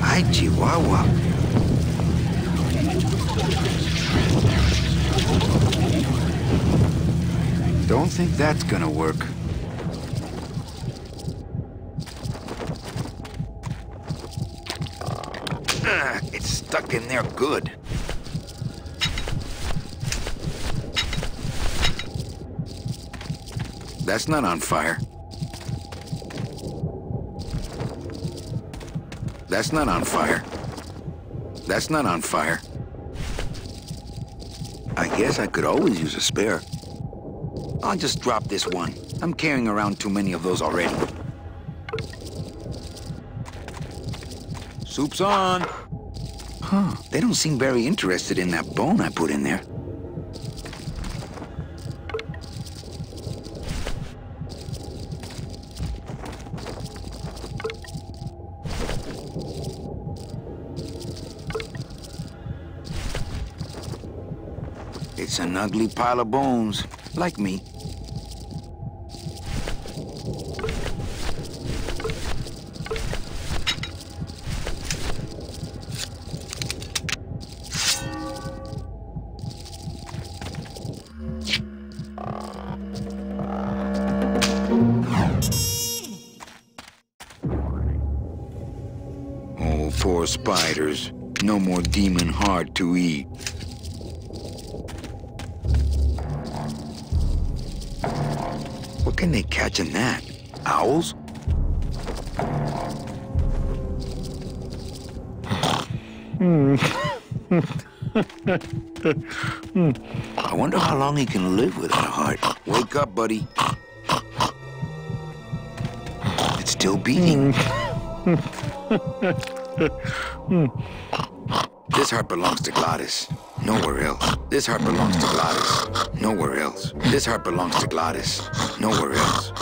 Hi, Chihuahua. Don't think that's gonna work. It's stuck in there good. That's not on fire. That's not on fire. That's not on fire. I guess I could always use a spare. I'll just drop this one. I'm carrying around too many of those already. Soup's on. Huh, they don't seem very interested in that bone I put in there. It's an ugly pile of bones, like me. Oh, poor spiders. No more demon heart to eat. What can they catch in that? Owls? I wonder how long he can live without a heart. Wake up, buddy. It's still beating. This heart belongs to Gladys, nowhere else. This heart belongs to Gladys, nowhere else. This heart belongs to Gladys, nowhere else.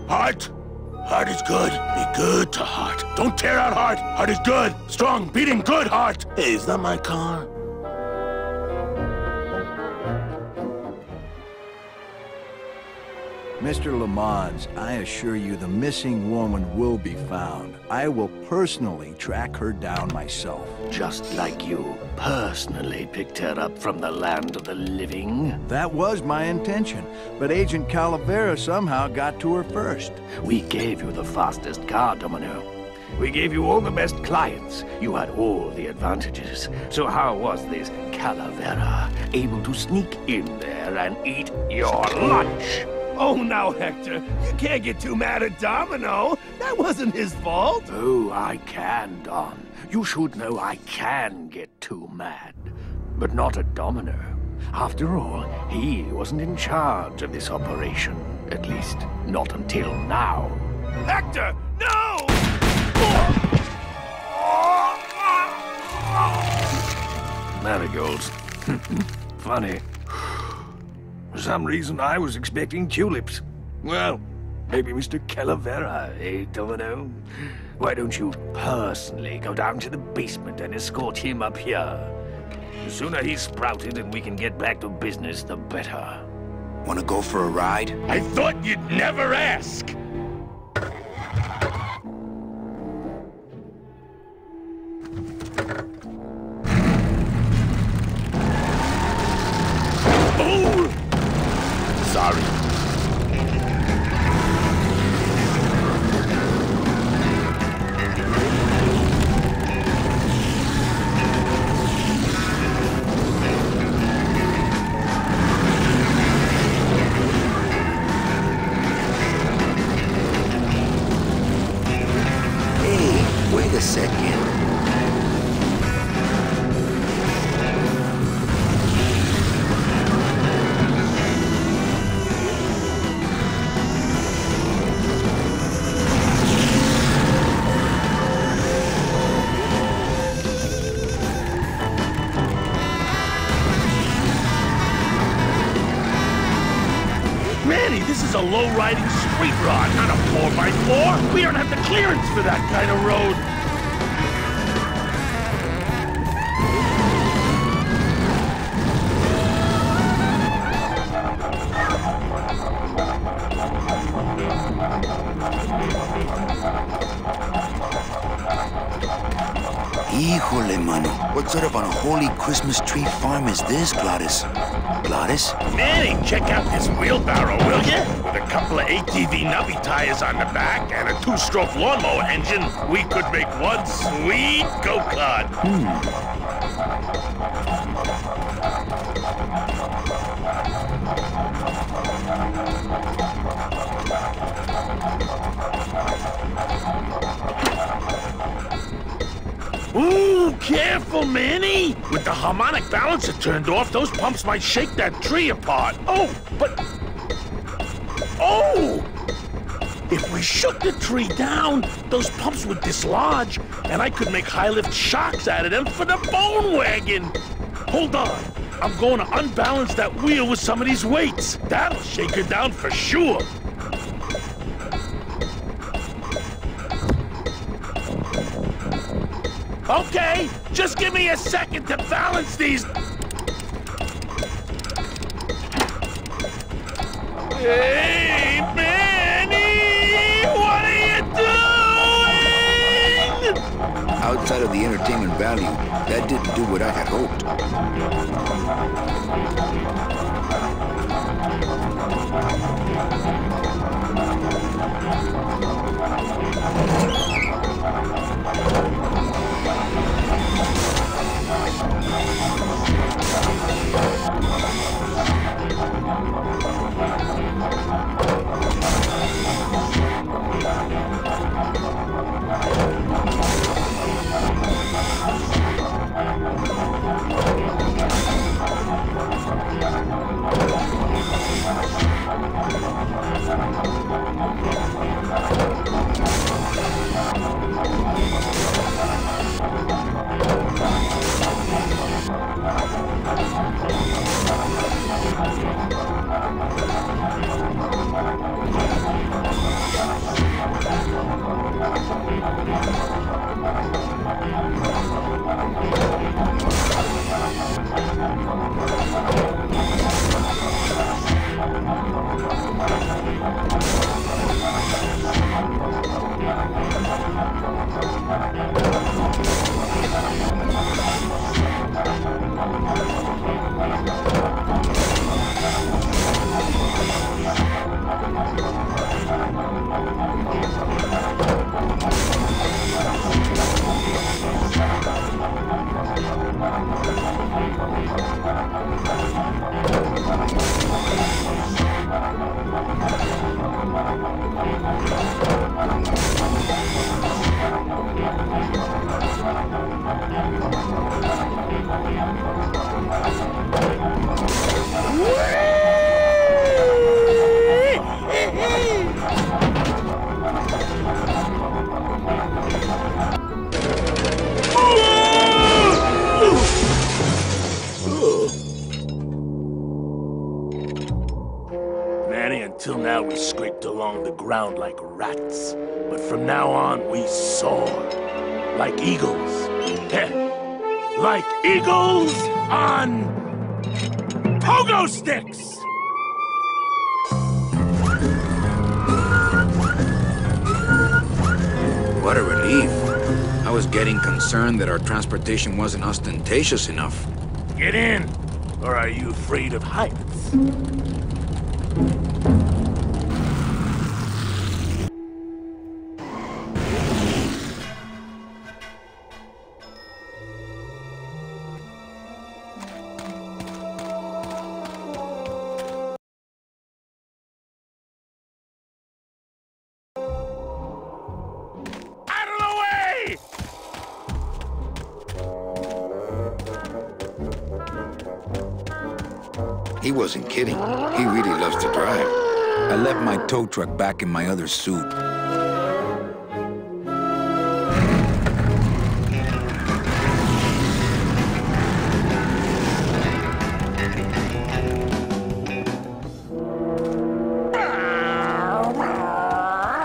Heart. Heart is good. Be good to Heart. Don't tear out Heart. Heart is good. Strong, beating, good Heart. Hey, is that my car? Mr. Lamont, I assure you the missing woman will be found. I will personally track her down myself. Just like you personally picked her up from the land of the living? That was my intention, but Agent Calavera somehow got to her first. We gave you the fastest car, Domino. We gave you all the best clients. You had all the advantages. So how was this Calavera able to sneak in there and eat your lunch? Oh, now, Hector, you can't get too mad at Domino. That wasn't his fault. Oh, I can, Don. You should know I can get too mad. But not at Domino. After all, he wasn't in charge of this operation. At least, not until now. Hector, no! Marigolds. Funny. For some reason, I was expecting tulips. Well, maybe Mr. Calavera, eh, Domino? Why don't you personally go down to the basement and escort him up here? The sooner he's sprouted and we can get back to business, the better. Wanna go for a ride? I thought you'd never ask! Sorry. Hey, wait a second. This is a low-riding street rod, not a 4x4. We don't have the clearance for that kind of road. Híjole, mano. What sort of unholy Christmas tree farm is this, Gladys? Gladys? Manny, check out this wheelbarrow, will ya? With a couple of ATV nubby tires on the back and a 2-stroke lawnmower engine, we could make one sweet go-kart. Ooh, careful, Manny! With the harmonic balancer turned off, those pumps might shake that tree apart. Oh, but... Oh! If we shook the tree down, those pumps would dislodge, and I could make high-lift shocks out of them for the bone wagon. Hold on. I'm going to unbalance that wheel with some of these weights. That'll shake her down for sure. Okay, just give me a second to balance these. Hey, Manny! What are you doing? Outside of the entertainment value, that didn't do what I had hoped. Until now, we scraped along the ground like rats. But from now on, we soar. Like eagles. Like eagles on pogo sticks! What a relief. I was getting concerned that our transportation wasn't ostentatious enough. Get in! Or are you afraid of heights? He wasn't kidding. He really loves to drive. I left my tow truck back in my other suit.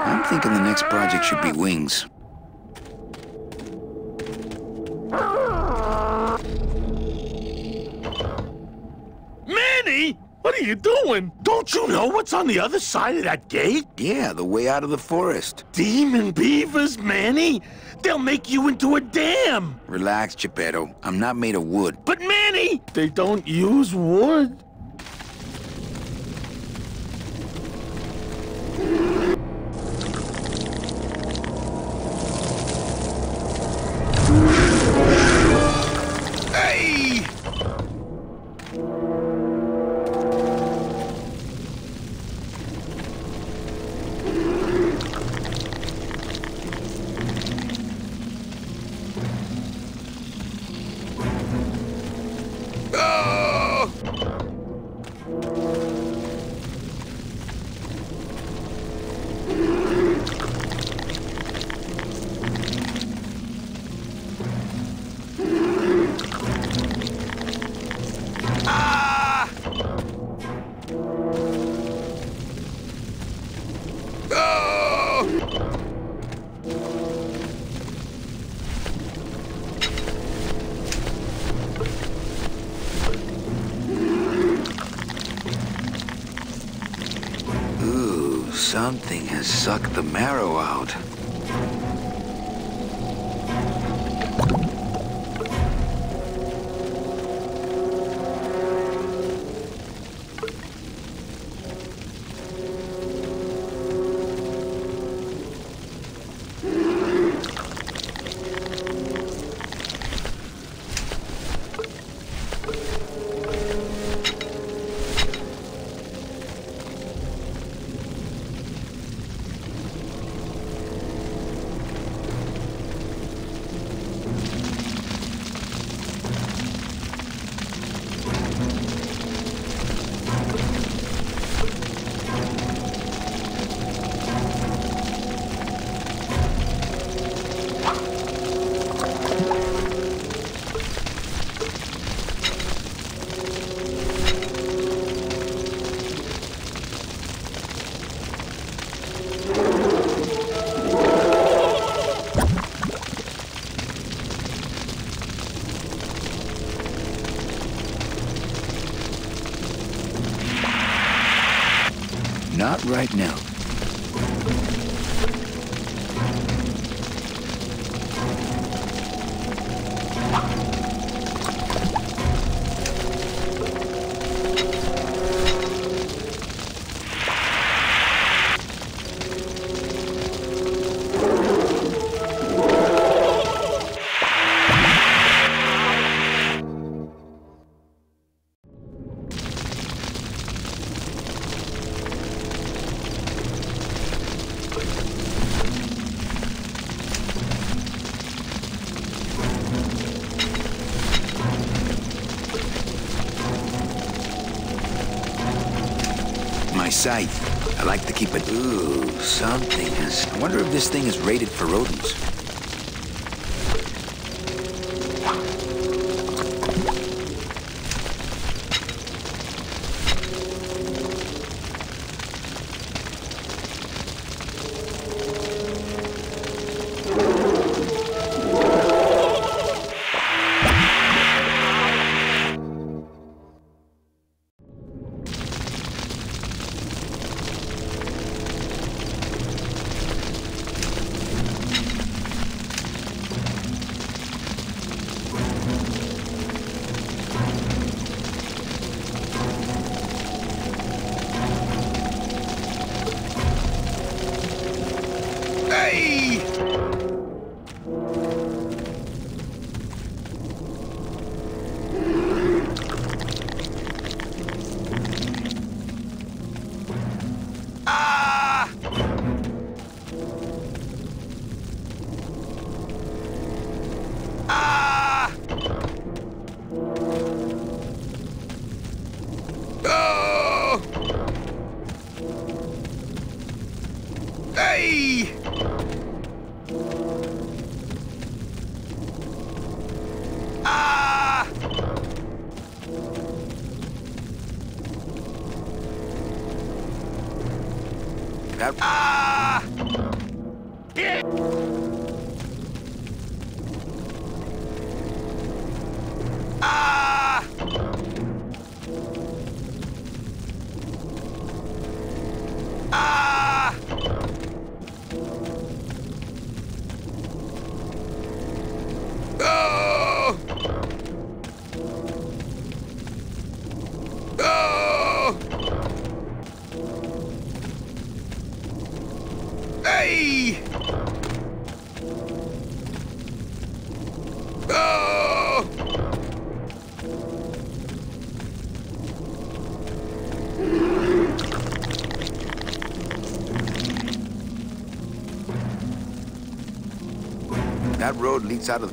I'm thinking the next project should be wings. What are you doing? Don't you know what's on the other side of that gate? Yeah, the way out of the forest. Demon beavers, Manny! They'll make you into a dam! Relax, Geppetto. I'm not made of wood. But Manny! They don't use wood. Something has sucked the marrow out. Not right now. sight. I like to keep it... Ooh, something is... I wonder if this thing is rated for rodents. That road leads out of...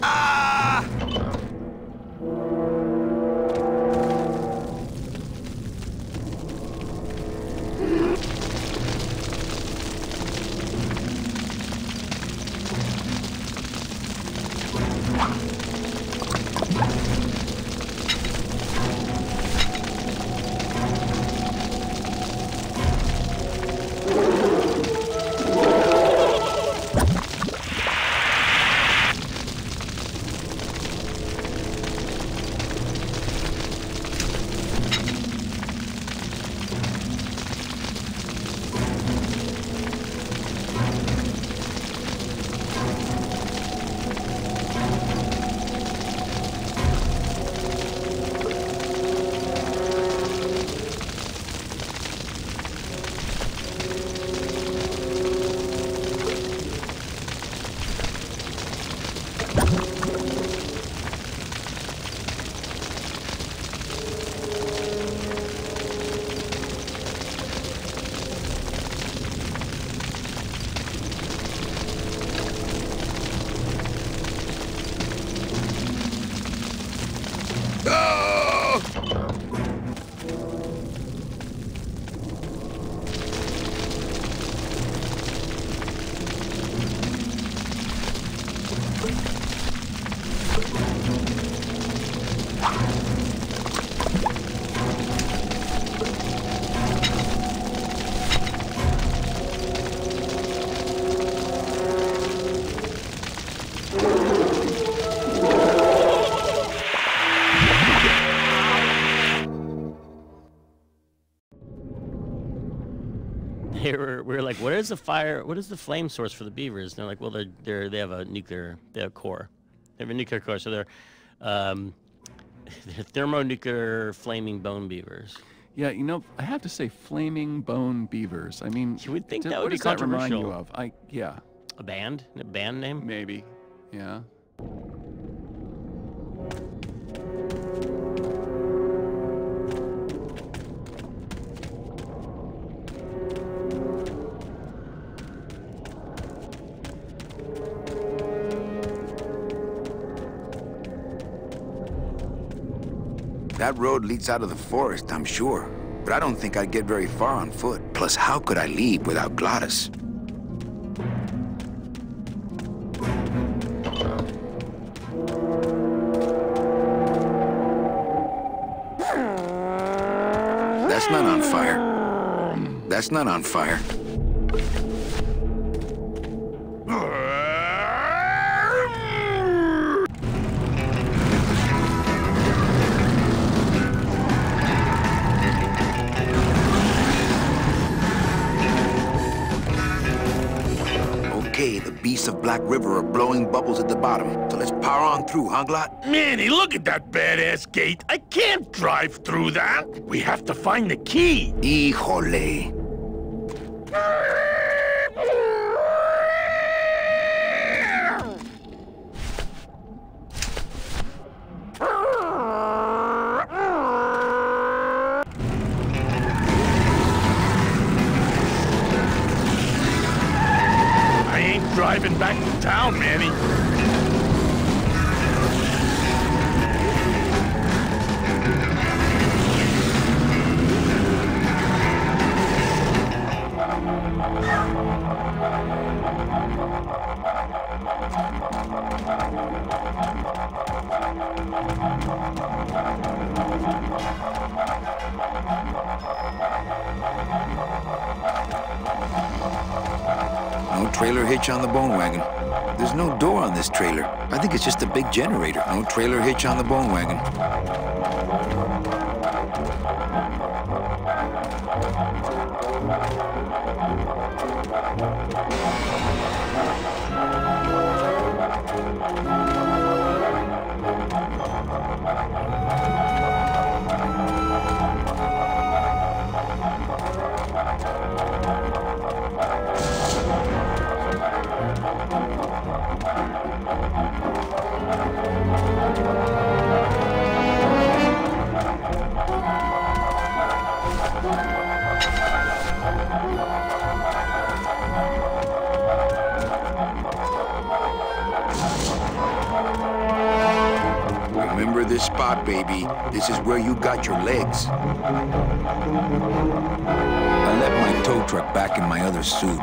We were like, what is the fire? What is the flame source for the beavers? And they're like, well, they have a nuclear, they have a core. They have a nuclear core, so they're thermonuclear flaming bone beavers. Yeah, you know, I have to say, flaming bone beavers. I mean, you would think that would what be does that remind controversial. you of? Yeah. A band? A band name? Maybe. Yeah. That road leads out of the forest, I'm sure. but I don't think I'd get very far on foot. Plus, how could I leave without Glottis? That's not on fire. That's not on fire. Okay, the beasts of Black River are blowing bubbles at the bottom, so let's power on through, huh, Glot? Manny, look at that badass gate. I can't drive through that. We have to find the key. Híjole. Driving back to town, Manny. No trailer hitch on the bone wagon. There's no door on this trailer. I think it's just a big generator. No trailer hitch on the bone wagon. Remember this spot, baby. This is where you got your legs. I left my tow truck back in my other suit.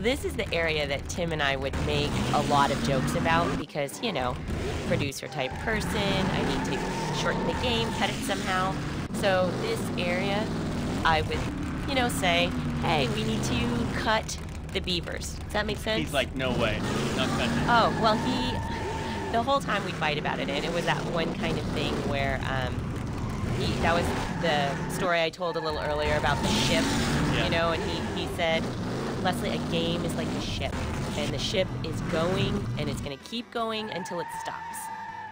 This is the area that Tim and I would make a lot of jokes about because, you know, producer type person, I need to shorten the game, cut it somehow. So this area, I would, you know, say, hey, we need to cut the beavers. Does that make sense? He's like, no way, not cutting it. Oh, well, the whole time we'd fight about it, and it was that one kind of thing where, that was the story I told a little earlier about the ship, you know, and he said, Leslie, a game is like a ship, and the ship is going, and it's going to keep going until it stops.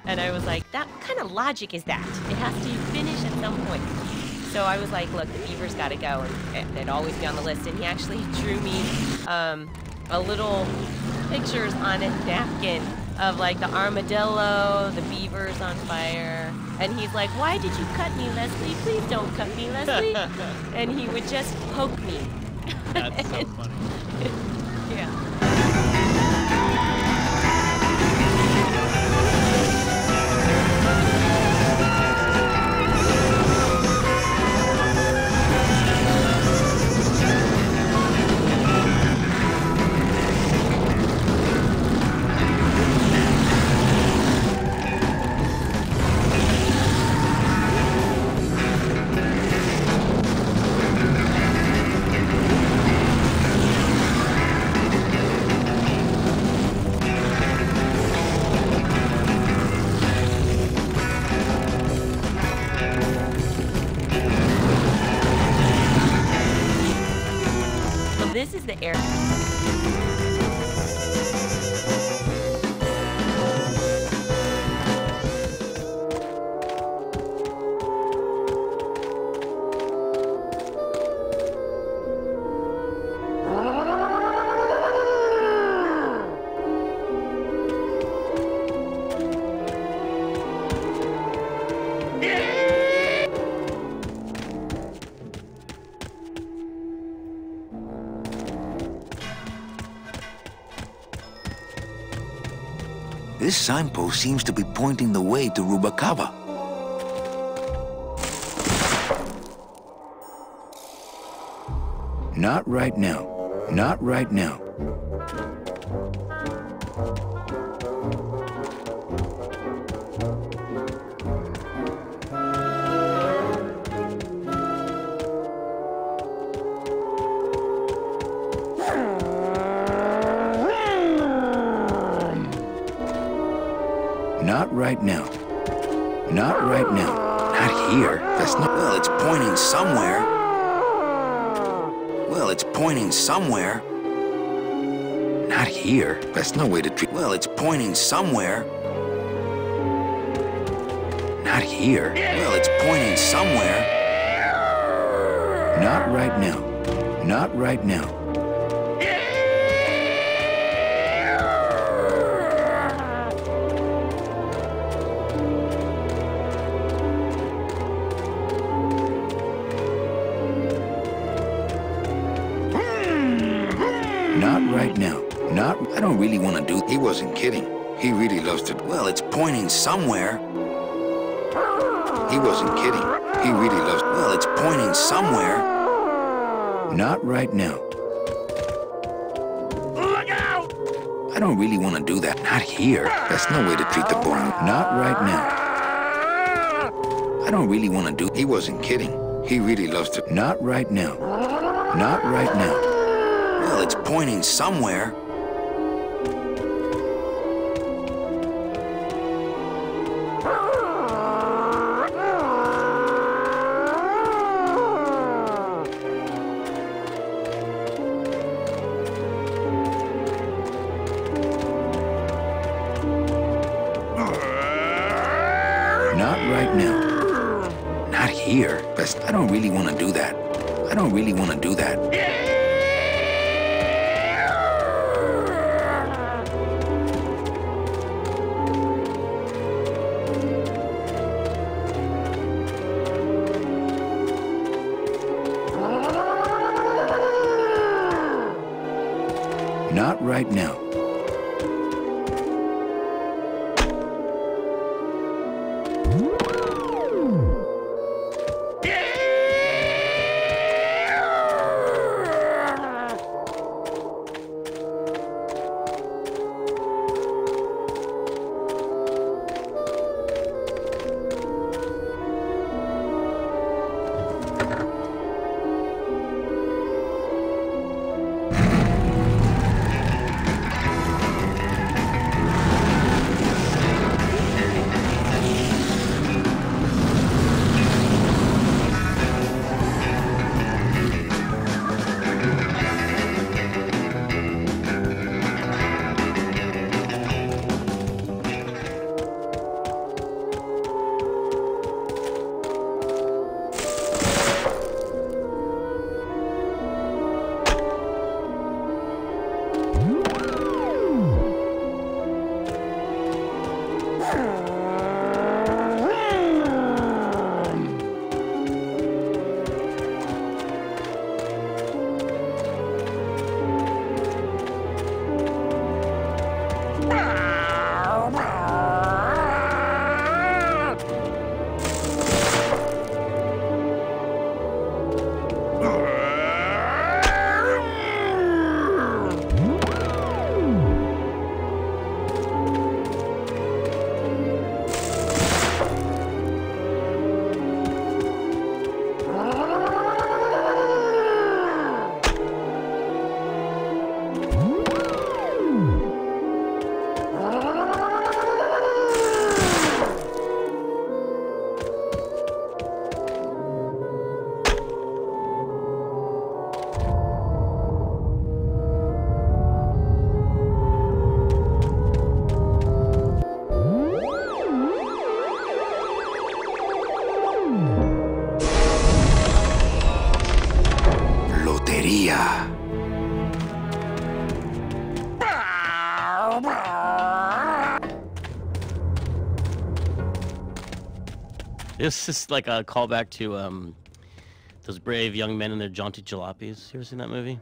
And I was like, what kind of logic is that? It has to finish at some point. So I was like, look, the beaver's got to go, and it'd always be on the list. And he actually drew me a little pictures on a napkin of like the armadillo, the beavers on fire. And he's like, why did you cut me, Leslie? Please don't cut me, Leslie. And he would just poke me. That's so funny. Yeah. This signpost seems to be pointing the way to Rubacava. Not right now. Not right now. Not right now. Not right now. Not here. That's not... Well, it's pointing somewhere. Well, it's pointing somewhere. Not here. That's no way to treat... Well, it's pointing somewhere. Not here. Well, it's pointing somewhere. Not right now. Not right now. Not right now. Not... I don't really want to do... He wasn't kidding. He really loves to... Well, it's pointing somewhere. He wasn't kidding. He really loves... Well, it's pointing somewhere. Not right now. Look out! I don't really want to do that. Not here. That's no way to treat the boy. Not right now. I don't really want to do... He wasn't kidding. He really loves to... Not right now. Not right now. Well, it's pointing somewhere. Not right now. Not here. I don't really want to do that. I don't really want to do that. Not right now. This is like a callback to those brave young men and their jaunty jalopies. You ever seen that movie?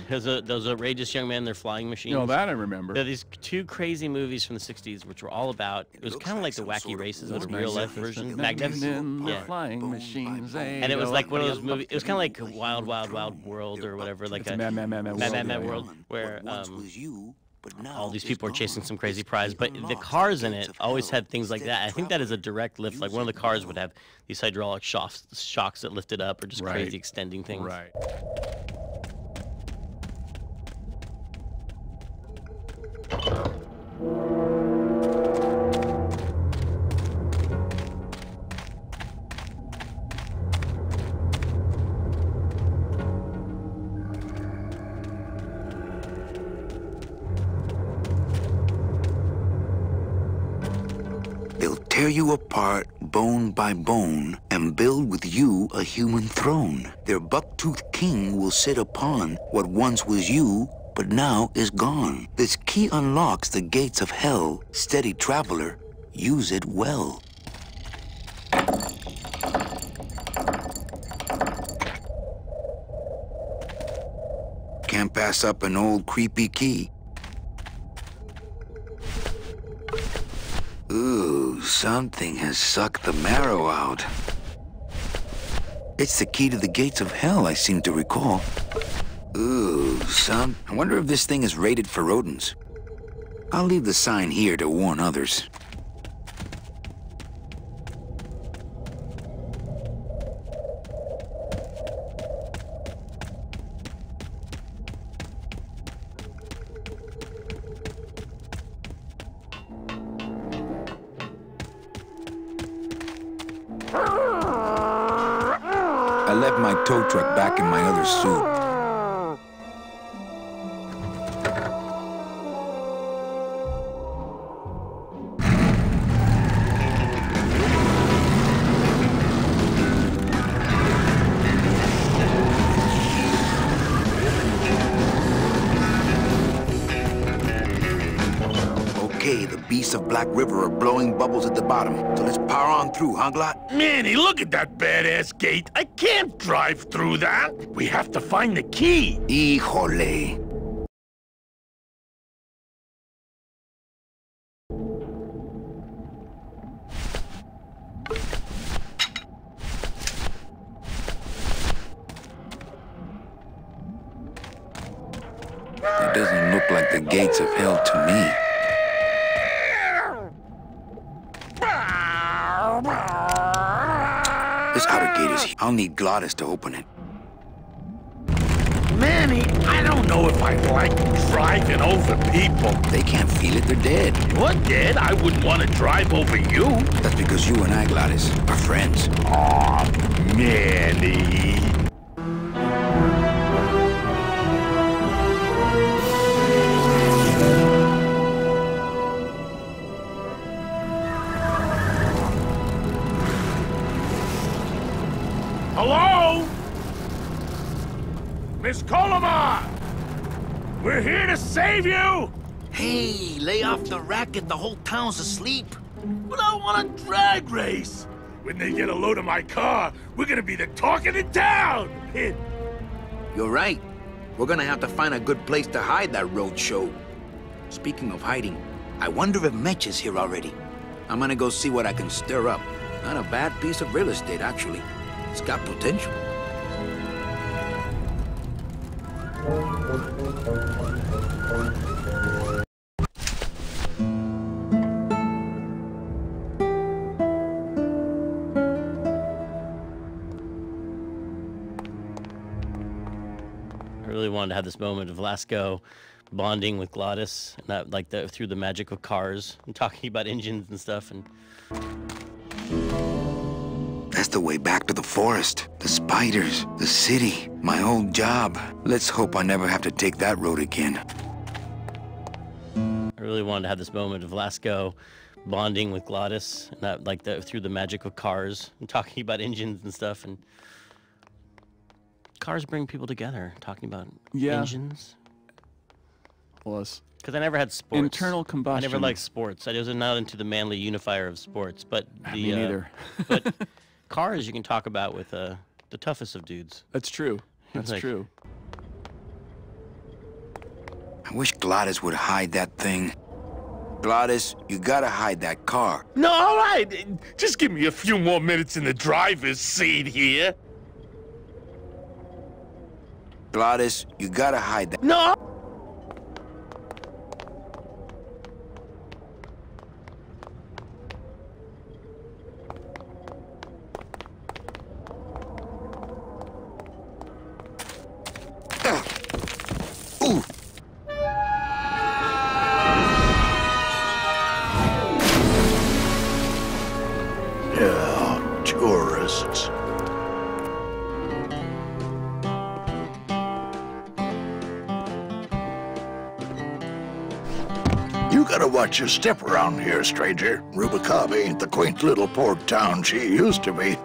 Those outrageous young men, they're flying machines. No, that I remember. There are these two crazy movies from the 60s which were all about, it was kind of like the Wacky Races, but a real-life version. Magnificent. Yeah. Flying machines. And it was like one of those movies, it was kind of like Wild, Wild, Wild World or whatever. Like a Mad World, where all these people are chasing some crazy prize. But the cars in it always had things like that. I think that is a direct lift. Like one of the cars would have these hydraulic shocks that lifted up or just crazy extending things. Right. They'll tear you apart bone by bone and build with you a human throne. Their buck-toothed king will sit upon what once was you, but now is gone. This key unlocks the gates of hell. Steady traveler, use it well. Can't pass up an old creepy key. Ooh, something has sucked the marrow out. It's the key to the gates of hell, I seem to recall. Ooh, I wonder if this thing is rated for rodents. I'll leave the sign here to warn others. I left my tow truck back in my other suit. Okay, the beasts of Black River are blowing bubbles at the bottom, so let's power on through, huh, Glot? Manny, look at that badass gate. I can't drive through that. We have to find the key. Híjole. It doesn't look like the gates of hell to me. This outer gate is here. I'll need Glottis to open it. Manny, I don't know if I like driving over people. They can't feel it, they're dead. You're dead? I wouldn't want to drive over you. That's because you and I, Glottis, are friends. Aw, Manny. Hello? Miss Colomar! We're here to save you! Hey, lay off the racket. The whole town's asleep. But I want a drag race. When they get a load of my car, we're gonna be the talk of the town! You're right. We're gonna have to find a good place to hide that road show. Speaking of hiding, I wonder if Mitch is here already. I'm gonna go see what I can stir up. Not a bad piece of real estate, actually. It's got potential. I really wanted to have this moment of Lasco bonding with Glottis, and that, like through the magic of cars and talking about engines and stuff. And that's the way back to the forest, the spiders, the city, my old job. Let's hope I never have to take that road again. I really wanted to have this moment of Lasco bonding with Glottis, and that, like through the magic of cars and talking about engines and stuff. And cars bring people together, talking about engines. Plus, because I never had sports. Internal combustion. I never liked sports. I was not into the manly unifier of sports, but me neither. But cars you can talk about with the toughest of dudes. That's true. That's like, true. wish Gladys would hide that thing. Gladys, you gotta hide that car. No, all right. Just give me a few more minutes in the driver's seat here. Gladys, you gotta hide that. No! Yeah, tourists. You gotta watch your step around here, stranger. Rubicava ain't the quaint little port town she used to be.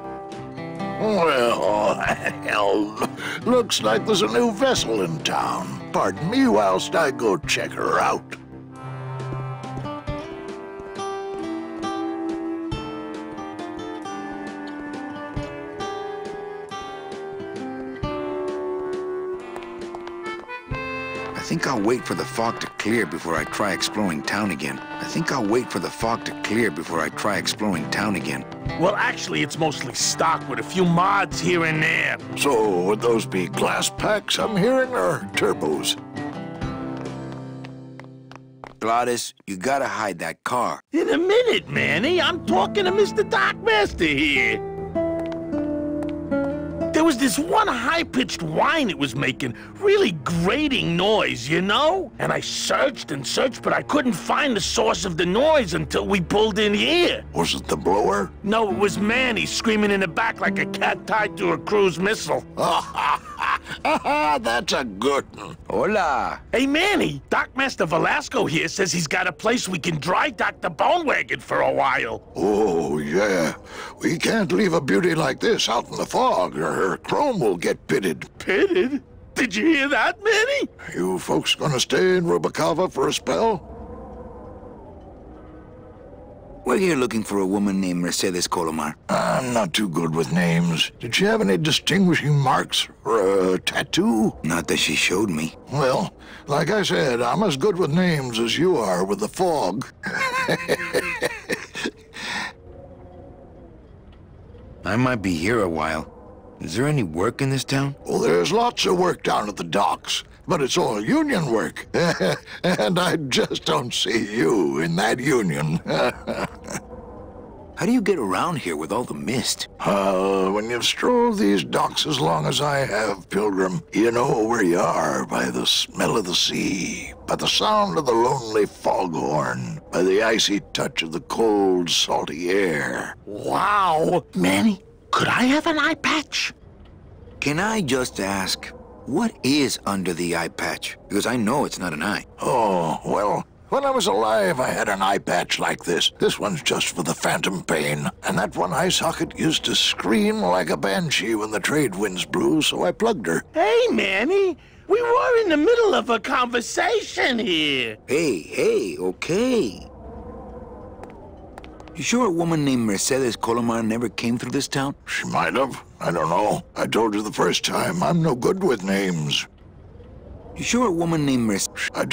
Well, hell, looks like there's a new vessel in town. Pardon me whilst I go check her out. I think I'll wait for the fog to clear before I try exploring town again. I think I'll wait for the fog to clear before I try exploring town again. Well, actually, it's mostly stock with a few mods here and there. So, would those be glass packs I'm hearing, or turbos? Gladys, you gotta hide that car. In a minute, Manny. I'm talking to Mr. Darkmaster here. There was this one high-pitched whine it was making, really grating noise, you know? And I searched and searched, but I couldn't find the source of the noise until we pulled in here. Was it the blower? No, it was Manny screaming in the back like a cat tied to a cruise missile. That's a good one. Hola. Hey, Manny, Dockmaster Velasco here says he's got a place we can dry dock the bone wagon for a while. Oh, yeah. We can't leave a beauty like this out in the fog, or her chrome will get pitted. Pitted? Did you hear that, Manny? You folks gonna stay in Rubicava for a spell? We're here looking for a woman named Mercedes Colomar. I'm not too good with names. Did she have any distinguishing marks or a tattoo? Not that she showed me. Well, like I said, I'm as good with names as you are with the fog. I might be here a while. Is there any work in this town? Well, there's lots of work down at the docks, but it's all union work. And I just don't see you in that union. How do you get around here with all the mist? When you've strolled these docks as long as I have, Pilgrim, you know where you are by the smell of the sea, by the sound of the lonely foghorn, by the icy touch of the cold, salty air. Wow. Manny, could I have an eye patch? Can I just ask, what is under the eye patch? Because I know it's not an eye. Oh, well, when I was alive, I had an eye patch like this. This one's just for the phantom pain. And that one eye socket used to scream like a banshee when the trade winds blew, so I plugged her. Hey, Manny, we were in the middle of a conversation here. Hey, okay. You sure a woman named Mercedes Colomar never came through this town? She might have. I don't know. I told you the first time, I'm no good with names. You sure a woman named Mercedes... I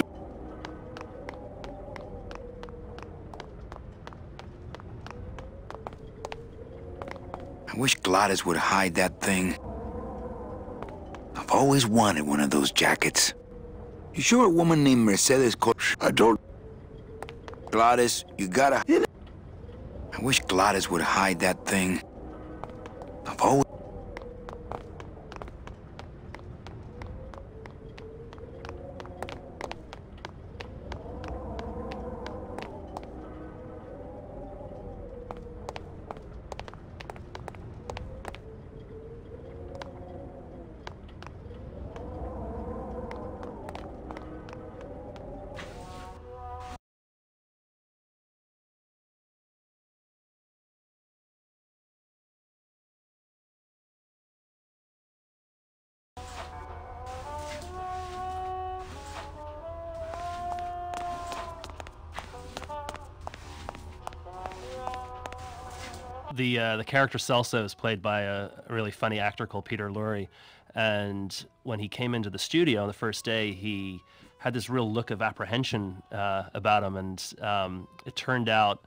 wish Gladys would hide that thing. I've always wanted one of those jackets. You sure a woman named Mercedes I told... Gladys, you gotta... I wish Gladys would hide that thing. I've always... The character Celso is played by a really funny actor called Peter Lorre, and when he came into the studio on the first day, he had this real look of apprehension about him, and it turned out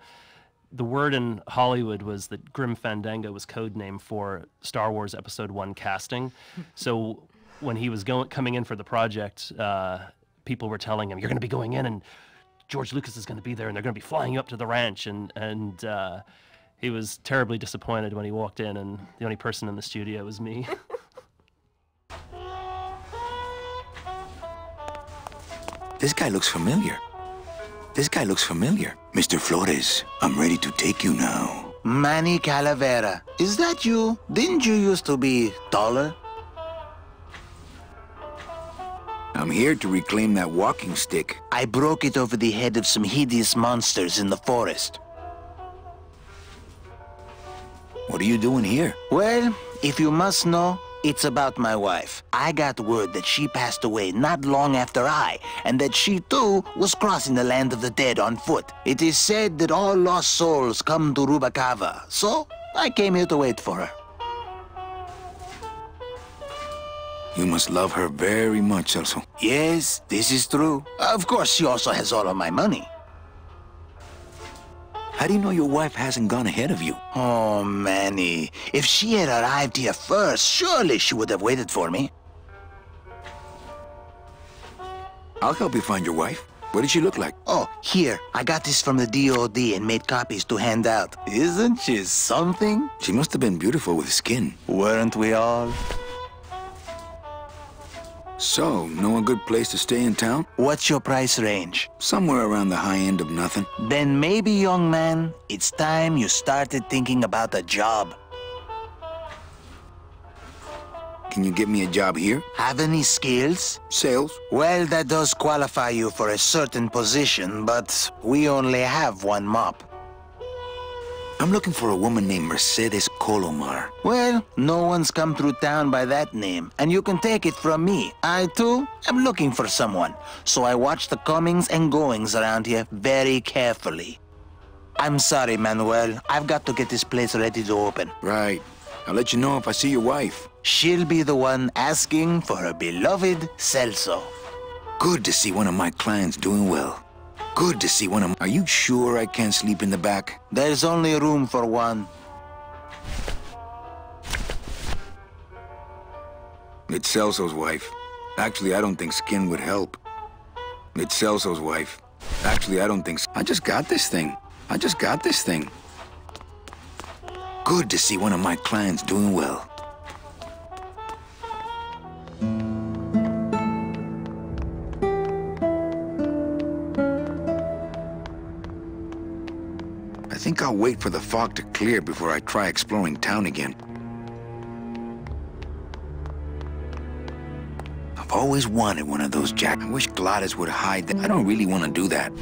the word in Hollywood was that Grim Fandango was code name for Star Wars Episode 1 casting. So when he was coming in for the project, people were telling him, "You're going to be going in, and George Lucas is going to be there, and they're going to be flying you up to the ranch." And he was terribly disappointed when he walked in, and the only person in the studio was me. This guy looks familiar. This guy looks familiar. Mr. Flores, I'm ready to take you now. Manny Calavera, is that you? Didn't you used to be taller? I'm here to reclaim that walking stick. I broke it over the head of some hideous monsters in the forest. What are you doing here? Well, if you must know, it's about my wife. I got word that she passed away not long after I, and that she too was crossing the land of the dead on foot. It is said that all lost souls come to Rubacava, so I came here to wait for her. You must love her very much, Celso. Yes, this is true. Of course, she also has all of my money. How do you know your wife hasn't gone ahead of you? Oh, Manny. If she had arrived here first, surely she would have waited for me. I'll help you find your wife. What did she look like? Oh, here. I got this from the DOD and made copies to hand out. Isn't she something? She must have been beautiful with skin. Weren't we all? So, know a good place to stay in town? What's your price range? Somewhere around the high end of nothing. Then maybe, young man, it's time you started thinking about a job. Can you get me a job here? Have any skills? Sales. Well, that does qualify you for a certain position, but we only have one mop. I'm looking for a woman named Mercedes Colomar. Well, no one's come through town by that name, and you can take it from me. I, too, am looking for someone, so I watch the comings and goings around here very carefully. I'm sorry, Manuel. I've got to get this place ready to open. Right. I'll let you know if I see your wife. She'll be the one asking for her beloved Celso. Good to see one of my clients doing well. Good to see one of... Are you sure I can't sleep in the back? There's only room for one. It's Celso's wife. Actually, I don't think skin would help. It's Celso's wife. Actually, I don't think... I just got this thing. I just got this thing. Good to see one of my clients doing well. I think I'll wait for the fog to clear before I try exploring town again. I've always wanted one of those jackets. I wish Gladys would hide that. I don't really want to do that.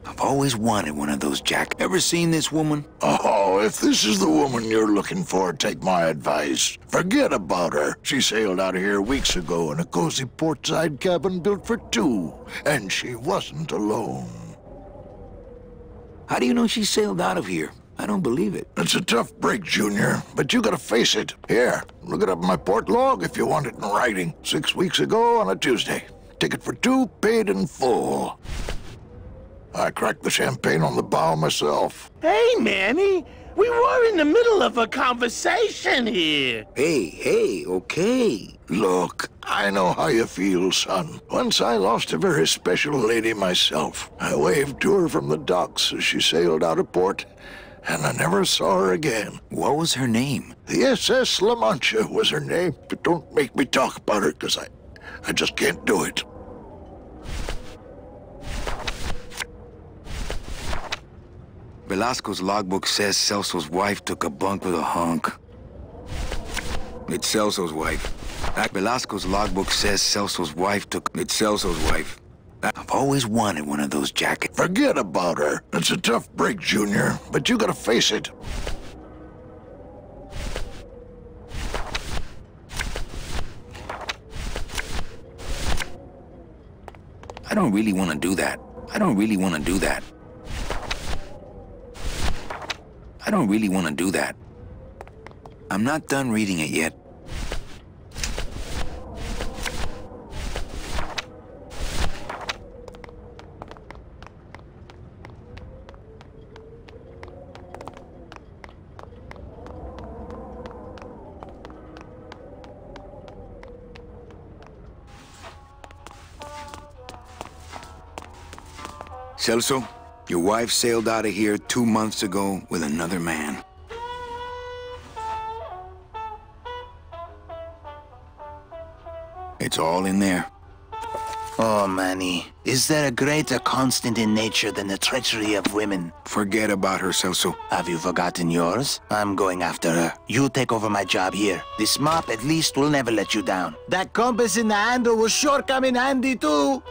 I've always wanted one of those jackets. Ever seen this woman? Oh, if this is the woman you're looking for, take my advice. Forget about her. She sailed out of here weeks ago in a cozy portside cabin built for two, and she wasn't alone. How do you know she sailed out of here? I don't believe it. It's a tough break, Junior, but you gotta face it. Here, look it up in my port log if you want it in writing. 6 weeks ago on a Tuesday. Ticket for two, paid in full. I cracked the champagne on the bow myself. Hey, Manny, we were in the middle of a conversation here. Hey, okay. Look, I know how you feel, son. Once I lost a very special lady myself. I waved to her from the docks as she sailed out of port, and I never saw her again. What was her name? The SS La Mancha was her name, but don't make me talk about her, because I just can't do it. Velasco's logbook says Celso's wife took a bunk with a hunk. It's Celso's wife. Velasco's logbook says Celso's wife took... It's Celso's wife. I've always wanted one of those jackets. Forget about her. It's a tough break, Junior, but you gotta face it. I don't really want to do that. I don't really want to do that. I don't really want to do that. I'm not done reading it yet. Celso, your wife sailed out of here 2 months ago with another man. It's all in there. Oh, Manny, is there a greater constant in nature than the treachery of women? Forget about her, Celso. Have you forgotten yours? I'm going after her. You take over my job here. This mop at least will never let you down. That compass in the handle will sure come in handy, too.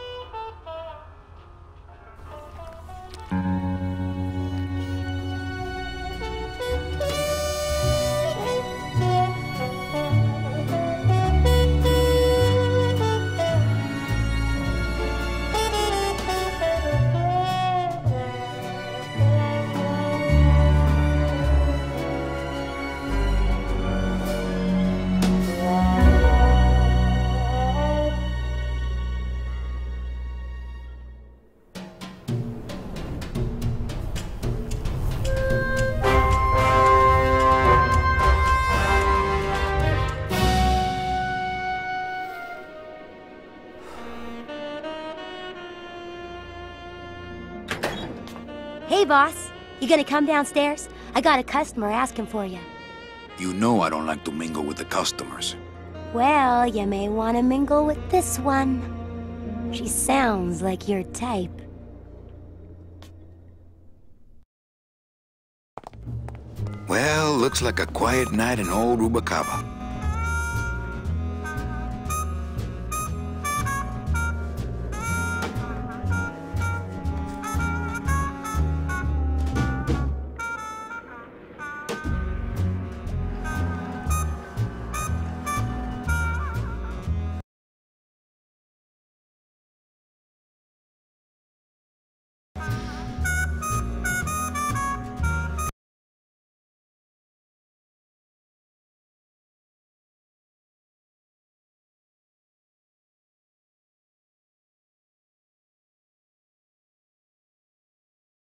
Hey, boss. You gonna come downstairs? I got a customer asking for you. You know I don't like to mingle with the customers. Well, you may want to mingle with this one. She sounds like your type. Well, looks like a quiet night in old Rubacaba.